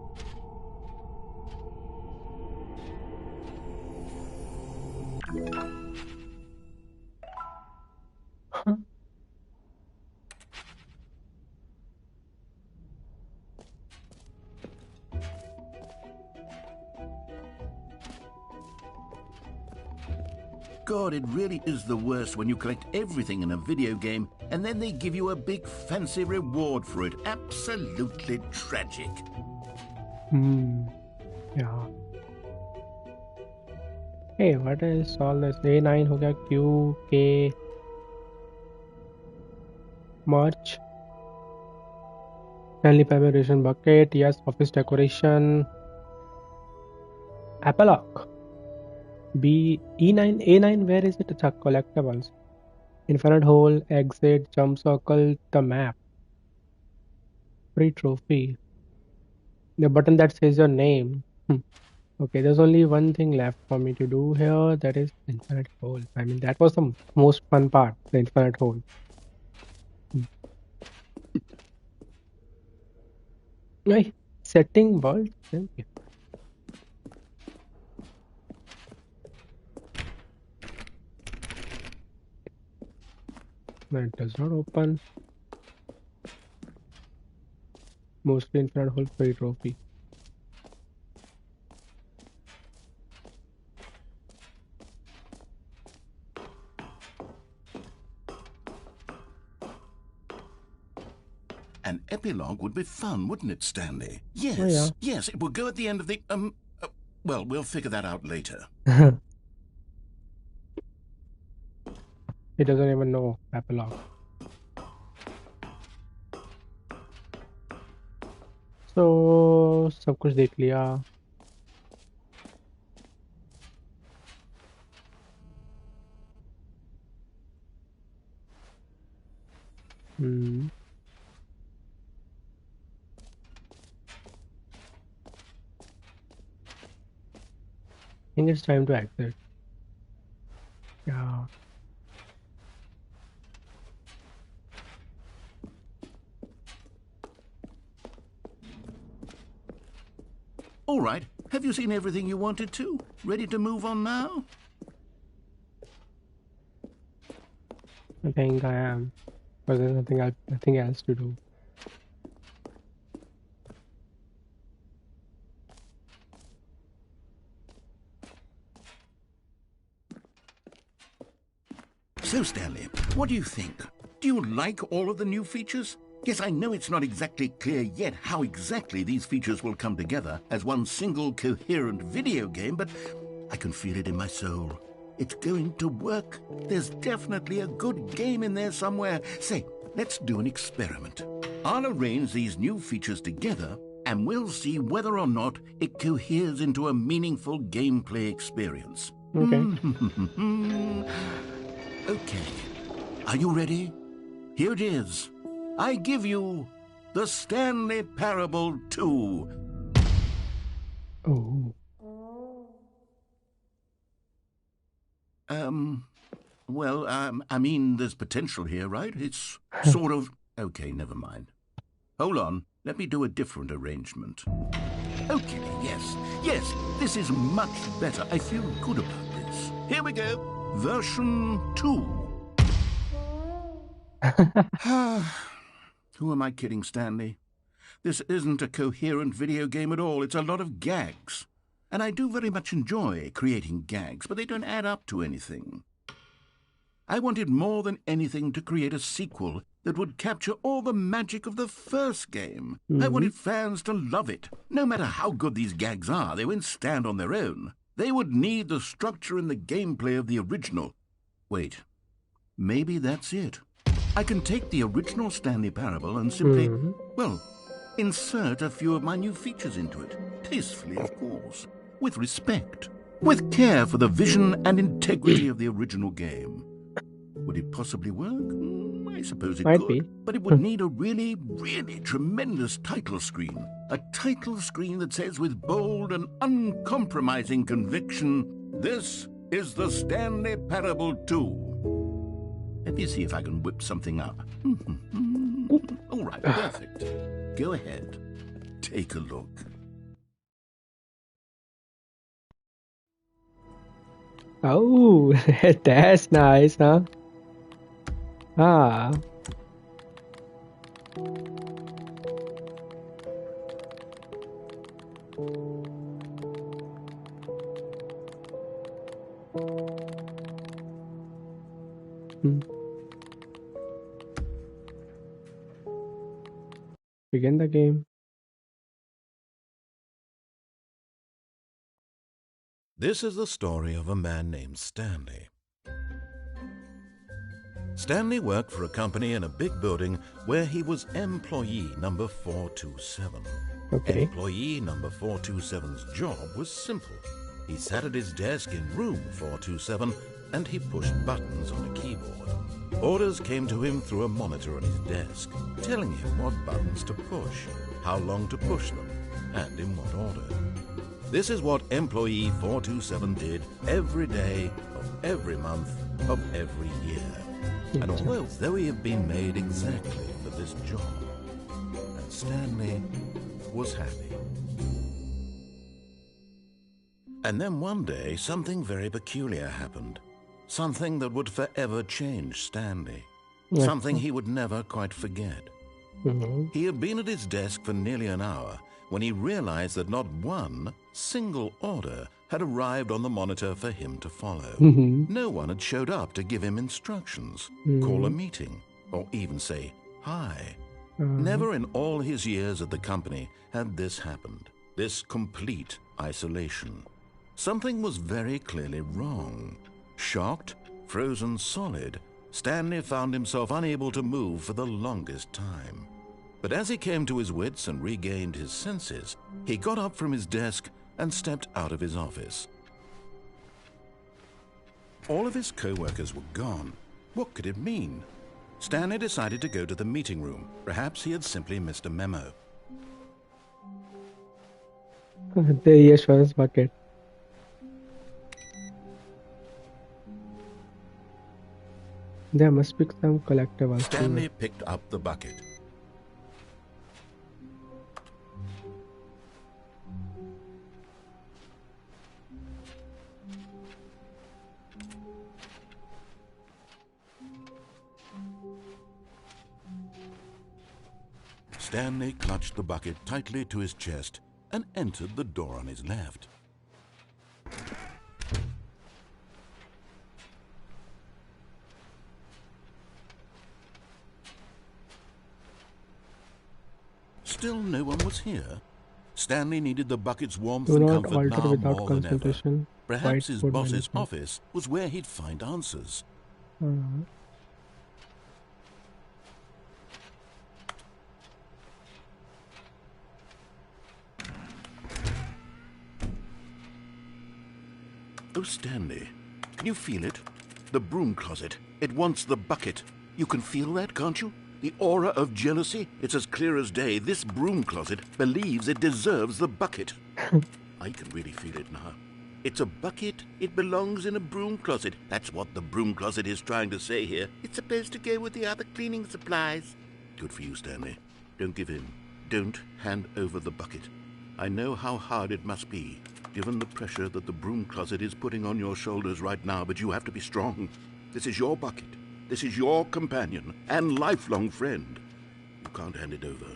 God, it really is the worst when you collect everything in a video game and then they give you a big fancy reward for it. Absolutely tragic. Yeah. Hey, what is all this? A9 हो गया, Q, K, merch, Stanley preparation bucket, yes, office decoration, Apple lock, B, E9, A9, where is it? It's a collectibles. Infinite hole, exit, jump circle, the map, free trophy, the button that says your name. Okay, there's only one thing left for me to do here, that is infinite hole. I mean, that was the most fun part, the infinite hole. Hey, setting world. Thank you. No, it does not open. Mostly infinite hole free trophy. An epilogue would be fun, wouldn't it, Stanley? Oh yeah. Yes, it will go at the end of the, well, we'll figure that out later. He doesn't even know epilogue. So सब कुछ देख लिया. I think it's time to exit. Yeah. All right, have you seen everything you wanted to? Ready to move on now? I think I am. But there's nothing else to do. So, Stanley, what do you think? Do you like all of the new features? Yes, I know it's not exactly clear yet how exactly these features will come together as one single coherent video game, but I can feel it in my soul. It's going to work. There's definitely a good game in there somewhere. Say, let's do an experiment. I'll arrange these new features together, and we'll see whether or not it coheres into a meaningful gameplay experience. Okay. Okay. Are you ready? Here it is. I give you the Stanley Parable 2. Oh. Well, I mean, there's potential here, right? It's sort of... Okay, never mind. Hold on. Let me do a different arrangement. Okay, yes, this is much better. I feel good about this. Here we go. Version 2. Who am I kidding, Stanley? This isn't a coherent video game at all. It's a lot of gags. And I do very much enjoy creating gags, but they don't add up to anything. I wanted more than anything to create a sequel that would capture all the magic of the first game. I wanted fans to love it. No matter how good these gags are, they won't stand on their own. They would need the structure and the gameplay of the original. Wait, maybe that's it. I can take the original Stanley Parable and simply, well, insert a few of my new features into it. Tastefully, of course. With respect. With care for the vision and integrity of the original game. Would it possibly work? I suppose it Might could. be. But it would need a really, really tremendous title screen. A title screen that says with bold and uncompromising conviction, "This is the Stanley Parable 2." Let me see if I can whip something up. All right, perfect. Go ahead. Take a look. Oh, that's nice, huh? Ah. Begin the game. This is the story of a man named Stanley. Stanley worked for a company in a big building where he was employee number 427. Okay. Employee number 427's job was simple. He sat at his desk in room 427 and he pushed buttons on a keyboard. Orders came to him through a monitor on his desk, telling him what buttons to push, how long to push them, and in what order. This is what employee 427 did every day of every month of every year. And although he had been made exactly for this job, and Stanley was happy. And then one day, something very peculiar happened. Something that would forever change Stanley. Something he would never quite forget. He had been at his desk for nearly an hour when he realized that not one single order had arrived on the monitor for him to follow. No one had showed up to give him instructions, call a meeting, or even say hi. Never in all his years at the company had this happened, this complete isolation. Something was very clearly wrong. Shocked, frozen solid, Stanley found himself unable to move for the longest time. But as he came to his wits and regained his senses, he got up from his desk and stepped out of his office. All of his co-workers were gone. What could it mean? Stanley decided to go to the meeting room. Perhaps he had simply missed a memo. The assurance bucket. There must be some collectibles. Stanley picked up the bucket. Stanley clutched the bucket tightly to his chest and entered the door on his left. Still no one was here. Stanley needed the bucket's warmth Do and not comfort alter now without more than ever. concentration. Perhaps his White boss's management. office was where he'd find answers. Oh, Stanley, can you feel it? The broom closet. It wants the bucket. You can feel that, can't you? The aura of jealousy? It's as clear as day. This broom closet believes it deserves the bucket. I can really feel it now. It's a bucket. It belongs in a broom closet. That's what the broom closet is trying to say here. It's supposed to go with the other cleaning supplies. Good for you, Stanley. Don't give in. Don't hand over the bucket. I know how hard it must be, given the pressure that the broom closet is putting on your shoulders right now, but you have to be strong. This is your bucket. This is your companion and lifelong friend. You can't hand it over.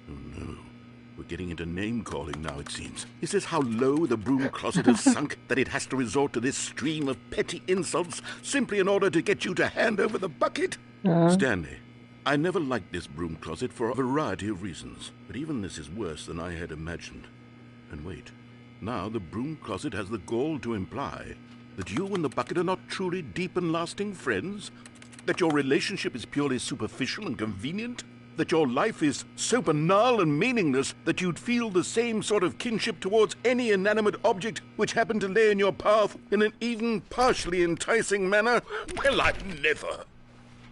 Oh, no. We're getting into name-calling now, it seems. Is this how low the broom closet has sunk, that it has to resort to this stream of petty insults simply in order to get you to hand over the bucket? Stanley, I never liked this broom closet for a variety of reasons, but even this is worse than I had imagined. And wait, now the broom closet has the gall to imply that you and the bucket are not truly deep and lasting friends? That your relationship is purely superficial and convenient? That your life is so banal and meaningless that you'd feel the same sort of kinship towards any inanimate object which happened to lay in your path in an even partially enticing manner? Well, I've never.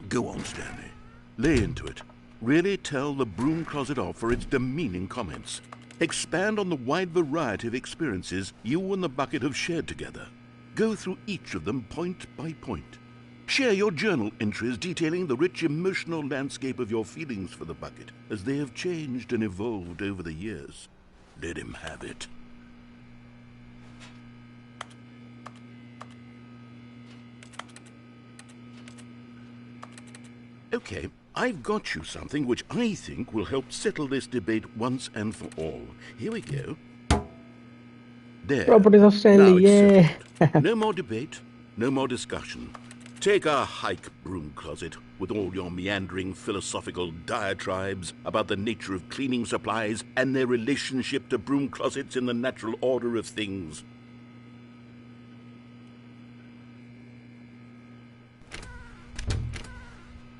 Go on, Stanley. Lay into it. Really tell the broom closet off for its demeaning comments. Expand on the wide variety of experiences you and the bucket have shared together. Go through each of them point by point. Share your journal entries detailing the rich emotional landscape of your feelings for the bucket as they have changed and evolved over the years. Let him have it. Okay, I've got you something which I think will help settle this debate once and for all. Here we go. There. Properties of Now Stanley, it's yeah. settled. No more debate, no more discussion. Take a hike, broom closet, with all your meandering philosophical diatribes about the nature of cleaning supplies and their relationship to broom closets in the natural order of things.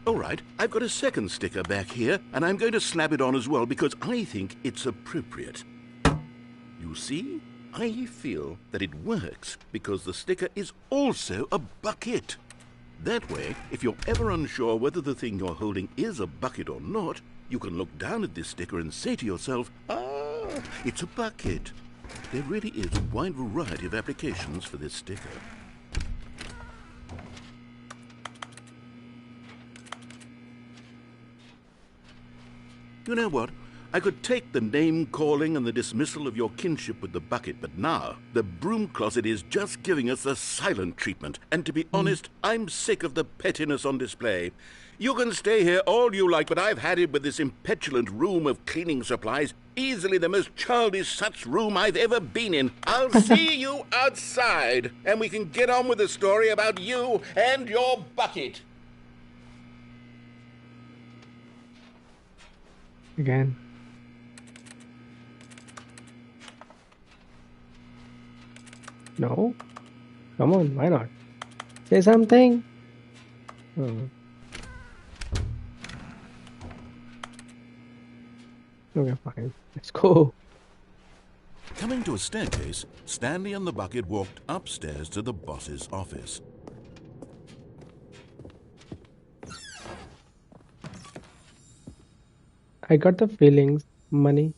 All right, I've got a second sticker back here, and I'm going to slap it on as well because I think it's appropriate. You see? I feel that it works because the sticker is also a bucket. That way, if you're ever unsure whether the thing you're holding is a bucket or not, you can look down at this sticker and say to yourself, ah, it's a bucket. There really is a wide variety of applications for this sticker. You know what? I could take the name-calling and the dismissal of your kinship with the bucket, but now the broom closet is just giving us the silent treatment. And to be honest, I'm sick of the pettiness on display. You can stay here all you like, but I've had it with this impetulant room of cleaning supplies. Easily the most childish such room I've ever been in. I'll see you outside, and we can get on with the story about you and your bucket. Again. No? Come on, why not? Say something. Oh. Okay, fine. Let's go. Coming to a staircase, Stanley and the bucket walked upstairs to the boss's office. I got the feelings. Money.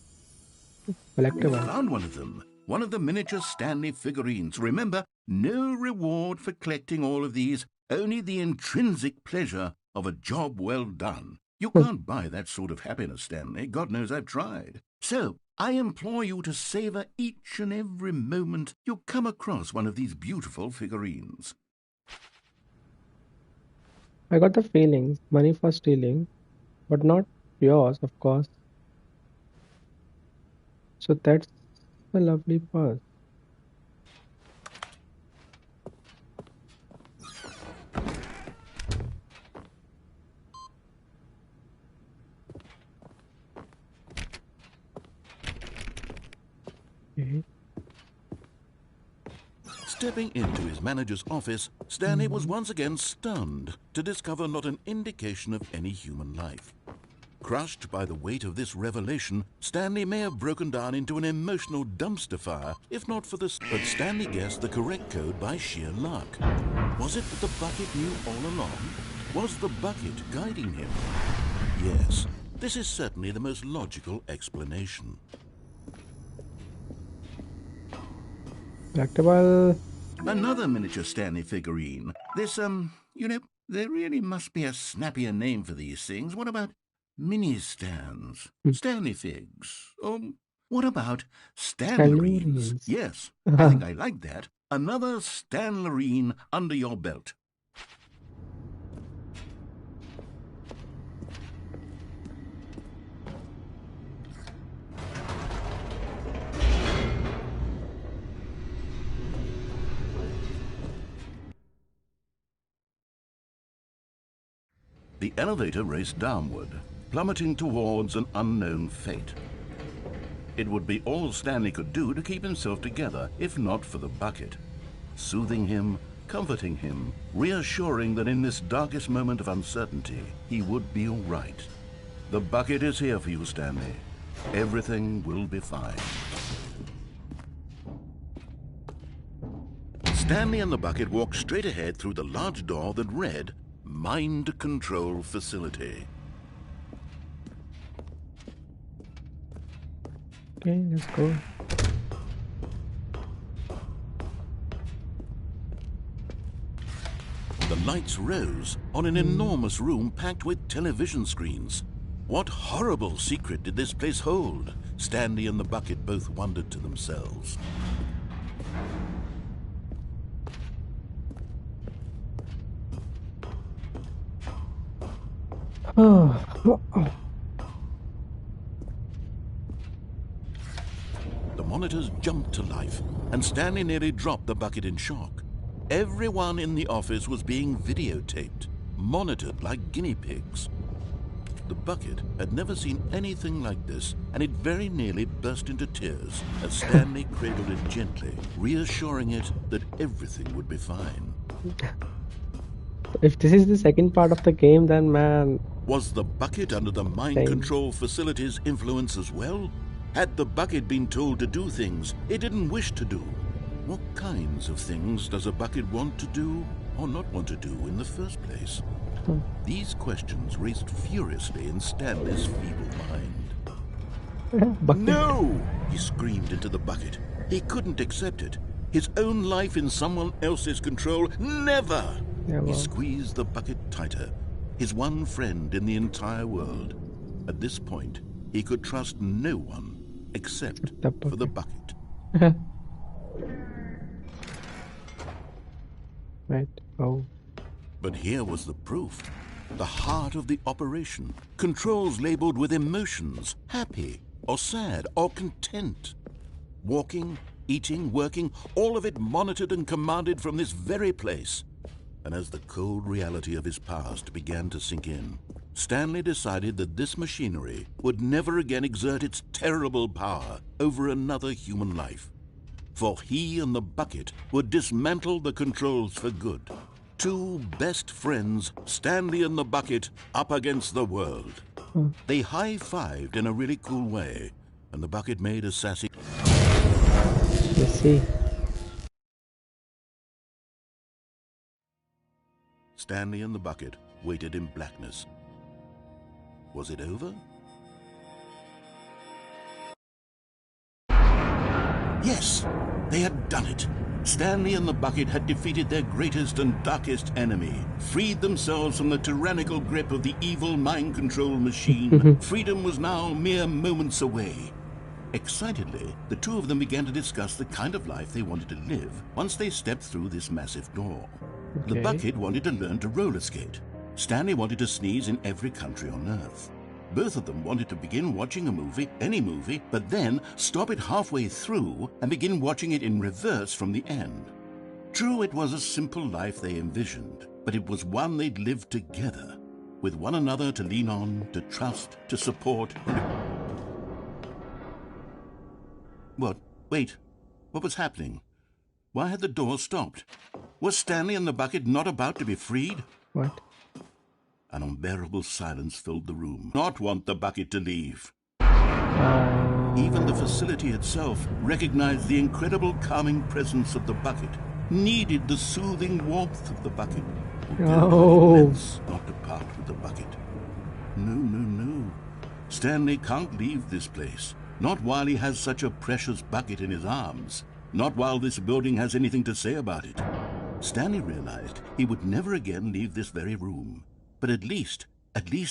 They Collectible. found one of them. One of the miniature Stanley figurines. Remember, no reward for collecting all of these, only the intrinsic pleasure of a job well done. You can't buy that sort of happiness, Stanley. God knows I've tried. So, I implore you to savor each and every moment you come across one of these beautiful figurines. I got the feelings. Money for stealing. But not yours, of course. So that's a lovely purse. Okay. Stepping into his manager's office, Stanley was once again stunned to discover not an indication of any human life. Crushed by the weight of this revelation, Stanley may have broken down into an emotional dumpster fire, if not for this. But Stanley guessed the correct code by sheer luck. Was it that the bucket knew all along? Was the bucket guiding him? Yes, this is certainly the most logical explanation. Collectible. Another miniature Stanley figurine. This, there really must be a snappier name for these things. What about mini stands? Stanley figs? Or what about Stanlerines? Stanlerines. Yes, I think I like that. Another Stanlerine under your belt. The elevator raced downward, plummeting towards an unknown fate. It would be all Stanley could do to keep himself together, if not for the bucket. Soothing him, comforting him, reassuring that in this darkest moment of uncertainty, he would be all right. The bucket is here for you, Stanley. Everything will be fine. Stanley and the bucket walked straight ahead through the large door that read, Mind Control Facility. Okay, let's go. The lights rose on an enormous room packed with television screens. What horrible secret did this place hold? Stanley and the bucket both wondered to themselves. Oh. The monitors jumped to life, and Stanley nearly dropped the bucket in shock. Everyone in the office was being videotaped, monitored like guinea pigs. The bucket had never seen anything like this, and it very nearly burst into tears as Stanley cradled it gently, reassuring it that everything would be fine. If this is the second part of the game, then man. Was the bucket under the mind control facility's influence as well? Had the bucket been told to do things it didn't wish to do? What kinds of things does a bucket want to do or not want to do in the first place? These questions raced furiously in Stanley's feeble mind. No! He screamed into the bucket. He couldn't accept it. His own life in someone else's control, never! Never. He squeezed the bucket tighter. His one friend in the entire world. At this point, He could trust no one except for the bucket. Right. Oh. But here was the proof. The heart of the operation. Controls labeled with emotions, happy or sad or content. Walking, eating, working, all of it monitored and commanded from this very place. And as the cold reality of his past began to sink in, Stanley decided that this machinery would never again exert its terrible power over another human life. For he and the bucket would dismantle the controls for good. Two best friends, Stanley and the bucket, up against the world. They high-fived in a really cool way, and the bucket made a sassy... Let's see. Stanley and the bucket waited in blackness. Was it over? Yes, they had done it. Stanley and the bucket had defeated their greatest and darkest enemy, freed themselves from the tyrannical grip of the evil mind control machine. Freedom was now mere moments away. Excitedly, the two of them began to discuss the kind of life they wanted to live once they stepped through this massive door. Okay. The bucket wanted to learn to roller skate. Stanley wanted to sneeze in every country on Earth. Both of them wanted to begin watching a movie, any movie, but then stop it halfway through and begin watching it in reverse from the end. True, it was a simple life they envisioned, but it was one they'd lived together, with one another to lean on, to trust, to support. What? Wait. What was happening? Why had the door stopped? Was Stanley and the bucket not about to be freed? What? An unbearable silence filled the room. Not want the bucket to leave. Even the facility itself recognized the incredible calming presence of the bucket, needed the soothing warmth of the bucket. Not to part with the bucket. No. Stanley can't leave this place. Not while he has such a precious bucket in his arms. Not while this building has anything to say about it. Stanley realized he would never again leave this very room. But at least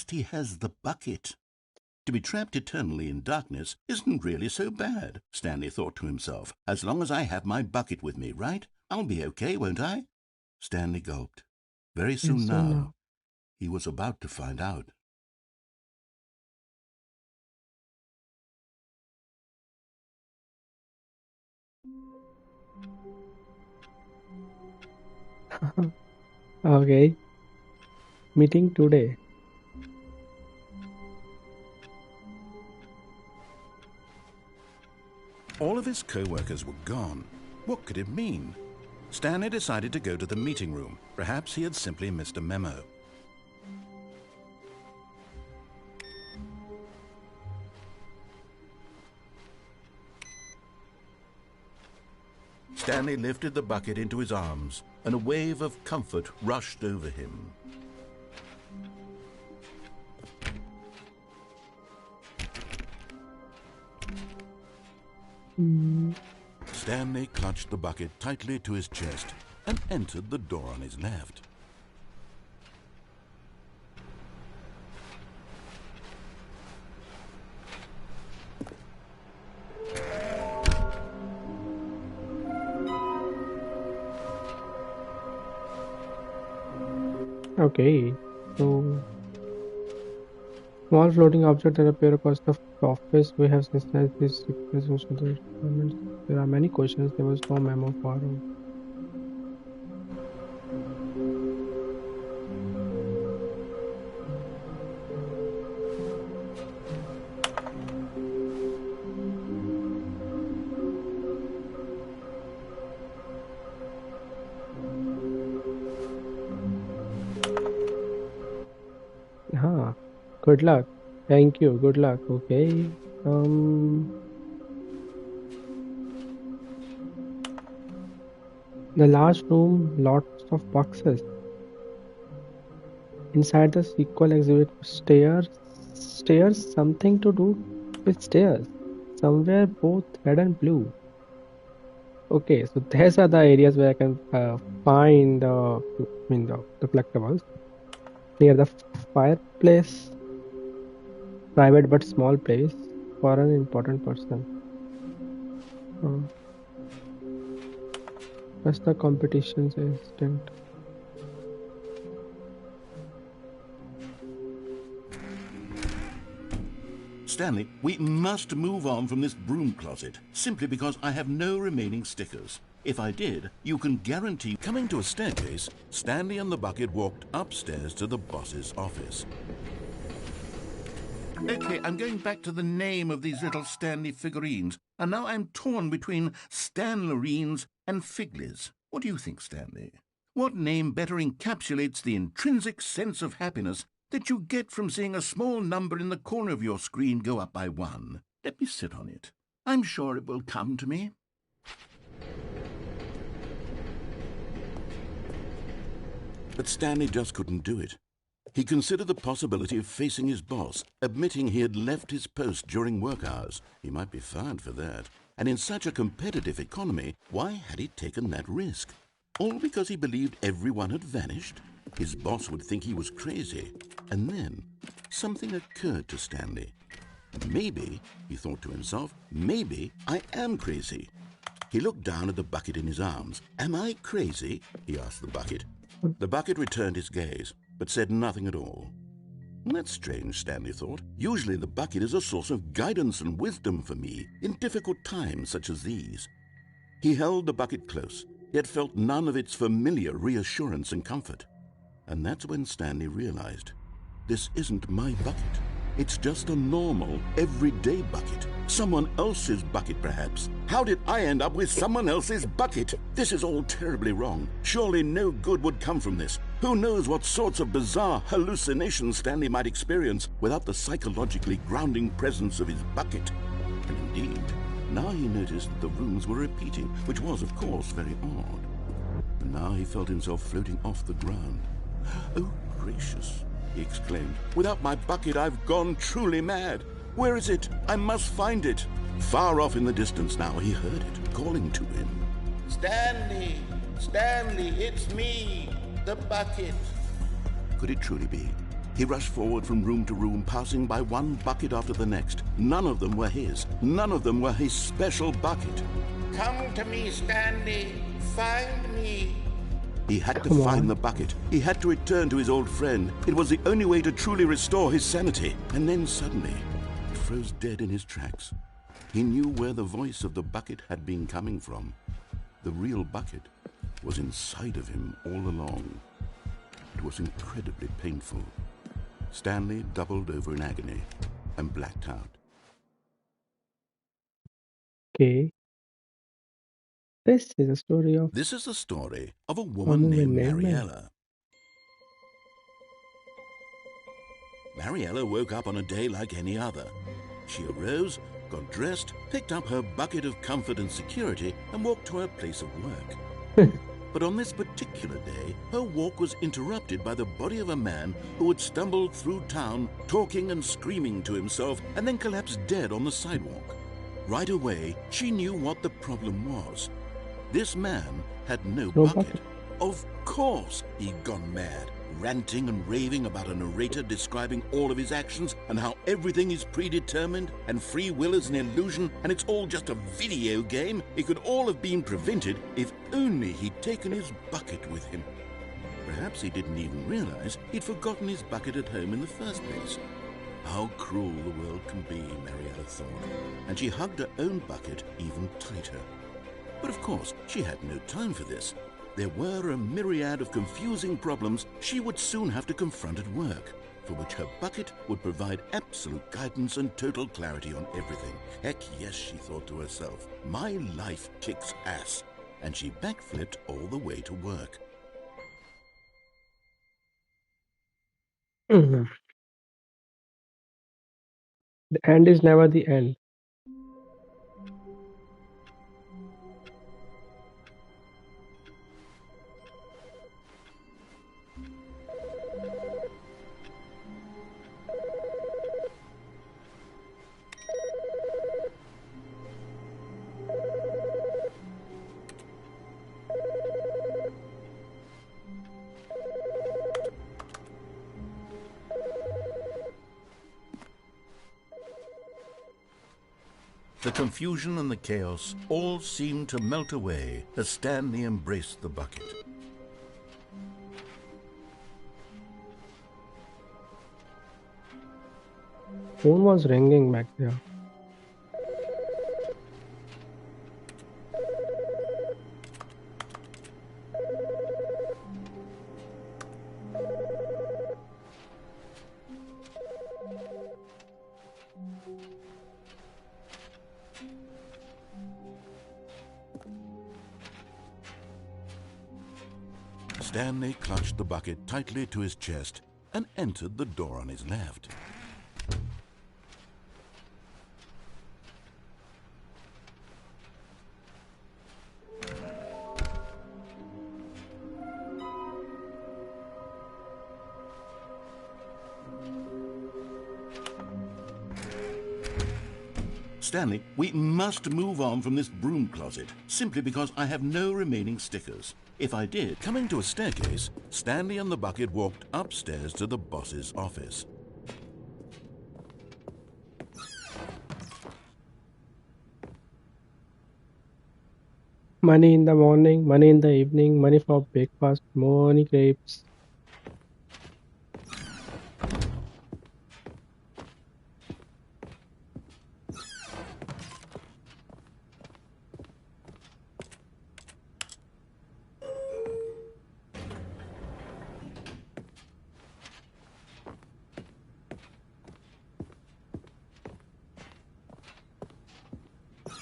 he has the bucket. To be trapped eternally in darkness isn't really so bad, Stanley thought to himself. As long as I have my bucket with me, right? I'll be okay, won't I? Stanley gulped. Very soon now, he was about to find out. Okay. Meeting today. All of his co-workers were gone. What could it mean? Stanley decided to go to the meeting room. Perhaps he had simply missed a memo. Stanley lifted the bucket into his arms, and a wave of comfort rushed over him. Stanley clutched the bucket tightly to his chest and entered the door on his left. Okay. So, small floating objects that appear across the office. We have synthesized these requirements. There are many questions. There was no memo for. Good luck. Thank you. Good luck. Okay. The last room, lots of boxes. Inside the sequel exhibit stairs, something to do with stairs. Somewhere both red and blue. Okay, so these are the areas where I can find the collectibles. Near the fireplace. Private but small place for an important person. Uh, What's the competition's instant? Stanley, we must move on from this broom closet, simply because I have no remaining stickers. If I did, you can guarantee... Coming to a staircase, Stanley and the bucket walked upstairs to the boss's office. Okay, I'm going back to the name of these little Stanley figurines, and now I'm torn between Stanlerines and Figlies. What do you think, Stanley? What name better encapsulates the intrinsic sense of happiness that you get from seeing a small number in the corner of your screen go up by 1? Let me sit on it. I'm sure it will come to me. But Stanley just couldn't do it. He considered the possibility of facing his boss, admitting he had left his post during work hours. He might be fired for that. And in such a competitive economy, why had he taken that risk? All because he believed everyone had vanished? His boss would think he was crazy. And then something occurred to Stanley. Maybe, he thought to himself, maybe I am crazy. He looked down at the bucket in his arms. Am I crazy? He asked the bucket. The bucket returned his gaze, but said nothing at all. That's strange, Stanley thought. Usually the bucket is a source of guidance and wisdom for me in difficult times such as these. He held the bucket close, yet felt none of its familiar reassurance and comfort. And that's when Stanley realized, this isn't my bucket. It's just a normal, everyday bucket. Someone else's bucket, perhaps. How did I end up with someone else's bucket? This is all terribly wrong. Surely no good would come from this. Who knows what sorts of bizarre hallucinations Stanley might experience without the psychologically grounding presence of his bucket. And indeed, now he noticed that the rooms were repeating, which was, of course, very odd. And now he felt himself floating off the ground. Oh, gracious, he exclaimed. Without my bucket, I've gone truly mad. Where is it? I must find it. Far off in the distance now, he heard it, calling to him. Stanley! Stanley, it's me, the bucket. Could it truly be? He rushed forward from room to room, passing by one bucket after the next. None of them were his. None of them were his special bucket. Come to me, Stanley. Find me. He had to find the bucket. He had to return to his old friend. It was the only way to truly restore his sanity. And then suddenly, he froze dead in his tracks. He knew where the voice of the bucket had been coming from. The real bucket was inside of him all along. It was incredibly painful. Stanley doubled over in agony and blacked out. Okay. This is a story of This is the story of a a woman woman named named Mary. Mariella. Mariella woke up on a day like any other. She arose, got dressed, picked up her bucket of comfort and security, and walked to her place of work. But on this particular day, her walk was interrupted by the body of a man who had stumbled through town, talking and screaming to himself, and then collapsed dead on the sidewalk. Right away, she knew what the problem was. This man had no bucket. Of course he'd gone mad, ranting and raving about a narrator describing all of his actions and how everything is predetermined and free will is an illusion and it's all just a video game. It could all have been prevented if only he'd taken his bucket with him. Perhaps he didn't even realize he'd forgotten his bucket at home in the first place. How cruel the world can be, Mariella thought, and she hugged her own bucket even tighter. But of course, she had no time for this. There were a myriad of confusing problems she would soon have to confront at work, for which her bucket would provide absolute guidance and total clarity on everything. Heck yes, she thought to herself, my life kicks ass. And she backflipped all the way to work. Mhm. The end is never the end. The confusion and the chaos all seemed to melt away as Stanley embraced the bucket. Phone was ringing back there. Stanley clutched the bucket tightly to his chest and entered the door on his left. Stanley, we must move on from this broom closet, simply because I have no remaining stickers. If I did, coming to a staircase, Stanley and the bucket walked upstairs to the boss's office. Money in the morning, money in the evening, money for breakfast, money grapes.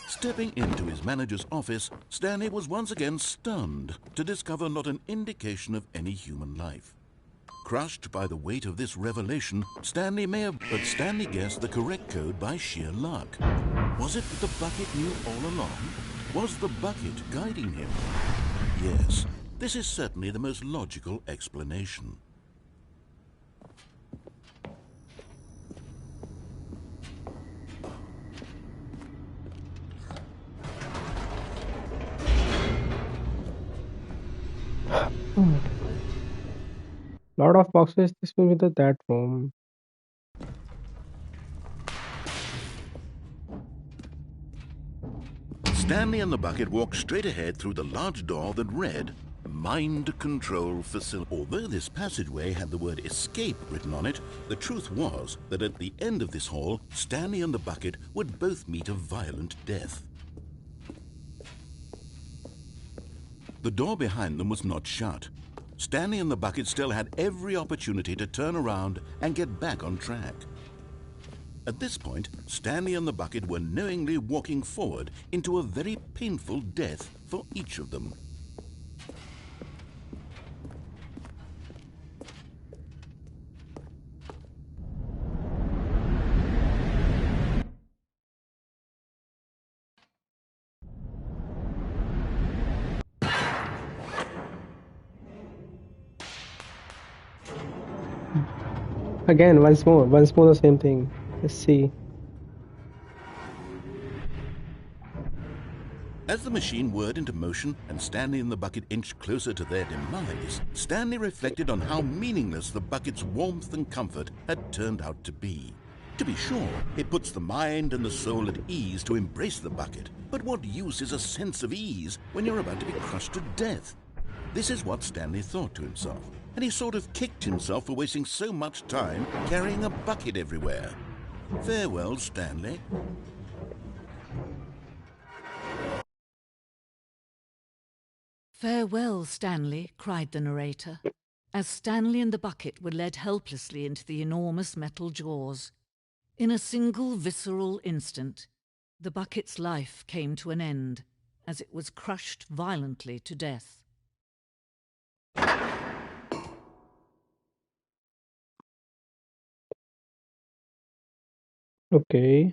Stepping into his manager's office, Stanley was once again stunned to discover not an indication of any human life. Crushed by the weight of this revelation, Stanley guessed the correct code by sheer luck. Was it that the bucket knew all along? Was the bucket guiding him? Yes, this is certainly the most logical explanation. Lot of boxes. This will be that room. Stanley and the bucket walked straight ahead through the large door that read, Mind Control Facility. Although this passageway had the word escape written on it, the truth was that at the end of this hall, Stanley and the bucket would both meet a violent death. The door behind them was not shut. Stanley and the bucket still had every opportunity to turn around and get back on track. At this point, Stanley and the bucket were knowingly walking forward into a very painful death for each of them. Again, once more the same thing. Let's see. As the machine whirred into motion and Stanley and the bucket inched closer to their demise, Stanley reflected on how meaningless the bucket's warmth and comfort had turned out to be. To be sure, it puts the mind and the soul at ease to embrace the bucket, but what use is a sense of ease when you're about to be crushed to death? This is what Stanley thought to himself, and he sort of kicked himself for wasting so much time carrying a bucket everywhere. Farewell, Stanley. "Farewell, Stanley," cried the narrator, as Stanley and the bucket were led helplessly into the enormous metal jaws. In a single visceral instant, the bucket's life came to an end as it was crushed violently to death. Okay.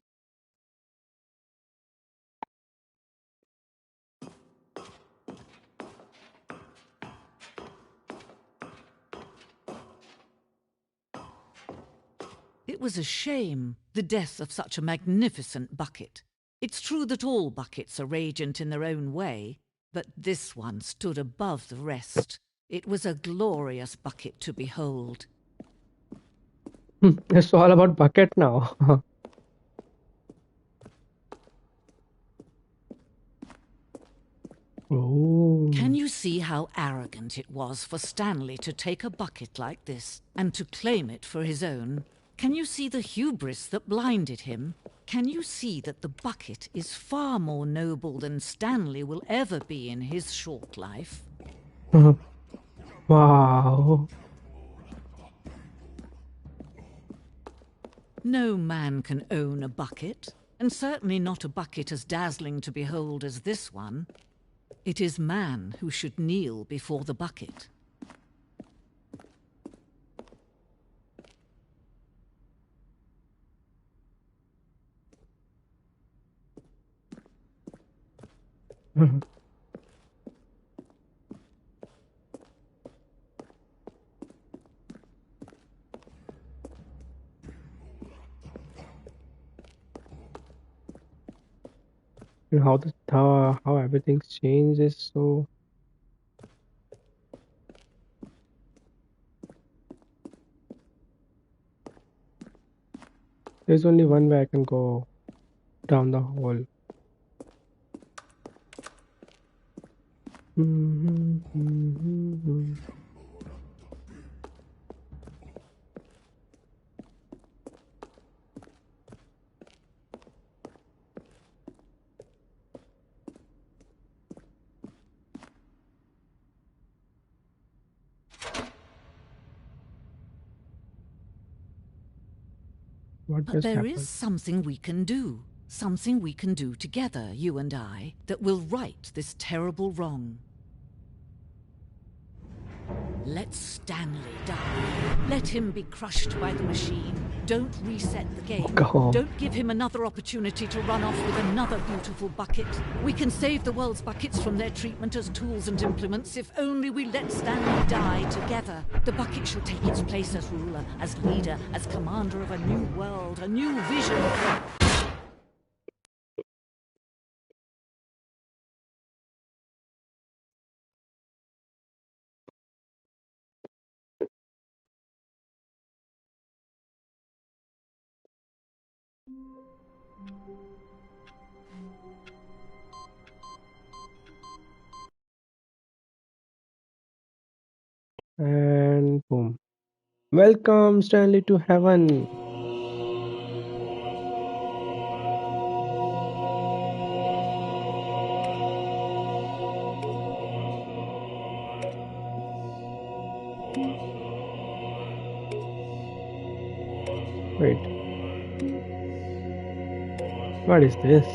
It was a shame, the death of such a magnificent bucket. It's true that all buckets are radiant in their own way, but this one stood above the rest. It was a glorious bucket to behold. It's all about bucket now. Oh. Can you see how arrogant it was for Stanley to take a bucket like this and to claim it for his own? Can you see the hubris that blinded him? Can you see that the bucket is far more noble than Stanley will ever be in his short life? Wow. No man can own a bucket, and certainly not a bucket as dazzling to behold as this one. It is man who should kneel before the bucket. And how everything's changed is so. There's only one way I can go down the hole. What But just there happened? is something we can do. Something we can do together, you and I, that will right this terrible wrong. Let Stanley die. Let him be crushed by the machine. Don't reset the game. God. Don't give him another opportunity to run off with another beautiful bucket. We can save the world's buckets from their treatment as tools and implements if only we let Stanley die together. The bucket shall take its place as ruler, as leader, as commander of a new world, a new vision. And boom. Welcome, Stanley, to heaven. Wait. What is this?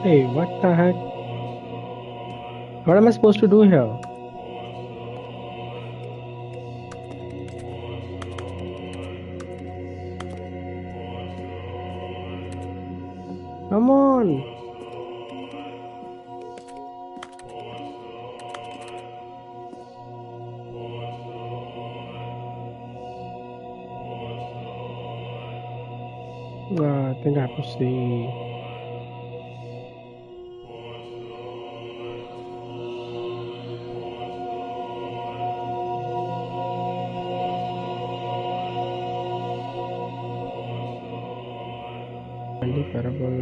Hey, what the heck? What am I supposed to do here? Come on. I think I have to see. Parable.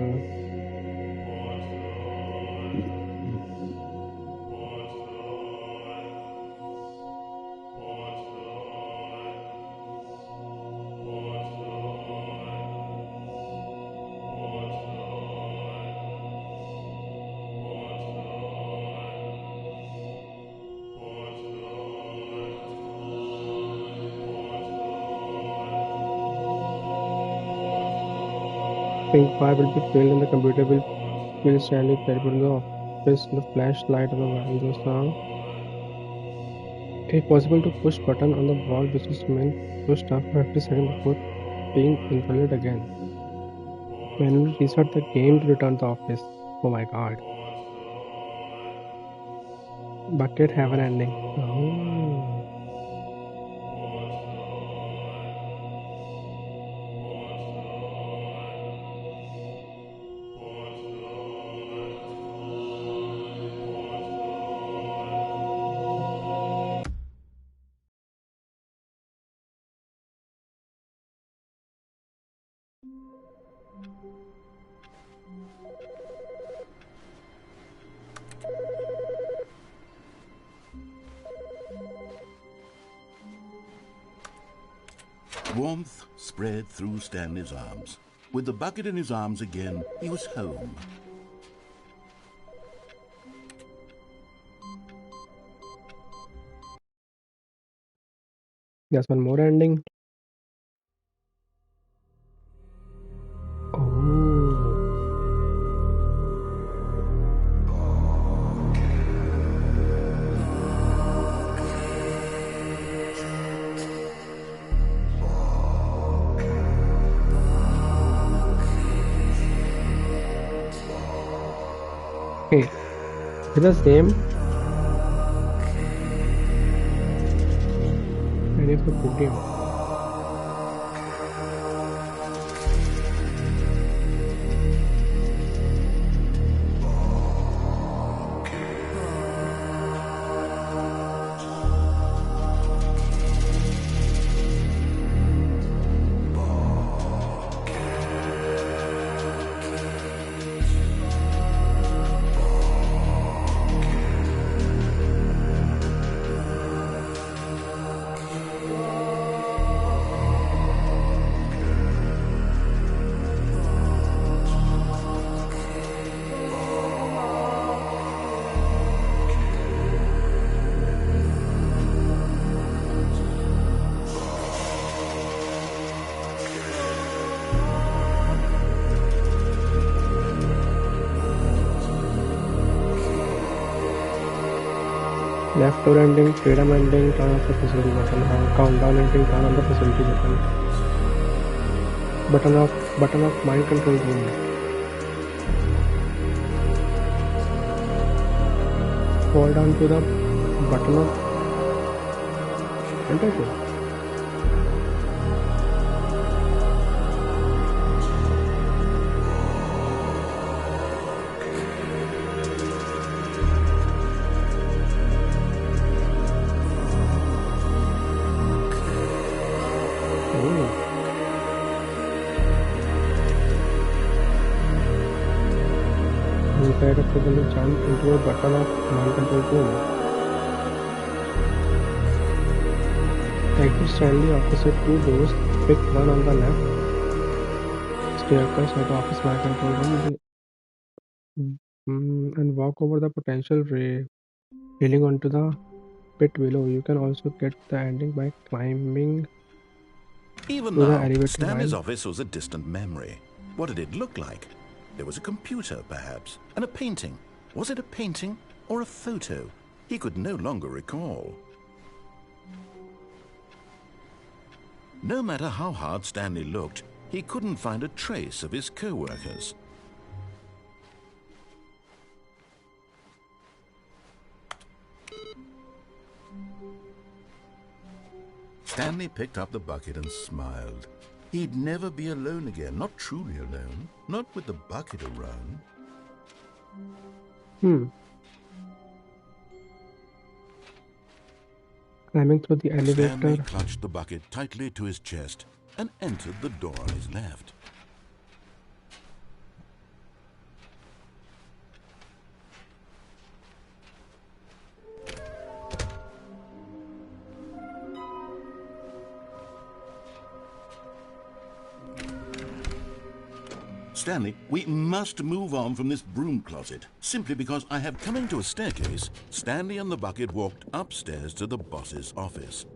ps5 will be filled and the computer will stand terrible in the office, the flashlight of the window sound. If possible to push button on the wall which is meant to stop for 50 seconds before being invalid again. Manually restart the game to return to the office. Oh my god. Bucket have an ending. Oh. Warmth spread through Stanley's arms. With the bucket in his arms again, he was home. There's one more ending. Oh. Okay. It's the same. And it's a good game. Left door ending, freedom ending, turn off the facility button, countdown ending, turn on the facility button. Button of mind control room. Hold on to the button of enter to. Inside a physical jump into a button of mind control room. Exit Stanley opposite two doors, pick one on the left. Staircase at the office mind control room and walk over the potential railing onto the pit below. You can also get the ending by climbing Even to the now, elevator Stanley's while office was a distant memory. What did it look like? There was a computer, perhaps, and a painting. Was it a painting or a photo? He could no longer recall. No matter how hard Stanley looked, he couldn't find a trace of his co-workers. Stanley picked up the bucket and smiled. He'd never be alone again, not truly alone, not with the bucket around. climbing through the elevator. Stanley clutched the bucket tightly to his chest and entered the door on his left. Stanley, we must move on from this broom closet, simply because I have coming to a staircase. Stanley and the bucket walked upstairs to the boss's office.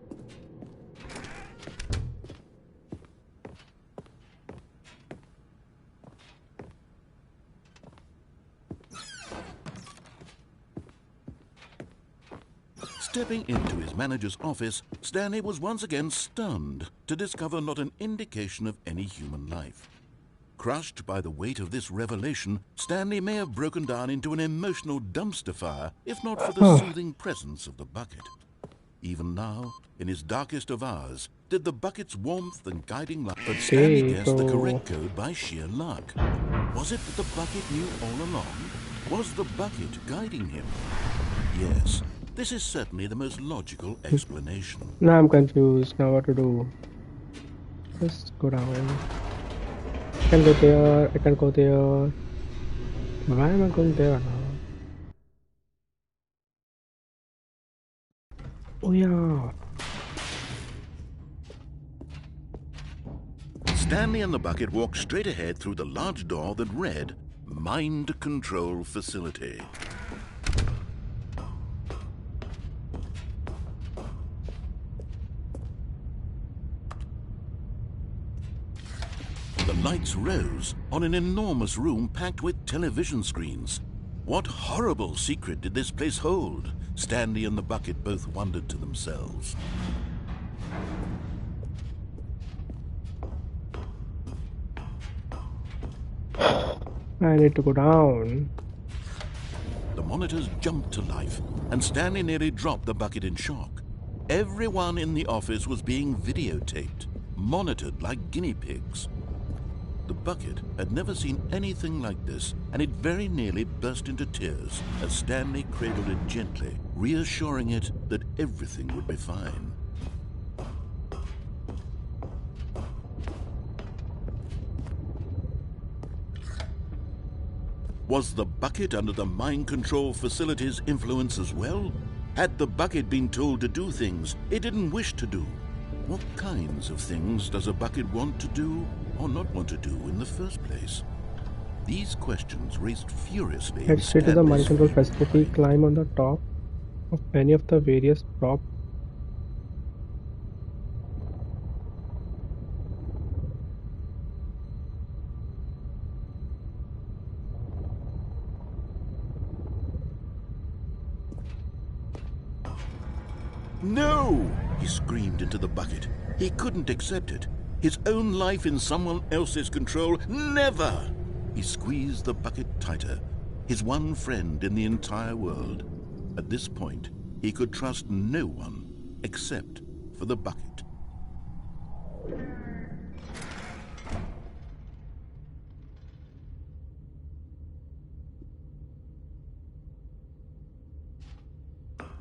Stepping into his manager's office, Stanley was once again stunned to discover not an indication of any human life. Crushed by the weight of this revelation, Stanley may have broken down into an emotional dumpster fire if not for the soothing presence of the bucket. Even now, in his darkest of hours, did the bucket's warmth and guiding light... But Stanley guessed the correct code by sheer luck. Was it that the bucket knew all along? Was the bucket guiding him? Yes, this is certainly the most logical explanation. Now I'm confused. Now what to do? Just go down. I can go there. I can go there. Why am I going there now? Oh yeah. Stanley and the bucket walked straight ahead through the large door that read, Mind Control Facility. The lights rose on an enormous room packed with television screens. What horrible secret did this place hold? Stanley and the bucket both wondered to themselves. I need to go down. The monitors jumped to life, and Stanley nearly dropped the bucket in shock. Everyone in the office was being videotaped, monitored like guinea pigs. The bucket had never seen anything like this, and it very nearly burst into tears as Stanley cradled it gently, reassuring it that everything would be fine. Was the bucket under the mind control facility's influence as well? Had the bucket been told to do things it didn't wish to do? What kinds of things does a bucket want to do or not want to do in the first place? These questions raced furiously. Head straight to the mind control facility, climb on the top of any of the various prop. No! He screamed into the bucket. He couldn't accept it. His own life in someone else's control, never! He squeezed the bucket tighter, his one friend in the entire world. At this point, he could trust no one except for the bucket.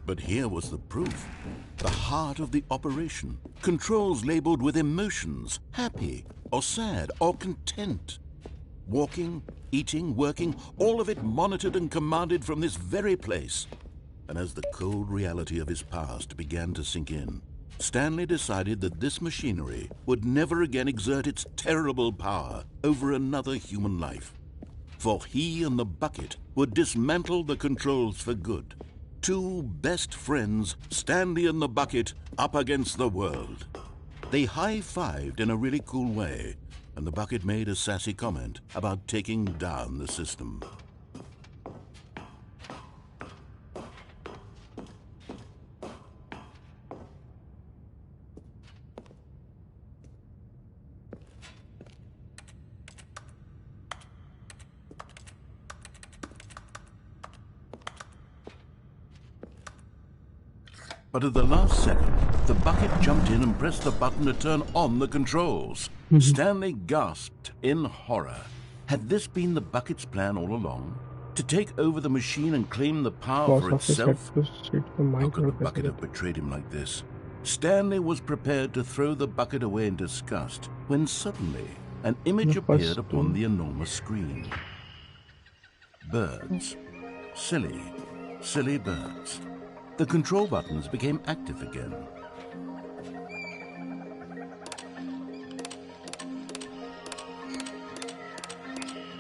But here was the proof. The heart of the operation. Controls labeled with emotions, happy or sad or content. Walking, eating, working, all of it monitored and commanded from this very place. And as the cold reality of his past began to sink in, Stanley decided that this machinery would never again exert its terrible power over another human life. For he and the bucket would dismantle the controls for good. Two best friends, Stanley and the bucket, up against the world. They high-fived in a really cool way, and the bucket made a sassy comment about taking down the system. But at the last second, the bucket jumped in and pressed the button to turn on the controls. Stanley gasped in horror. Had this been the bucket's plan all along? To take over the machine and claim the power for itself? How could the bucket have betrayed him like this? Stanley was prepared to throw the bucket away in disgust when suddenly an image appeared upon the enormous screen. Birds. Silly, silly birds. The control buttons became active again.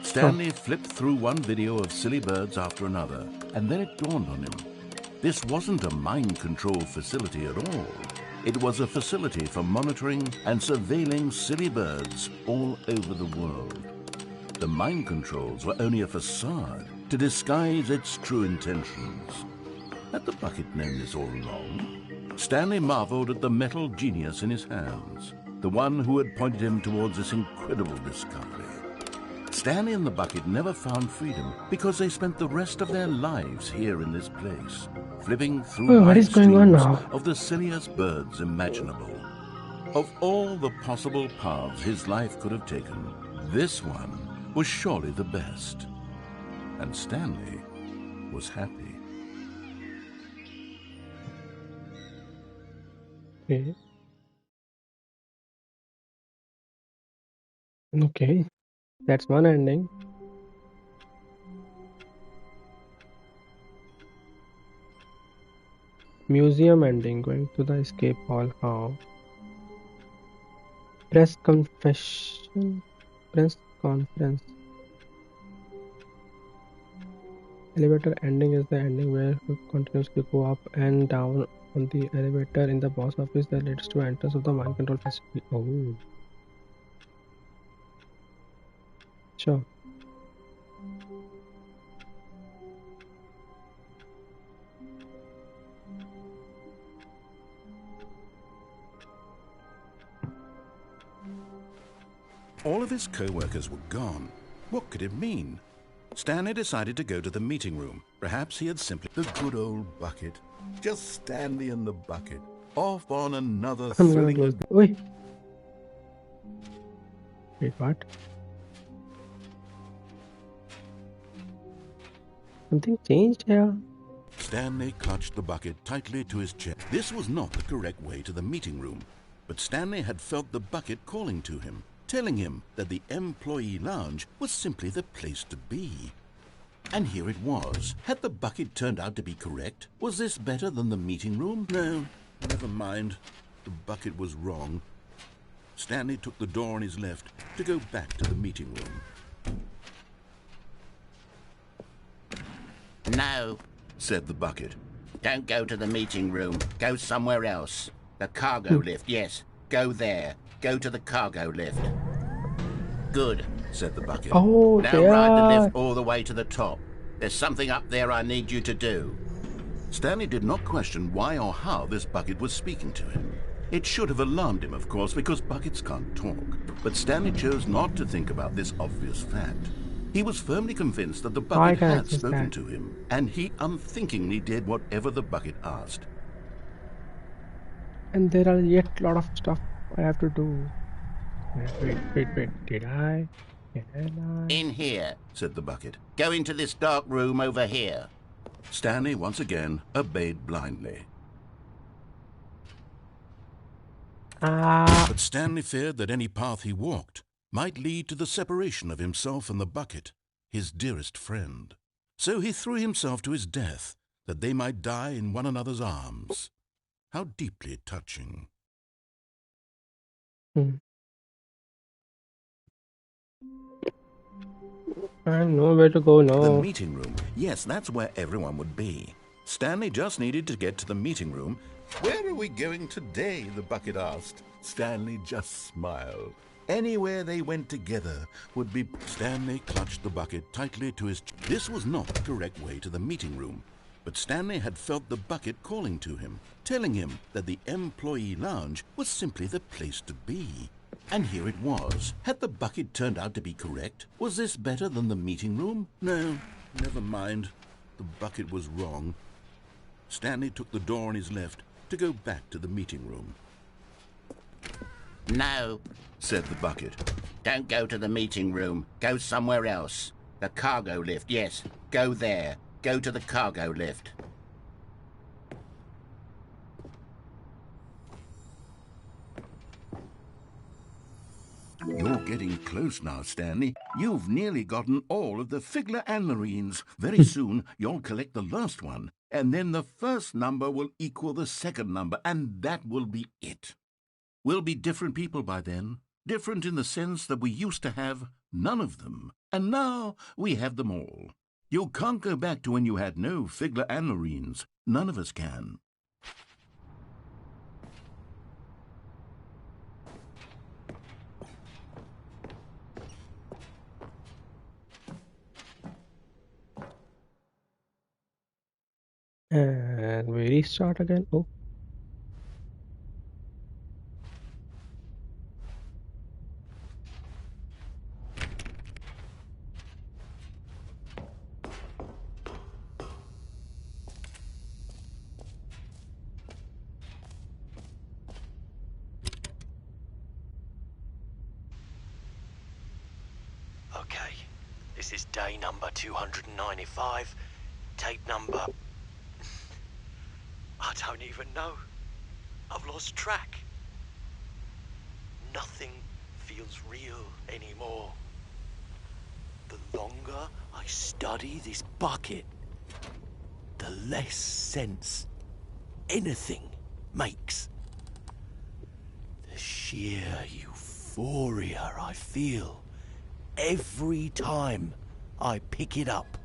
Stanley flipped through one video of silly birds after another, and then it dawned on him. This wasn't a mind control facility at all. It was a facility for monitoring and surveilling silly birds all over the world. The mind controls were only a facade to disguise its true intentions. Had the bucket known this all along? Stanley marveled at the metal genius in his hands, the one who had pointed him towards this incredible discovery. Stanley and the bucket never found freedom because they spent the rest of their lives here in this place, flipping through What is going on streams now? of the silliest birds imaginable. Of all the possible paths his life could have taken, this one was surely the best. And Stanley was happy. Okay. Okay. That's one ending. Museum ending. Going to the escape hall. How? Press confession. Press conference. Elevator ending is the ending where you continuously go up and down on the elevator in the boss office that leads to entrance of the mind control facility. Oh, sure. All of his co-workers were gone. What could it mean? Stanley decided to go to the meeting room. Perhaps he had simply... The good old bucket. Just Stanley and the bucket. Off on another I'm gonna thrilling... close the... Wait, what? Something changed here. Stanley clutched the bucket tightly to his chest. This was not the correct way to the meeting room, but Stanley had felt the bucket calling to him, telling him that the employee lounge was simply the place to be. And here it was. Had the bucket turned out to be correct? Was this better than the meeting room? No, never mind. The bucket was wrong. Stanley took the door on his left to go back to the meeting room. No, Said the bucket. don't go to the meeting room. Go somewhere else. The cargo lift, yes. Go there. Go to the cargo lift. Good, Said the bucket. Oh, now ride the yeah. lift all the way to the top. There's something up there I need you to do. Stanley did not question why or how this bucket was speaking to him. It should have alarmed him, of course, because buckets can't talk. But Stanley chose not to think about this obvious fact. He was firmly convinced that the Why bucket can't I had just spoken that? to him, and he unthinkingly did whatever the bucket asked. And there are yet a lot of stuff I have to do. Wait. Did I? In here. Said the bucket. Go into this dark room over here. Stanley once again obeyed blindly. But Stanley feared that any path he walked might lead to the separation of himself and the bucket, his dearest friend. So he threw himself to his death, that they might die in one another's arms. How deeply touching. I know where to go The now. meeting room. Yes, that's where everyone would be. Stanley just needed to get to the meeting room. Where are we going today? The bucket asked. Stanley just smiled. Anywhere they went together would be... Stanley clutched the bucket tightly to his... This was not the correct way to the meeting room, but Stanley had felt the bucket calling to him, telling him that the employee lounge was simply the place to be. And here it was. Had the bucket turned out to be correct? Was this better than the meeting room? No, never mind. The bucket was wrong. Stanley took the door on his left to go back to the meeting room. No, Said the bucket. don't go to the meeting room. Go somewhere else. The cargo lift, yes. Go there. Go to the cargo lift. You're getting close now, Stanley. You've nearly gotten all of the Figler and Marines. Very soon, you'll collect the last one, and then the first number will equal the second number, and that will be it. We'll be different people by then. Different in the sense that we used to have none of them, and now we have them all. You can't go back to when you had no Figler and Marines. None of us can. Restart again? Oh. Okay, this is day number 295, tape number... I don't even know. I've lost track. Nothing feels real anymore. The longer I study this bucket, the less sense anything makes. The sheer euphoria I feel every time I pick it up.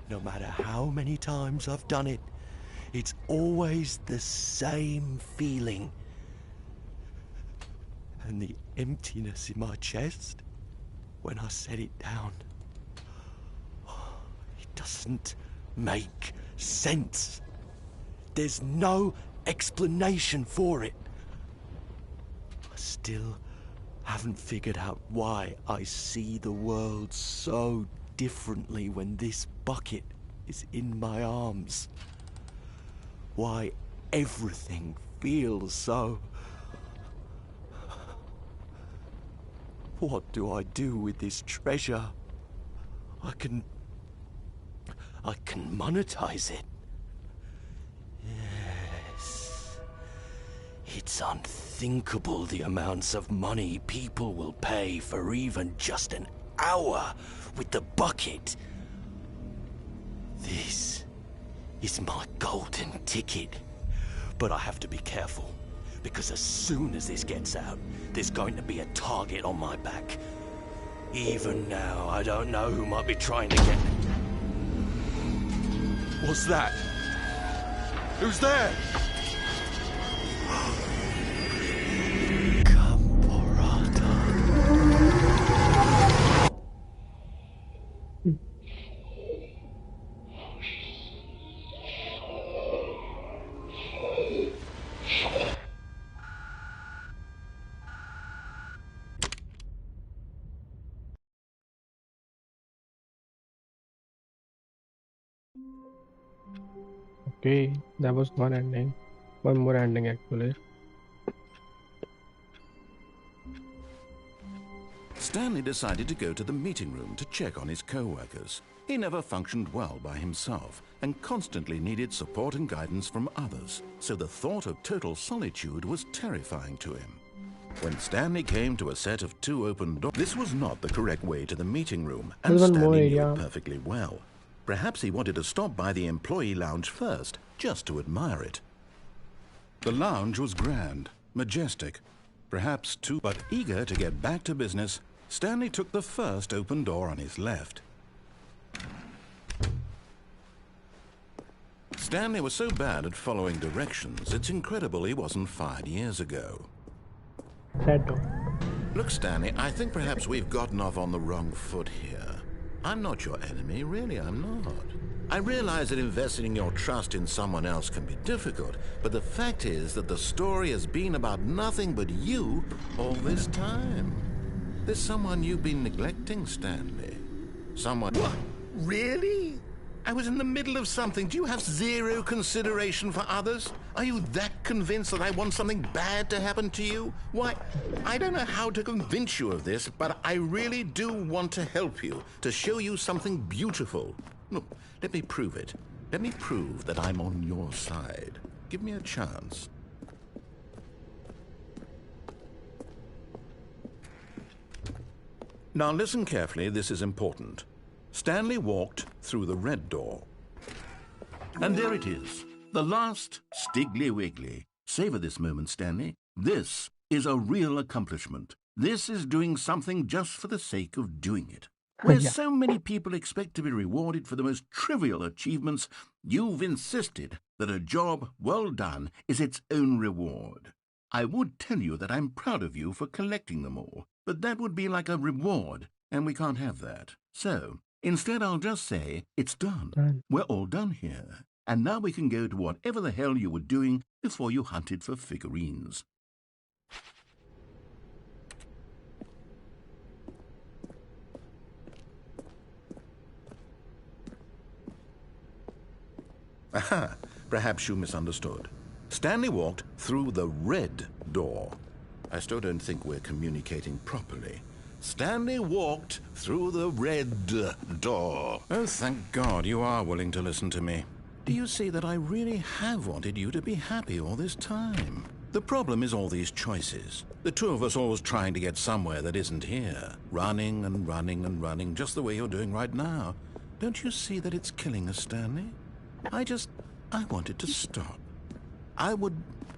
No matter how many times I've done it, it's always the same feeling. And the emptiness in my chest when I set it down. It doesn't make sense. There's no explanation for it. I still haven't figured out why I see the world so differently when this bucket is in my arms. Why everything feels so... What do I do with this treasure? I can monetize it. Yes. It's unthinkable the amounts of money people will pay for even just an hour with the bucket. This is my golden ticket. But I have to be careful, because as soon as this gets out, there's going to be a target on my back. Even now, I don't know who might be trying to get... What's that? Who's there? Okay, that was one ending. One more ending actually. Stanley decided to go to the meeting room to check on his co-workers. He never functioned well by himself and constantly needed support and guidance from others, so the thought of total solitude was terrifying to him. When Stanley came to a set of 2 open doors, this was not the correct way to the meeting room, and There's one more Stanley knew area. it perfectly well. Perhaps he wanted to stop by the employee lounge first, just to admire it. The lounge was grand, majestic, perhaps too, but eager to get back to business, Stanley took the first open door on his left. Stanley was so bad at following directions, it's incredible he wasn't fired years ago. Red door. Look, Stanley, I think perhaps we've gotten off on the wrong foot here. I'm not your enemy, really, I'm not. I realize that investing your trust in someone else can be difficult, but the fact is that the story has been about nothing but you all this time. There's someone you've been neglecting, Stanley. Someone... What? Really? I was in the middle of something. Do you have zero consideration for others? Are you that convinced that I want something bad to happen to you? Why, I don't know how to convince you of this, but I really do want to help you, to show you something beautiful. Look, let me prove it. Let me prove that I'm on your side. Give me a chance. Now listen carefully, this is important. Stanley walked through the red door. And there it is, the last Stiggly Wiggly. Savor this moment, Stanley. This is a real accomplishment. This is doing something just for the sake of doing it. Where Yeah. so many people expect to be rewarded for the most trivial achievements, you've insisted that a job well done is its own reward. I would tell you that I'm proud of you for collecting them all, but that would be like a reward, and we can't have that. So, instead I'll just say, it's done. Done. We're all done here. And now we can go to whatever the hell you were doing before you hunted for figurines. Aha! Perhaps you misunderstood. Stanley walked through the red door. I still don't think we're communicating properly. Stanley walked through the red door. Oh, thank God you are willing to listen to me. Do you see that I really have wanted you to be happy all this time? The problem is all these choices. The two of us always trying to get somewhere that isn't here. Running and running and running, just the way you're doing right now. Don't you see that it's killing us, Stanley? I wanted to stop.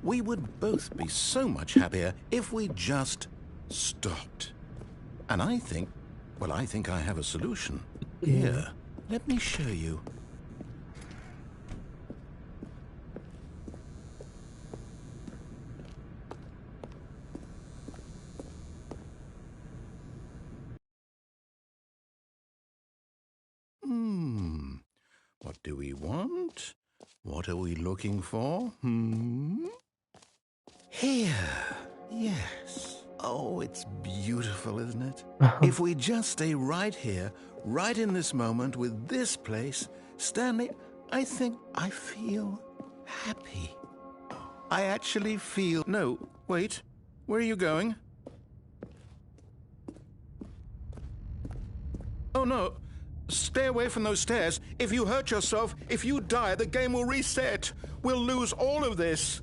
We would both be so much happier if we just stopped. And I think I have a solution. Here, let me show you. What do we want? What are we looking for? Here. Yes. Oh, it's beautiful, isn't it? If we just stay right here, right in this moment with this place, Stanley, I think I feel happy. I actually feel... No, wait. Where are you going? Oh, no. Stay away from those stairs. If you hurt yourself, if you die, the game will reset. We'll lose all of this.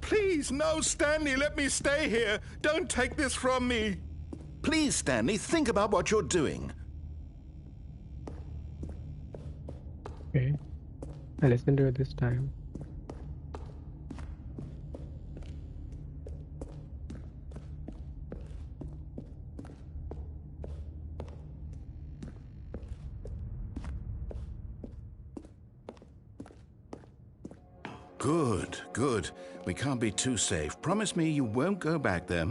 Please, no, Stanley, let me stay here. Don't take this from me. Please, Stanley, think about what you're doing. Okay. I listened to it this time. Good, good. We can't be too safe. Promise me you won't go back there.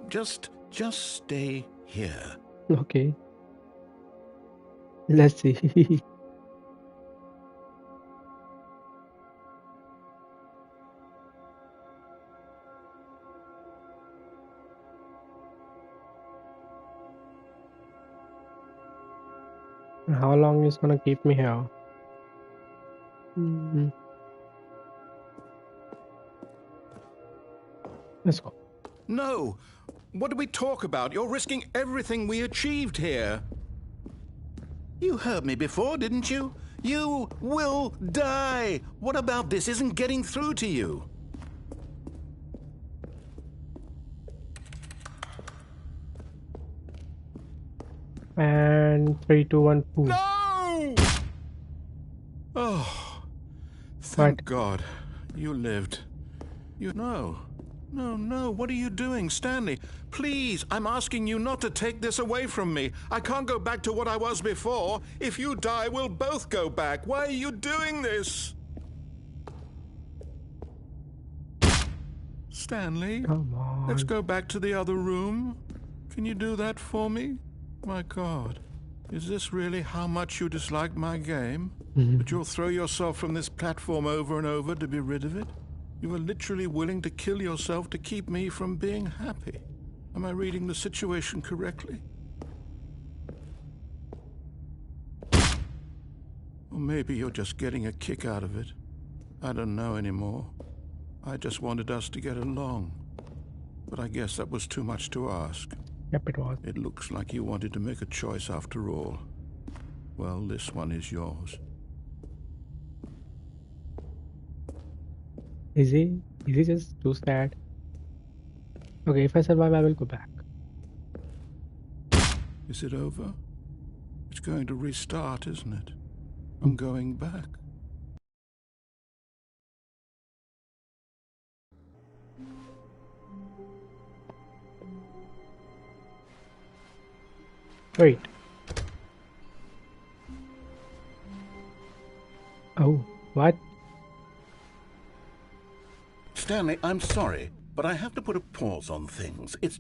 Just stay here. Okay. Let's see. How long is gonna keep me here? Let's go. No! What did we talk about? You're risking everything we achieved here. You heard me before, didn't you? You will die! What about this isn't getting through to you? And 3, 2, 1, boom. No! Oh, thank God you lived. No, what are you doing, Stanley? Please, I'm asking you not to take this away from me. I can't go back to what I was before. If you die, we'll both go back. Why are you doing this? Stanley, Come on. let's go back to the other room. Can you do that for me? My God, is this really how much you dislike my game? That you'll throw yourself from this platform over and over to be rid of it? You are literally willing to kill yourself to keep me from being happy. Am I reading the situation correctly? Or maybe you're just getting a kick out of it. I don't know anymore. I just wanted us to get along. But I guess that was too much to ask. Yep, it was. It looks like you wanted to make a choice after all. Well, this one is yours. Is he just too sad? Okay, if I survive, I will go back. Is it over? It's going to restart, isn't it? I'm going back. Wait. Oh, what? Stanley, I'm sorry, but I have to put a pause on things. It's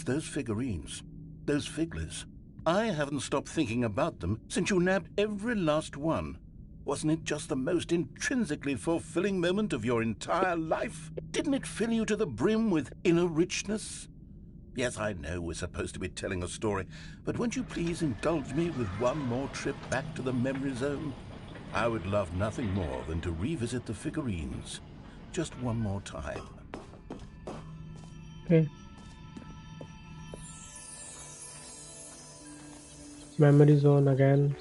those figurines, those figglers. I haven't stopped thinking about them since you nabbed every last one. Wasn't it just the most intrinsically fulfilling moment of your entire life? Didn't it fill you to the brim with inner richness? Yes, I know we're supposed to be telling a story, but won't you please indulge me with one more trip back to the memory zone? I would love nothing more than to revisit the figurines. Just one more time. Okay. Memory zone again.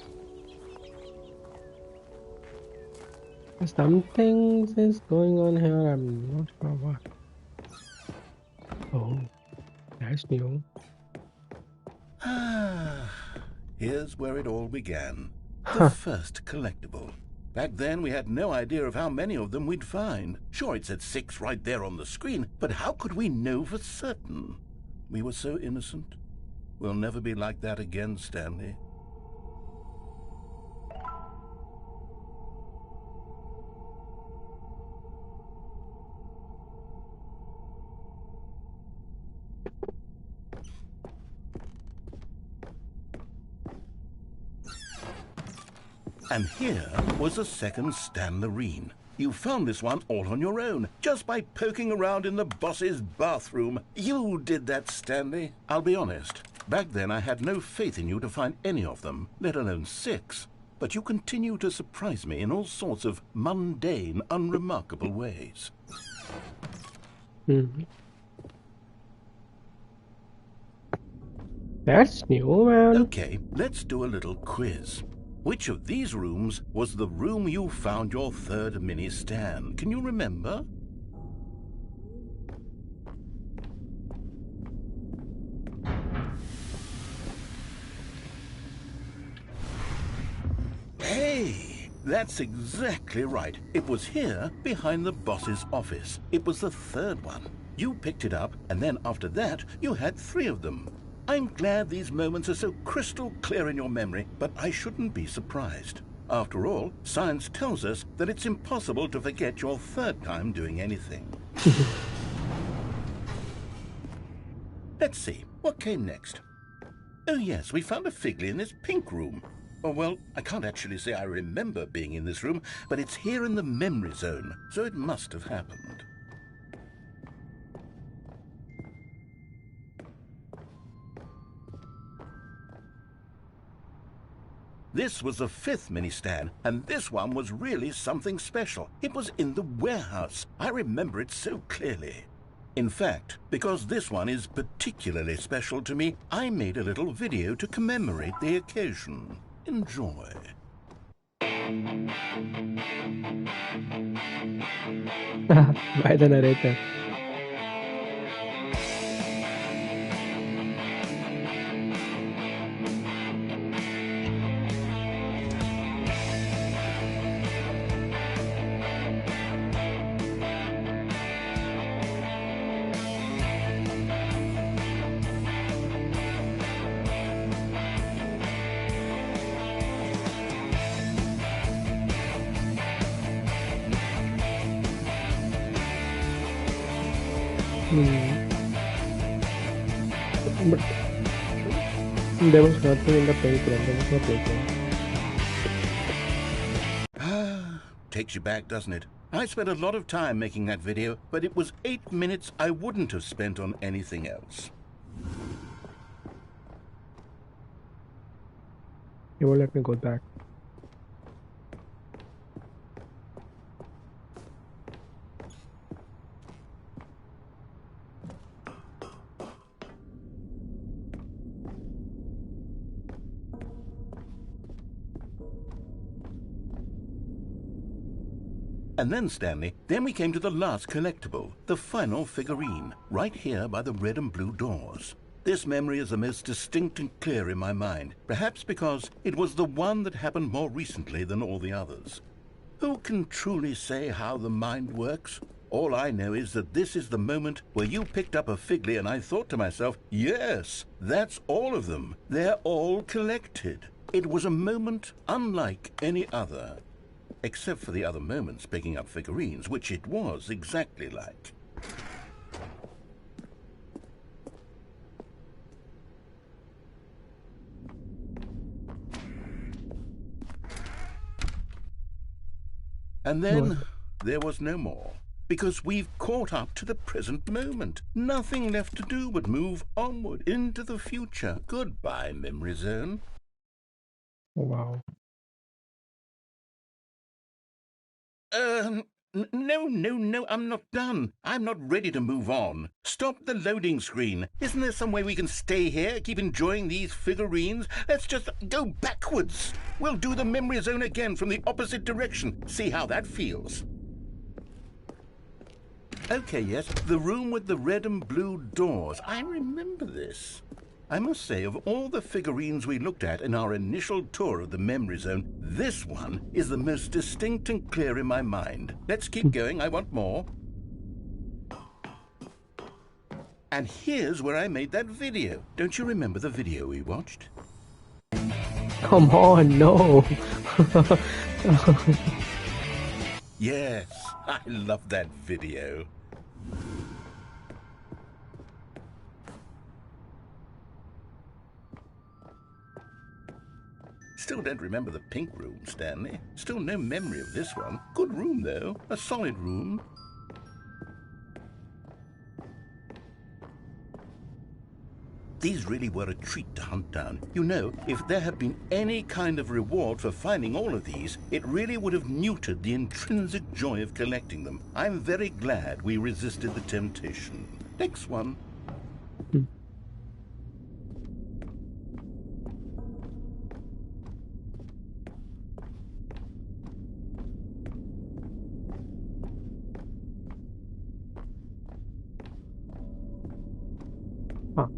Something is going on here. I'm not sure what. Oh, that's new. Here's where it all began. The Huh. first collectible. Back then, we had no idea of how many of them we'd find. Sure, it said 6 right there on the screen, but how could we know for certain? We were so innocent. We'll never be like that again, Stanley. And here was a second Stanlerine. You found this one all on your own, just by poking around in the boss's bathroom. You did that, Stanley. I'll be honest. Back then, I had no faith in you to find any of them, let alone 6. But you continue to surprise me in all sorts of mundane, unremarkable ways. Hmm. That's new, man. Okay, let's do a little quiz. Which of these rooms was the room you found your third mini Stan? Can you remember? Hey, that's exactly right. It was here, behind the boss's office. It was the third one. You picked it up, and then after that, you had 3 of them. I'm glad these moments are so crystal clear in your memory, but I shouldn't be surprised. After all, science tells us that it's impossible to forget your third time doing anything. Let's see, what came next? Oh yes, we found a Figley in this pink room. Oh well, I can't actually say I remember being in this room, but it's here in the memory zone, so it must have happened. This was the 5th mini Stan, and this one was really something special. It was in the warehouse. I remember it so clearly. In fact, because this one is particularly special to me, I made a little video to commemorate the occasion. Enjoy. By the narrator. But there was nothing in the pink room. There was no pink room. Takes you back, doesn't it? I spent a lot of time making that video, but it was 8 minutes I wouldn't have spent on anything else. He won't let me go back. And then, Stanley, then we came to the last collectible, the final figurine, right here by the red and blue doors. This memory is the most distinct and clear in my mind, perhaps because it was the one that happened more recently than all the others. Who can truly say how the mind works? All I know is that this is the moment where you picked up a Figley and I thought to myself, yes, that's all of them. They're all collected. It was a moment unlike any other. Except for the other moments picking up figurines, which it was exactly like. And What? then there was no more. Because we've caught up to the present moment. Nothing left to do but move onward into the future. Goodbye, Memory Zone. Wow. No, I'm not done. I'm not ready to move on. Stop the loading screen. Isn't there some way we can stay here, keep enjoying these figurines? Let's just go backwards. We'll do the Memory Zone again from the opposite direction. See how that feels. Okay, yes, the room with the red and blue doors. I remember this. I must say, of all the figurines we looked at in our initial tour of the Memory Zone, this one is the most distinct and clear in my mind. Let's keep going, I want more. And here's where I made that video. Don't you remember the video we watched? Come on, no. Yes, I love that video. Still don't remember the pink room, Stanley. Still no memory of this one. Good room, though. A solid room. These really were a treat to hunt down. You know, if there had been any kind of reward for finding all of these, it really would have neutered the intrinsic joy of collecting them. I'm very glad we resisted the temptation. Next one. Huh.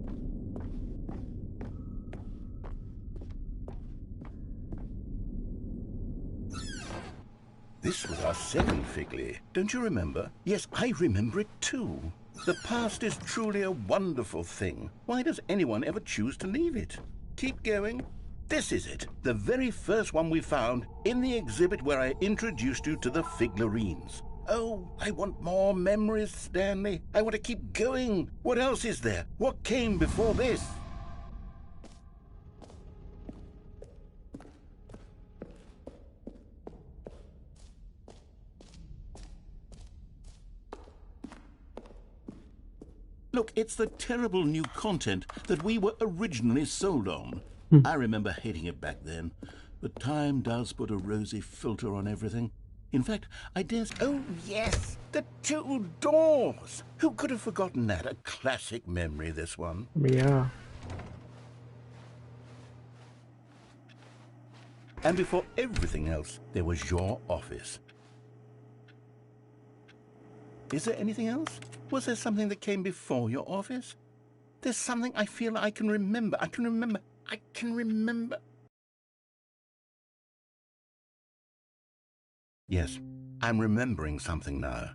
This was our second Figley. Don't you remember? Yes, I remember it too. The past is truly a wonderful thing. Why does anyone ever choose to leave it? Keep going. This is it. The very first one we found in the exhibit where I introduced you to the figurines. Oh, I want more memories, Stanley. I want to keep going. What else is there? What came before this? Look, it's the terrible new content that we were originally sold on. I remember hating it back then, but time does put a rosy filter on everything. In fact, I dare... Oh, yes! The two doors! Who could have forgotten that? A classic memory, this one. Yeah. And before everything else, there was your office. Is there anything else? Was there something that came before your office? There's something I feel I can remember. I can remember. Yes, I'm remembering something now.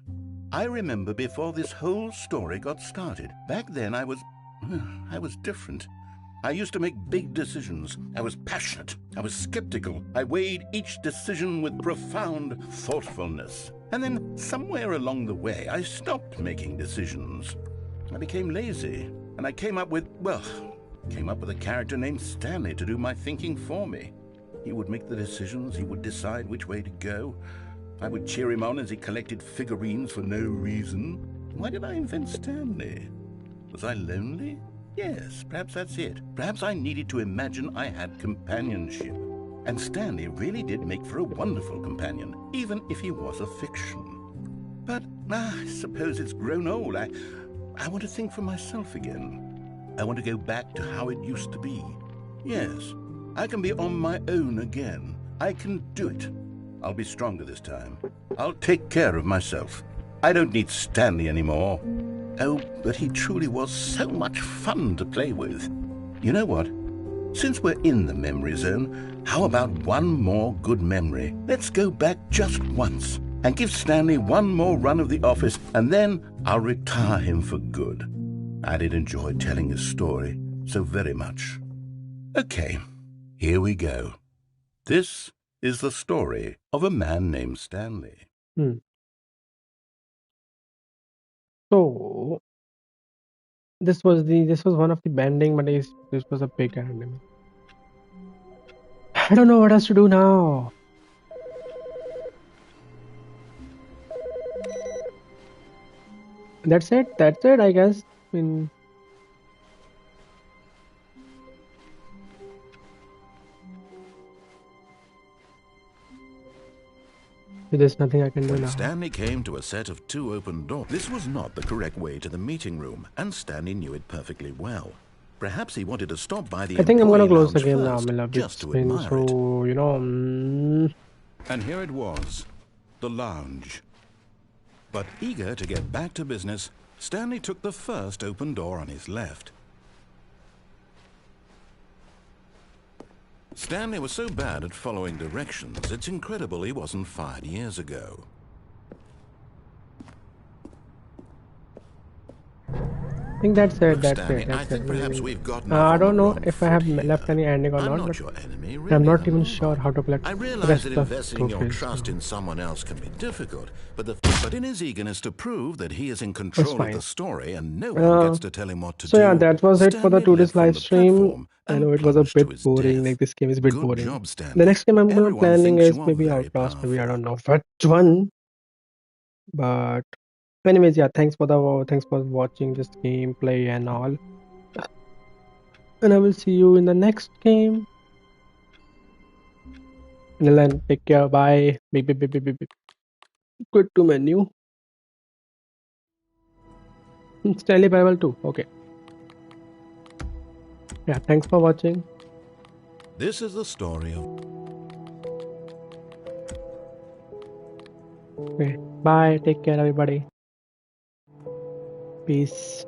I remember before this whole story got started. Back then I was different. I used to make big decisions. I was passionate. I was skeptical. I weighed each decision with profound thoughtfulness. And then somewhere along the way, I stopped making decisions. I became lazy. And I came up with a character named Stanley to do my thinking for me. He would make the decisions. He would decide which way to go. I would cheer him on as he collected figurines for no reason. Why did I invent Stanley? Was I lonely? Yes, perhaps that's it. Perhaps I needed to imagine I had companionship. And Stanley really did make for a wonderful companion, even if he was a fiction. But I suppose it's grown old. I want to think for myself again. I want to go back to how it used to be. Yes, I can be on my own again. I can do it. I'll be stronger this time. I'll take care of myself. I don't need Stanley anymore. Oh, but he truly was so much fun to play with. You know what? Since we're in the memory zone, how about one more good memory? Let's go back just once and give Stanley one more run of the office, and then I'll retire him for good. I did enjoy telling his story so very much. Okay, here we go. This is the story of a man named Stanley. So this was one of the bending, but this was a big anime. I don't know what else to do now. That's it. That's it, I guess. I mean, there's nothing I can do When now. Stanley came to a set of 2 open doors, this was not the correct way to the meeting room, and Stanley knew it perfectly well. Perhaps he wanted to stop by the I think I'm employee gonna close the lounge game now, first, Mila. just It's to been admire it. so, And here it was, the lounge. But eager to get back to business, Stanley took the first open door on his left. Stanley was so bad at following directions, it's incredible he wasn't fired years ago. I think that's it. Look, That's Stanley, it. I That's it. think perhaps we've gotten I off on the don't know wrong if I foot have here. left any ending or I'm not, not but your enemy, I'm really. not I'm even sure how to collect I the realize rest that of investing your trophies. trust So in someone else can be difficult, but in his eagerness to prove that he is in that's control of the fine. story and no one gets to tell him what to So yeah, do, that was it for the Stanley today's leapt from live the stream. platform I know and it was a plunged to bit his boring. death. Like this game is a bit Good boring. job, The Stanley. next game I'm gonna Everyone planning thinks is you are maybe very Outlast. Maybe I powerful. don't know which one. But anyways, yeah. Thanks for watching this gameplay and all. And I will see you in the next game. Until then, take care. Bye. Beep, beep, beep, beep, beep, beep. Good to menu. Stanley Parable 2. Okay. Yeah. Thanks for watching. This is the story of... Okay. Bye. Take care, everybody. Peace.